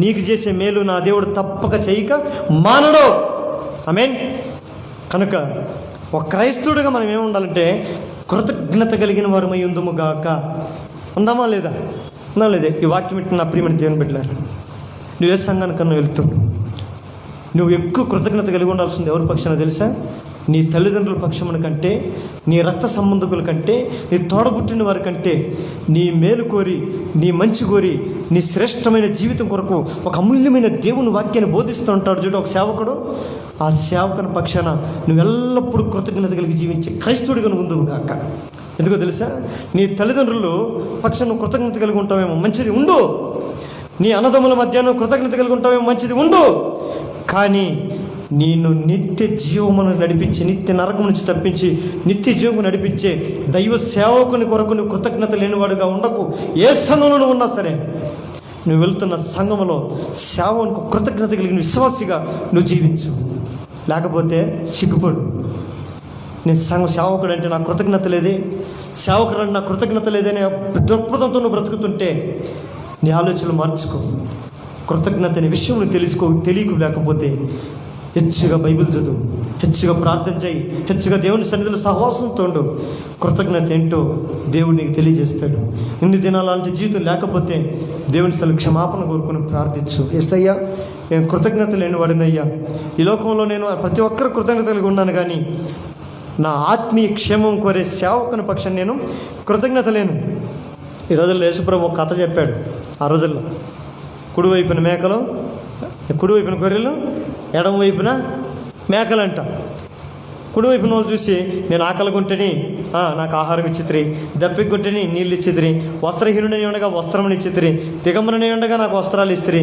నీకు చేసే మేలు నా దేవుడు తప్పక చేయక మానడు. ఆమేన్. కనుక ఒక క్రైస్తవుడిగా మనం ఏముండాలంటే కృతజ్ఞత కలిగిన వారమై ఉందుము గాక. ఉందామా లేదా? ఉందా లేదా? ఈ వాక్యం ఇట్లా నా ప్రియమైన దేవుని బిడ్డలారా, నువ్వు ఏ సంఘానికన్నా వెళ్తున్నావు, నువ్వు ఎక్కువ కృతజ్ఞత కలిగి ఉండాల్సింది ఎవరి పక్షాన తెలుసా? నీ తల్లిదండ్రుల పక్షమున కంటే, నీ రక్త సంబంధికుల కంటే, నీ తోడబుట్టిన వారి కంటే నీ మేలు కోరి, నీ మంచి కోరి, నీ శ్రేష్టమైన జీవితం కొరకు ఒక అమూల్యమైన దేవుని వాక్యాన్ని బోధిస్తూ ఉంటాడు చూడు ఒక సేవకుడు. ఆ సేవకుని పక్షాన నువ్వు ఎల్లప్పుడూ కృతజ్ఞత కలిగి జీవించే క్రైస్తవుడిగా నువ్వు ఉందువు గాక. ఎందుకో తెలుసా? నీ తల్లిదండ్రులు పక్షాన నువ్వు కృతజ్ఞత కలిగి ఉంటావేమో, మంచిది ఉండు. నీ అన్నదమ్ముల మధ్య నువ్వు కృతజ్ఞత కలిగి ఉంటావేమో, మంచిది ఉండు. కానీ నేను నిత్య జీవమును నడిపించి, నిత్య నరకం నుంచి తప్పించి నిత్య జీవము నడిపించే దైవ సేవకుని కొరకు నువ్వు కృతజ్ఞత లేనివాడుగా ఉండకు. ఏ సంఘంలో నువ్వు ఉన్నా సరే, నువ్వు వెళ్తున్న సంఘంలో సేవకు కృతజ్ఞత కలిగిన విశ్వాసిగా నువ్వు జీవించు. లేకపోతే సిగ్గుపడు. నేను సేవకుడు అంటే నాకు కృతజ్ఞత లేదే, సేవకుడు అంటే నాకు కృతజ్ఞత లేదనే దృక్పథంతో నువ్వు బ్రతుకుతుంటే నీ ఆలోచనలు మార్చుకో. కృతజ్ఞత అనే విషయం నువ్వు తెలియకు లేకపోతే హెచ్చుగా బైబిల్ చదువు, హెచ్చుగా ప్రార్థన చేయి, హెచ్చుగా దేవుని సన్నిధిలో సహవాసంతో ఉండు. కృతజ్ఞత ఏంటో దేవుడు నీకు తెలియజేస్తాడు. ఇన్ని దినాలు అలాంటి జీవితం లేకపోతే దేవుని సలు క్షమాపణ కోరుకుని ప్రార్థించు. యేసయ్యా, నేను కృతజ్ఞత లేని వాడినయ్యా. ఈ లోకంలో నేను ప్రతి ఒక్కరు కృతజ్ఞత కలిగి ఉన్నాను, కానీ నా ఆత్మీయ క్షేమం కోరే సేవకుని పక్షం నేను కృతజ్ఞత లేను. ఈ రోజుల్లో యేసుప్రభు ఒక కథ చెప్పాడు. ఆ రోజుల్లో కుడివైపున మేకలు, కుడివైపున గొర్రెలు, ఎడమ వైపున మేకలంట. కుడివైపున వాళ్ళు చూసి, నేను ఆకలి గుంటని నాకు ఆహారం ఇచ్చితిరి, దప్పికి గుంటని నీళ్ళు ఇచ్చితిరి, వస్త్రహీనుడని ఉండగా వస్త్రం ఇచ్చితిరి, దిగంబరని ఉండగా నాకు వస్త్రాలు ఇస్తిరి,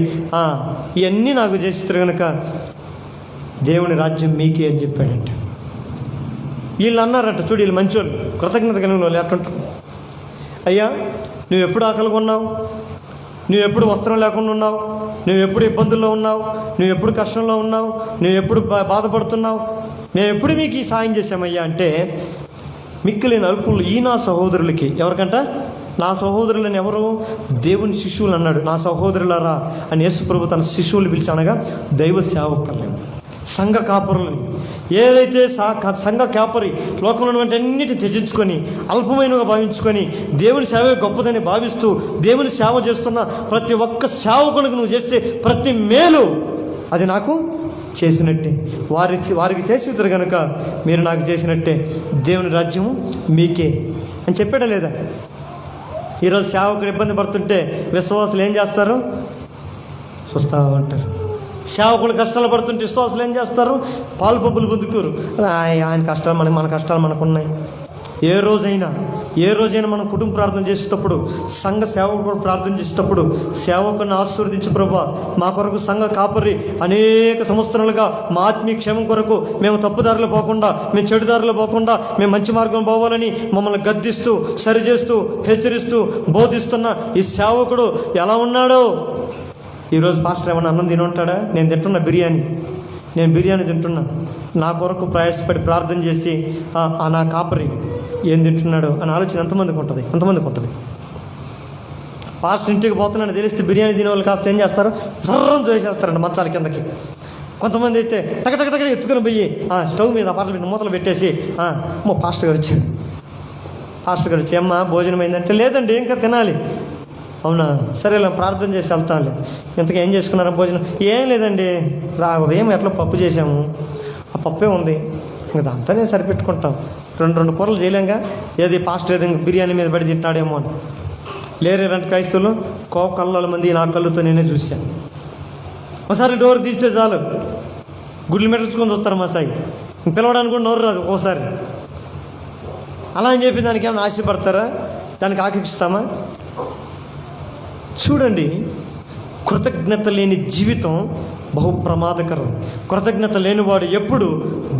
ఇవన్నీ నాకు చేసితిరి కనుక దేవుని రాజ్యం మీకే అని చెప్పాడంట. వీళ్ళు అన్నారంట, చూడు వీళ్ళు మంచోళ్ళు, కృతజ్ఞత కలిగిన వాళ్ళు ఎట్టుంటారు. అయ్యా, నువ్వు ఎప్పుడు ఆకలిగా ఉన్నావు, నువ్వు ఎప్పుడు వస్త్రం లేకుండా ఉన్నావు, నువ్వు ఎప్పుడు ఇబ్బందుల్లో ఉన్నావు, నువ్వు ఎప్పుడు కష్టంలో ఉన్నావు, నువ్వు ఎప్పుడు బాధపడుతున్నావు, మేము ఎప్పుడు మీకు ఈ సాయం చేశామయ్యా అంటే, మిక్కిలిన అల్పులు ఈ నా సహోదరులకి. ఎవరికంట? నా సహోదరులని. ఎవరు? దేవుని శిష్యులు అన్నాడు. నా సహోదరులారా అని యేసుప్రభు తన శిష్యులు పిలిచి, అనగా దైవ సేవకులను, సంఘ కాపరులని. ఏదైతే సంఘ కాపరి లోకంలో ఉన్నటువంటి అన్నిటిని త్యజించుకొని, అల్పమైనగా భావించుకొని, దేవుని సేవ గొప్పదని భావిస్తూ దేవుని సేవ చేస్తున్న ప్రతి ఒక్క సేవకునికి నువ్వు చేసే ప్రతి మేలు అది నాకు చేసినట్టే. వారికి చేసేది కనుక మీరు నాకు చేసినట్టే, దేవుని రాజ్యము మీకే అని చెప్పాడా లేదా? ఈరోజు సేవకుడు ఇబ్బంది పడుతుంటే విశ్వాసులు ఏం చేస్తారు? చూస్తా ఉంటారు. సేవకులు కష్టాలు పడుతుంటే విశ్వాసులు ఏం చేస్తారు? పాలు పప్పులు పొందుకోరు. ఆయన కష్టాలు మన కష్టాలు మనకున్నాయి. ఏ రోజైనా మనం కుటుంబ ప్రార్థన చేసేటప్పుడు, సంఘ సేవకుడు ప్రార్థన చేసేటప్పుడు, సేవకుని ఆశీర్వదించు ప్రభా, మా కొరకు సంఘ కాపరి అనేక సంవత్సరాలుగా మా ఆత్మీయ క్షేమం కొరకు మేము తప్పుదారులు పోకుండా, మేము చెడుదారులు పోకుండా, మేము మంచి మార్గం పోవాలని మమ్మల్ని గద్దిస్తూ, సరిచేస్తూ, హెచ్చరిస్తూ, బోధిస్తున్న ఈ సేవకుడు ఎలా ఉన్నాడో. ఈరోజు పాస్టర్ ఏమన్నా అన్నం తిని ఉంటాడా? నేను తింటున్నా నేను బిర్యానీ తింటున్నా. నా కొరకు ప్రయాసపడి ప్రార్థన చేసి నా కాపరి ఏం తింటున్నాడు అని ఆలోచన ఎంతమందికి ఉంటుంది? పాస్టర్ ఇంటికి పోతున్నాడు తెలిస్తే బిర్యానీ తినే వాళ్ళు కాస్త ఏం చేస్తారు? సర్రం చేసేస్తారండి మంచాల కిందకి. కొంతమంది అయితే టగటగటగ ఎత్తుకుని పోయి స్టవ్ మీద అపార్ట్మెంట్ మూతలు పెట్టేసి, పాస్టర్ గారు వచ్చి అమ్మ భోజనం అయిందంటే, లేదండి ఇంకా తినాలి. అవునా, సరే ఇలా ప్రార్థన చేసి వెళ్తానులే. ఇంతకు ఏం చేసుకున్నారా భోజనం? ఏం లేదండి, ఉదయం ఎట్లా పప్పు చేసాము, ఆ పప్పే ఉంది, ఇంకా దాంతో నేను సరిపెట్టుకుంటాం. రెండు కూరలు చేయలేంగా, ఏది పాస్టర్ ఏదో బిర్యానీ మీద పడి తింటాడేమో అని. లేరేరంటే క్రైస్తవులు కళ్ళ మంది నా కళ్ళుతో నేనే చూశాను. ఒకసారి డోర్ తీస్తే చాలు గుడ్లు మెట్టించుకొని చూస్తారు మా సాయి. పిలవడానికి కూడా నోరు రాదు ఒకసారి. అలా అని చెప్పి దానికి ఏమైనా ఆశపడతారా? దానికి ఆకర్షిస్తామా? చూడండి, కృతజ్ఞత లేని జీవితం బహు ప్రమాదకరం. కృతజ్ఞత లేనివాడు ఎప్పుడు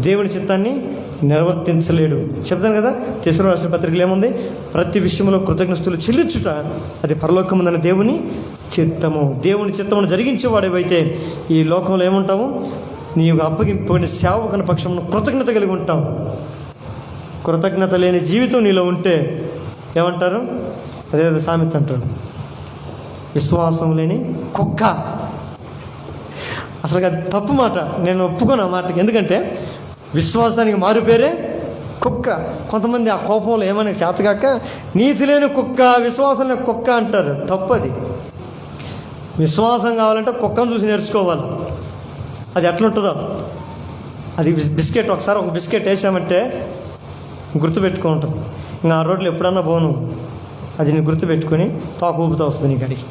దేవుని చిత్తాన్ని నిర్వర్తించలేడు. చెప్తాను కదా, తెస్సలోనికీయులకు రాసిన పత్రికలో ఏముంది? ప్రతి విషయంలో కృతజ్ఞతలు చెల్లించుట అది పరలోకముందన్న దేవుని చిత్తము. దేవుని చిత్తమును జరిగించేవాడేవైతే ఈ లోకంలో ఏముంటావు? నీవు అప్పగింపబడిన సేవకుని పక్షమును కృతజ్ఞత కలిగి ఉంటావు. కృతజ్ఞత లేని జీవితం నీలో ఉంటే ఏమంటారు? అదే సామెత అంటారు, విశ్వాసం లేని కుక్క. అసలు అది తప్పు మాట, నేను ఒప్పుకోను ఆ మాటకి. ఎందుకంటే విశ్వాసానికి మారు పేరే కుక్క. కొంతమంది ఆ కోపంలో ఏమైనా చేతగాక నీతి లేని కుక్క, విశ్వాసం లేని కుక్క అంటారు. తప్పది. విశ్వాసం కావాలంటే కుక్కను చూసి నేర్చుకోవాలి. అది ఎట్లుంటుందో అది బిస్కెట్, ఒకసారి ఒక బిస్కెట్ వేసామంటే గుర్తుపెట్టుకో ఉంటుంది. ఇంకా ఆ రోడ్లు ఎప్పుడన్నా పోను, అది నేను గుర్తుపెట్టుకొని తోక ఊపుతా వస్తుంది నీ గడికి.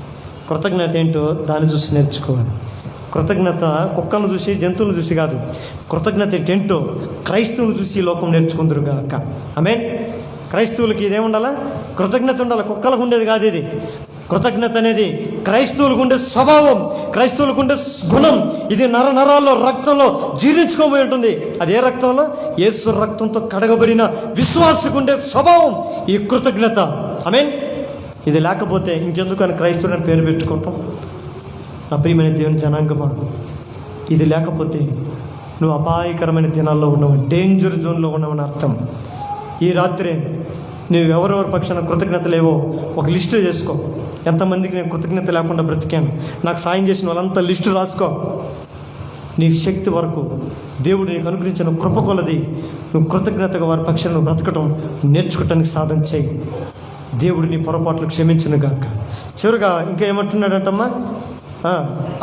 కృతజ్ఞత ఏంటో దాన్ని చూసి నేర్చుకోవాలి. కృతజ్ఞత కుక్కలను చూసి జంతువులను చూసి కాదు, కృతజ్ఞత ఏంటో క్రైస్తవులు చూసి ఈ లోకం నేర్చుకుందరుగా అక్క. ఆమేన్. క్రైస్తవులకి ఇదేముండాలా? కృతజ్ఞత ఉండాలి. కుక్కలకు ఉండేది కాదు ఇది. కృతజ్ఞత అనేది క్రైస్తవులకు ఉండే స్వభావం, క్రైస్తవులకు ఉండే గుణం. ఇది నరాల్లో రక్తంలో జీర్ణించుకోబోయి ఉంటుంది. అదే రక్తంలో? యేసు రక్తంతో కడగబడిన విశ్వాసకు ఉండే స్వభావం ఈ కృతజ్ఞత. ఆమేన్. ఇది లేకపోతే ఇంకెందుకని క్రైస్తవుని పేరు పెట్టుకుంటాం? నా ప్రియమైన దేవుని జనాంగమా, ఇది లేకపోతే నువ్వు అపాయకరమైన దినాల్లో ఉన్నావు, డేంజర్ జోన్లో ఉన్నావని అర్థం. ఈ రాత్రే నువ్వు ఎవరెవరి పక్షాన కృతజ్ఞత లేవో ఒక లిస్టు చేసుకో. ఎంతమందికి నేను కృతజ్ఞత లేకుండా బ్రతికాను, నాకు సాయం చేసిన వాళ్ళంతా లిస్టు రాసుకో. నీ శక్తి వరకు దేవుడు నీకు అనుగ్రహించిన కృప కొలది నువ్వు కృతజ్ఞతగా వారి పక్షాన బ్రతకటం నేర్చుకోవటానికి సాధన చేయి. దేవుడు నీ పొరపాట్లు క్షమించును గాక. చివరిగా ఇంకా ఏమంటున్నాడంటమ్మా?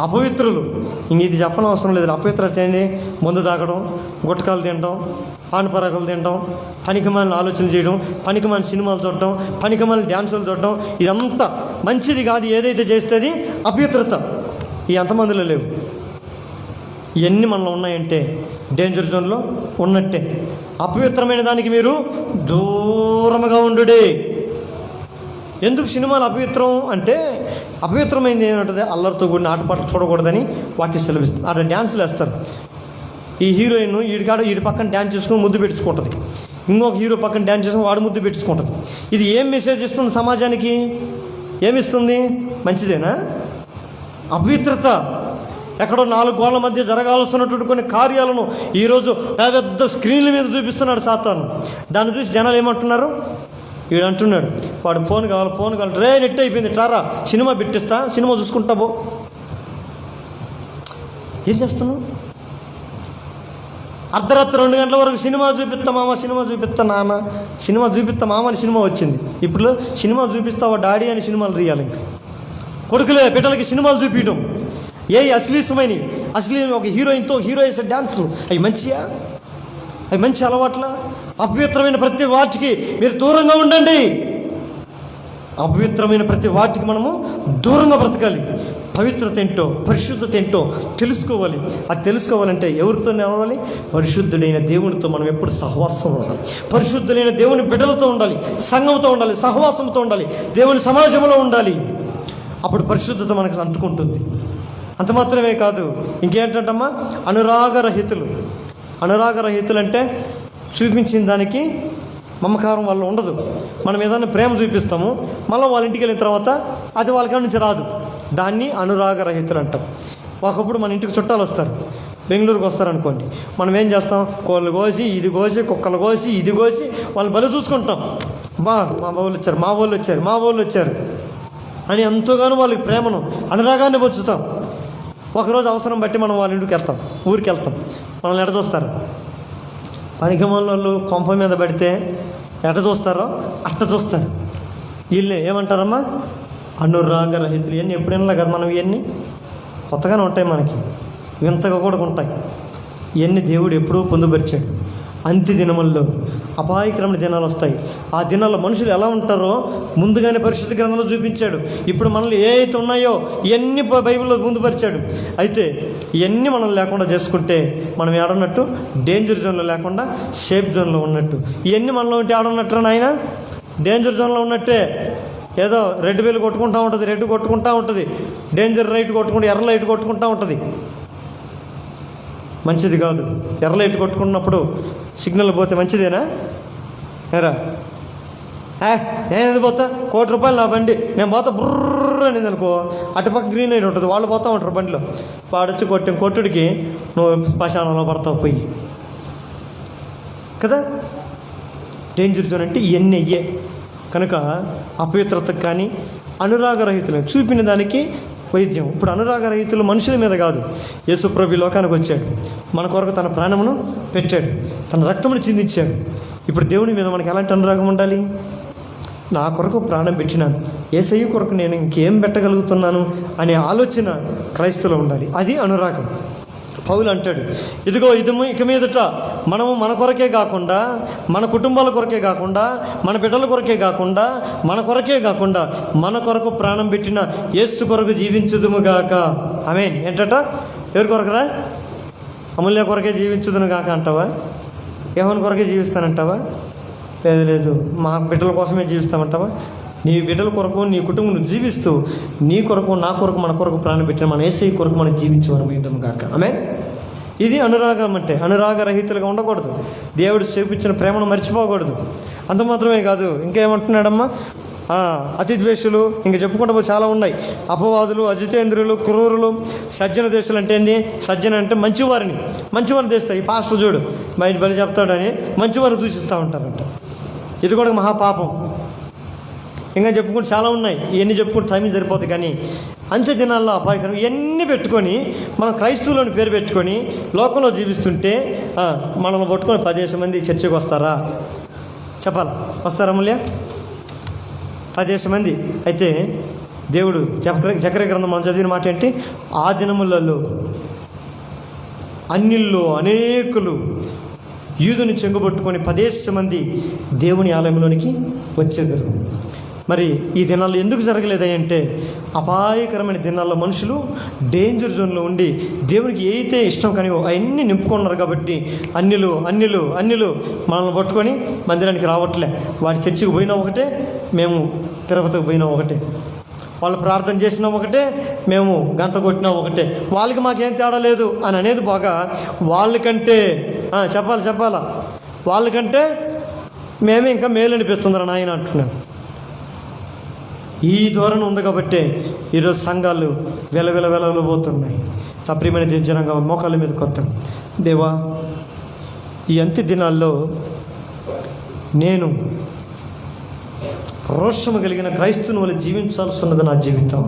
అపవిత్రులు. ఇంక ఇది చెప్పనవసరం లేదు. అపవిత్రత ఏంటి? మందు తాగడం, గుట్టకాలు తినడం, పానపరాకులు తినడం, పనికిమాలిన ఆలోచనలు చేయడం, పనికిమాలిన సినిమాలు చూడటం, పనికిమాలిన డ్యాన్సులు చూడటం, ఇదంతా మంచిది కాదు. ఏదైతే చేస్తుంది అపవిత్రత. ఈ ఎంతమందిలో లేవు? ఇవన్నీ మనలో ఉన్నాయంటే డేంజర్ జోన్లో ఉన్నట్టే. అపవిత్రమైన దానికి మీరు దూరంగా ఉండుడే. ఎందుకు సినిమాలు అపవిత్రం అంటే, అపవిత్రమైంది ఏమంటుంది? అల్లరితో కూడిన ఆటపాటలు చూడకూడదని వాక్యం సెలవిస్తుంది. అక్కడ డ్యాన్సులు వేస్తారు. ఈ హీరోయిన్ వీడి పక్కన డ్యాన్స్ చేసుకుని ముద్దు పెట్టుకుంటుంది, ఇంకొక హీరో పక్కన డ్యాన్స్ చేసుకుని వాడు ముద్దు పెట్టుకుంటుంది. ఇది ఏం మెసేజ్ ఇస్తుంది సమాజానికి? ఏమిస్తుంది? మంచిదేనా? అపవిత్రత. ఎక్కడో 4 గోళ్ల మధ్య జరగాల్సినటువంటి కొన్ని కార్యాలను ఈరోజు పెద్ద స్క్రీన్ల మీద చూపిస్తున్నాడు సాతాను. దాన్ని చూసి జనాలు ఏమంటున్నారు? వీడు అంటున్నాడు, వాడు ఫోన్ కావాలి, రే నెట్ అయిపోయింది, ట్రారా సినిమా పెట్టిస్తా, సినిమా చూసుకుంటా పో. ఏం చేస్తున్నావు? అర్ధరాత్రి 2 గంటల వరకు సినిమా చూపిస్తా మామ, సినిమా చూపిస్తా నాన్న, సినిమా చూపిస్తా మామ అని సినిమా వచ్చింది. ఇప్పుడు సినిమా చూపిస్తావా డాడీ అని సినిమాలు రీయాలి. ఇంకా కొడుకులే బిడ్డలకి సినిమాలు చూపించడం అశ్లీలమైనవి. ఒక హీరోయిన్తో హీరో వేసే డ్యాన్సులు అవి మంచియా? అవి మంచి అలవాట్ల? అపవిత్రమైన ప్రతి వాటికి మీరు దూరంగా ఉండండి. అపవిత్రమైన ప్రతి వాటికి మనము దూరంగా బ్రతకాలి. పవిత్రత ఏంటో, పరిశుద్ధత ఏంటో తెలుసుకోవాలి. అది తెలుసుకోవాలంటే ఎవరితో నడవాలి? పరిశుద్ధుడైన దేవునితో మనం ఎప్పుడు సహవాసం ఉండాలి. పరిశుద్ధులైన దేవుని బిడ్డలతో ఉండాలి, సంఘంతో ఉండాలి, సహవాసంతో ఉండాలి, దేవుని సమాజంలో ఉండాలి. అప్పుడు పరిశుద్ధత మనకు అంటుకుంటుంది. అంత మాత్రమే కాదు, ఇంకేంటంటమ్మా? అనురాగరహితులు. అనురాగరహితులు అంటే చూపించిన దానికి మమకారం వల్ల ఉండదు. మనం ఏదైనా ప్రేమ చూపిస్తాము, మళ్ళీ వాళ్ళ ఇంటికి వెళ్ళిన తర్వాత అది వాళ్ళకి నుంచి రాదు. దాన్ని అనురాగరహితులు అంటాం. ఒకప్పుడు మన ఇంటికి చుట్టాలు వస్తారు, బెంగళూరుకి వస్తారనుకోండి, మనం ఏం చేస్తాం? కోళ్ళు కోసి, ఇది కోసి, కుక్కలు కోసి, ఇది కోసి వాళ్ళు బలి చూసుకుంటాం. మా వాళ్ళు వచ్చారు అని ఎంతోగానో వాళ్ళకి ప్రేమను, అనురాగాన్ని పంచుతాం. ఒకరోజు అవసరం బట్టి మనం వాళ్ళ ఇంటికి వెళ్తాం, ఊరికి వెళ్తాం, మనల్ని ఎట చూస్తారు? పనికిమాలిన కొంప మీద పడితే ఎట చూస్తారో అట్ట చూస్తారు. వీళ్ళే ఏమంటారమ్మా? అనురాగరహితులు. ఇవన్నీ ఎప్పుడైనా కదా మనం ఇవన్నీ కొత్తగానే ఉంటాయి, మనకి వింతగా కూడా ఉంటాయి. ఇవన్నీ దేవుడు ఎప్పుడూ పొందుపరిచాడు. అంత్య దినముల్లో అపాయకరమైన దినాలు వస్తాయి. ఆ దినాల్లో మనుషులు ఎలా ఉంటారో ముందుగానే పరిశుద్ధ గ్రంథంలో చూపించాడు. ఇప్పుడు మనల్ని ఏ అయితే ఉన్నాయో ఇవన్నీ బైబిల్లో పొందుపరిచాడు. అయితే ఇవన్నీ మనం లేకుండా చేసుకుంటే మనం ఏడన్నట్టు? డేంజర్ జోన్లో లేకుండా సేఫ్ జోన్లో ఉన్నట్టు. ఇవన్నీ మనలో ఉంటే ఆడున్నట్టు నాయన డేంజర్ జోన్లో ఉన్నట్టే. ఏదో రెడ్ వేలు కొట్టుకుంటూ ఉంటుంది, రెడ్ కొట్టుకుంటూ ఉంటుంది, డేంజర్ లైట్ కొట్టుకుంటూ ఎర్ర లైట్ కొట్టుకుంటూ ఉంటుంది. మంచిది కాదు. ఎర్ర లైట్ కొట్టుకున్నప్పుడు సిగ్నల్ పోతే మంచిదేనా? ఎరా నేను ఎందుకు పోతా? ₹1,00,000 నా బండి, నేను పోతా బుర్ర అనేది అనుకో, అటుపక్క గ్రీన్ లైట్ ఉంటుంది, వాళ్ళు పోతూ ఉంటారు బండిలో. వాడొచ్చి కొట్టుడికి నువ్వు శ్మశానంలో పడతావు పోయి కదా. డేంజర్ జోన్ అంటే ఇవన్నీ అయ్యే కనుక అపవిత్రతకు కానీ అనురాగరహితులను చూపిన దానికి వైద్యం. ఇప్పుడు అనురాగరహితులు మనుషుల మీద కాదు. యేసు ప్రభు లోకానికి వచ్చాడు, మన కొరకు తన ప్రాణమును పెట్టాడు, తన రక్తమును చిందించాడు. ఇప్పుడు దేవుని మీద మనకి ఎలాంటి అనురాగం ఉండాలి? నా కొరకు ప్రాణం పెట్టినాను, యేసయ్య కొరకు నేను ఇంకేం పెట్టగలుగుతున్నాను అనే ఆలోచన క్రైస్తవులో ఉండాలి. అది అనురాగం. పౌలు అంటాడు, ఇదిగో ఇక మీదట మనము మన కొరకే కాకుండా, మన కుటుంబాల కొరకే కాకుండా, మన బిడ్డల కొరకే కాకుండా, మన కొరకు ప్రాణం పెట్టిన యేసు కొరకు జీవించుదుముగాక. ఆమేన్. ఏంటట? ఎవరి కొరకురా? అమూల్య కొరకే జీవించుదును గాక అంటావా? ఏమని కొరకే జీవిస్తానంటావా? లేదు, మా బిడ్డల కోసమే జీవిస్తామంటావా? నీ బిడ్డల కొరకు, నీ కుటుంబం జీవిస్తూ, నీ కొరకు, నా కొరకు, మన కొరకు ప్రాణం పెట్టిన మన యేసయ్య కొరకు మనం జీవించవరం గాక. ఆమేన్. ఇది అనురాగం అంటే. అనురాగరహితులుగా ఉండకూడదు. దేవుడు చూపించిన ప్రేమను మర్చిపోకూడదు. అంత మాత్రమే కాదు, ఇంకేమంటున్నాడమ్మా? అతి ద్వేషులు, ఇంక చెప్పుకుంటూ చాలా ఉన్నాయి. అపవాదులు, అజితేంద్రులు, క్రూరులు, సజ్జన దేశాలు అంటే ఏంటి? సజ్జన అంటే మంచివారిని తెస్తాయి. ఈ పాస్టర్ చూడు బలి చెప్తాడని మంచివారిని దూషిస్తూ ఉంటారంట. ఇది కూడా మహాపాపం. ఇంకా చెప్పుకుంటూ చాలా ఉన్నాయి. ఇవన్నీ చెప్పుకుంటూ టైం సరిపోతుంది. కానీ అంత్య దినాల్లో అపాయకరం ఇవన్నీ పెట్టుకొని మనం క్రైస్తవులను పేరు పెట్టుకొని లోకంలో జీవిస్తుంటే మనల్ని పట్టుకొని 10 మంది చర్చకు వస్తారా? చెప్పాలా? వస్తారా మూల్య? 10 మంది అయితే దేవుడు జకర్యా గ్రంథం మనం చదివిన మాట ఏంటి? ఆ దినములలో అన్యుల్లో అనేకులు యూదుని చెంగుబట్టుకొని 10 మంది దేవుని ఆలయంలోనికి వచ్చేదారు. మరి ఈ దినాల్లో ఎందుకు జరగలేదంటే, అపాయకరమైన దినాల్లో మనుషులు డేంజర్ జోన్లో ఉండి దేవునికి ఏదైతే ఇష్టం కానీ అవన్నీ నింపుకున్నారు. కాబట్టి అన్యులు మనల్ని పట్టుకొని మందిరానికి రావట్లే. వాడి చర్చికి పోయినా ఒకటే, మేము తిరుపతికి పోయినా ఒకటే. వాళ్ళు ప్రార్థన చేసినా ఒకటే, మేము గంట కొట్టినా ఒకటే. వాళ్ళకి మాకేం తేడా లేదు అని అనేది బాగా. వాళ్ళకంటే చెప్పాలా, వాళ్ళకంటే మేమే ఇంకా మేలు అనిపిస్తుందిరా నాయన అంటున్నాను. ఈ ధోరణి ఉంది కాబట్టే ఈరోజు సంఘాలు వెలవెలబోతున్నాయి. నా ప్రియమైన జనంగా మోకాళ్ళ మీద కొత్త దేవా, ఈ అంత్య దినాల్లో నేను రోషము కలిగిన క్రైస్తవుని వల్ల జీవించాల్సి ఉన్నది నా జీవితం.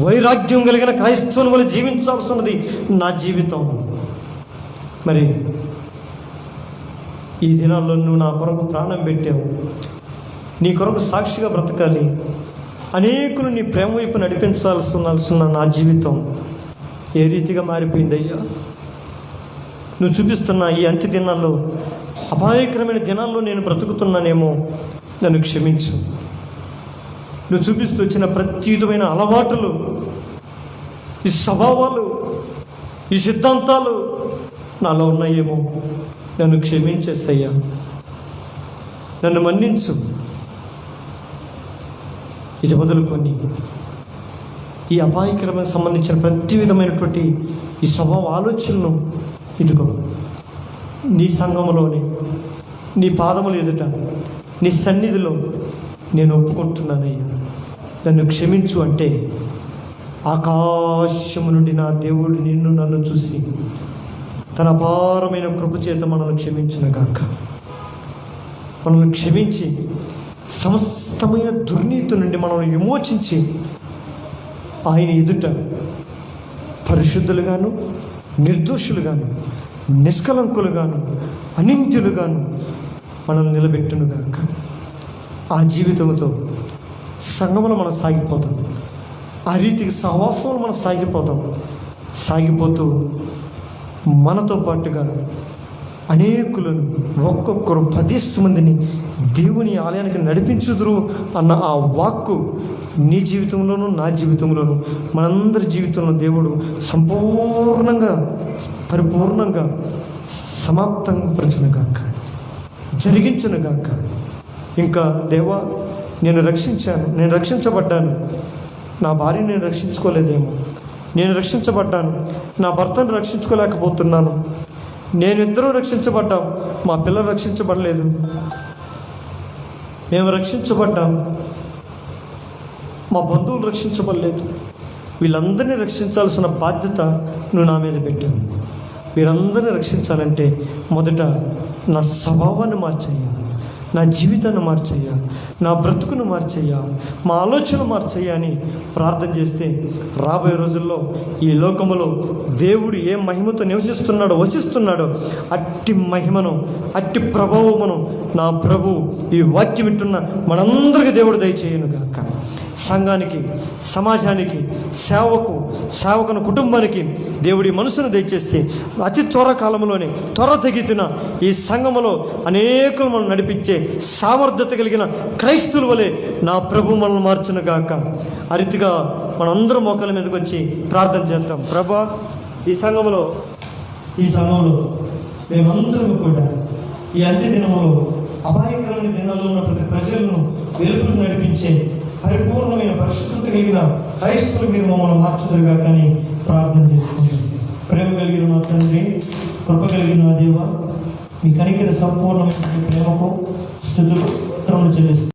వైరాగ్యం కలిగిన క్రైస్తవుని వల్ల జీవించాల్సి ఉన్నది నా జీవితం. మరి ఈ దినాల్లో నువ్వు నా కొరకు ప్రాణం పెట్టావు. నీ కొరకు సాక్షిగా బ్రతకాలి. అనేకులు నీ ప్రేమ వైపు నడిపించాల్సిన నా జీవితం ఏ రీతిగా మారిపోయిందయ్యా? నువ్వు చూపిస్తున్న ఈ అంత్య దినాల్లో, అపాయకరమైన దినాల్లో నేను బ్రతుకుతున్నానేమో, నన్ను క్షమించు. నువ్వు చూపిస్తూ వచ్చిన ప్రతి విధమైన అలవాటులు, ఈ స్వభావాలు, ఈ సిద్ధాంతాలు నాలో ఉన్నాయేమో, నన్ను క్షమించేస్తయ్యా. నన్ను మన్నించు. ఇది మొదలుకొని ఈ అపాయకరమైన సంబంధించిన ప్రతి విధమైనటువంటి ఈ స్వభావ ఆలోచనలు ఇదిగో నీ సంఘములోనే, నీ పాదములు ఎదుట, నీ సన్నిధిలో నేను ఒప్పుకుంటున్నానయ్యా. నన్ను క్షమించు అంటే ఆకాశము నుండి నా దేవుడు నన్ను చూసి తన అపారమైన కృప చేత మనల్ని క్షమించునుగాక. మనల్ని క్షమించి సమస్తమైన దుర్నీతి నుండి మనల్ని విమోచించి ఆయన ఎదుట పరిశుద్ధులుగాను, నిర్దోషులుగాను, నిష్కలంకులుగాను, అనింద్యులుగాను మనల్ని నిలబెట్టునుగాక. ఆ జీవితంతో సంగములో మనం సాగిపోతాం. ఆ రీతికి సహవాసంలో మనం సాగిపోతూ మనతో పాటుగా అనేకులను, ఒక్కొక్కరు 10 మందిని దేవుని ఆలయానికి నడిపించుదురు అన్న ఆ వాక్కు నీ జీవితంలోనూ, నా జీవితంలోనూ, మనందరి జీవితంలో దేవుడు సంపూర్ణంగా, పరిపూర్ణంగా సమాప్తంపరచునుగాక, జరిగించునుగాక. ఇంకా దేవా, నేను రక్షించబడ్డాను, నా భార్యను నేను రక్షించుకోలేదేమో, నేను రక్షించబడ్డాను, నా భర్తను రక్షించుకోలేకపోతున్నాను, నేనిద్దరూ రక్షించబడ్డాం, మా పిల్లలు రక్షించబడలేదు, మేము రక్షించబడ్డాం, మా బంధువులు రక్షించబడలేదు. వీళ్ళందరినీ రక్షించాల్సిన బాధ్యత నువ్వు నా మీద పెట్టావు. వీరందరినీ రక్షించాలంటే మొదట నా స్వభావాన్ని మార్చయ్యా, నా జీవితాన్ని మార్చయ్యా, నా బ్రతుకును మార్చయ్యా, మా ఆలోచన మార్చయ్యా అని ప్రార్థన చేస్తే రాబోయే రోజుల్లో ఈ లోకములో దేవుడు ఏ మహిమతో వసిస్తున్నాడో అట్టి మహిమను, అట్టి ప్రభావమును నా ప్రభు ఈ వాక్యం వింటున్న మనందరికీ దేవుడు దయచేయనుగాక. సంఘానికి, సమాజానికి, సేవకుని కుటుంబానికి దేవుడి మనసును దయచేసి అతి త్వర కాలంలోనే త్వరతగితిన ఈ సంఘములో అనేకులు మనం నడిపించే సామర్థ్యత కలిగిన క్రైస్తువుల వలె నా ప్రభు మనల్ని మార్చును గాక. ఆ రీతిగా మనందరం మోకాళ్ళ మీదకి వచ్చి ప్రార్థన చేద్దాం. ప్రభా, ఈ సంఘంలో మేమందరం కూడా ఈ అంత్య దినంలో అపాయకరమైన దినాల్లో ఉన్న ప్రతి ప్రజలను వెలుపులకు నడిపించే పరిపూర్ణమైన పరిశుద్ధత కలిగిన క్రైస్తవులు మీరు మమ్మల్ని మార్చుదురుగా కానీ ప్రార్థన చేసుకుంటాం. ప్రేమ కలిగిన మా తండ్రి, కృప కలిగిన మా దేవ, మీ కనికర సంపూర్ణమైన ప్రేమకు స్తుతులు చెల్లిస్తాం.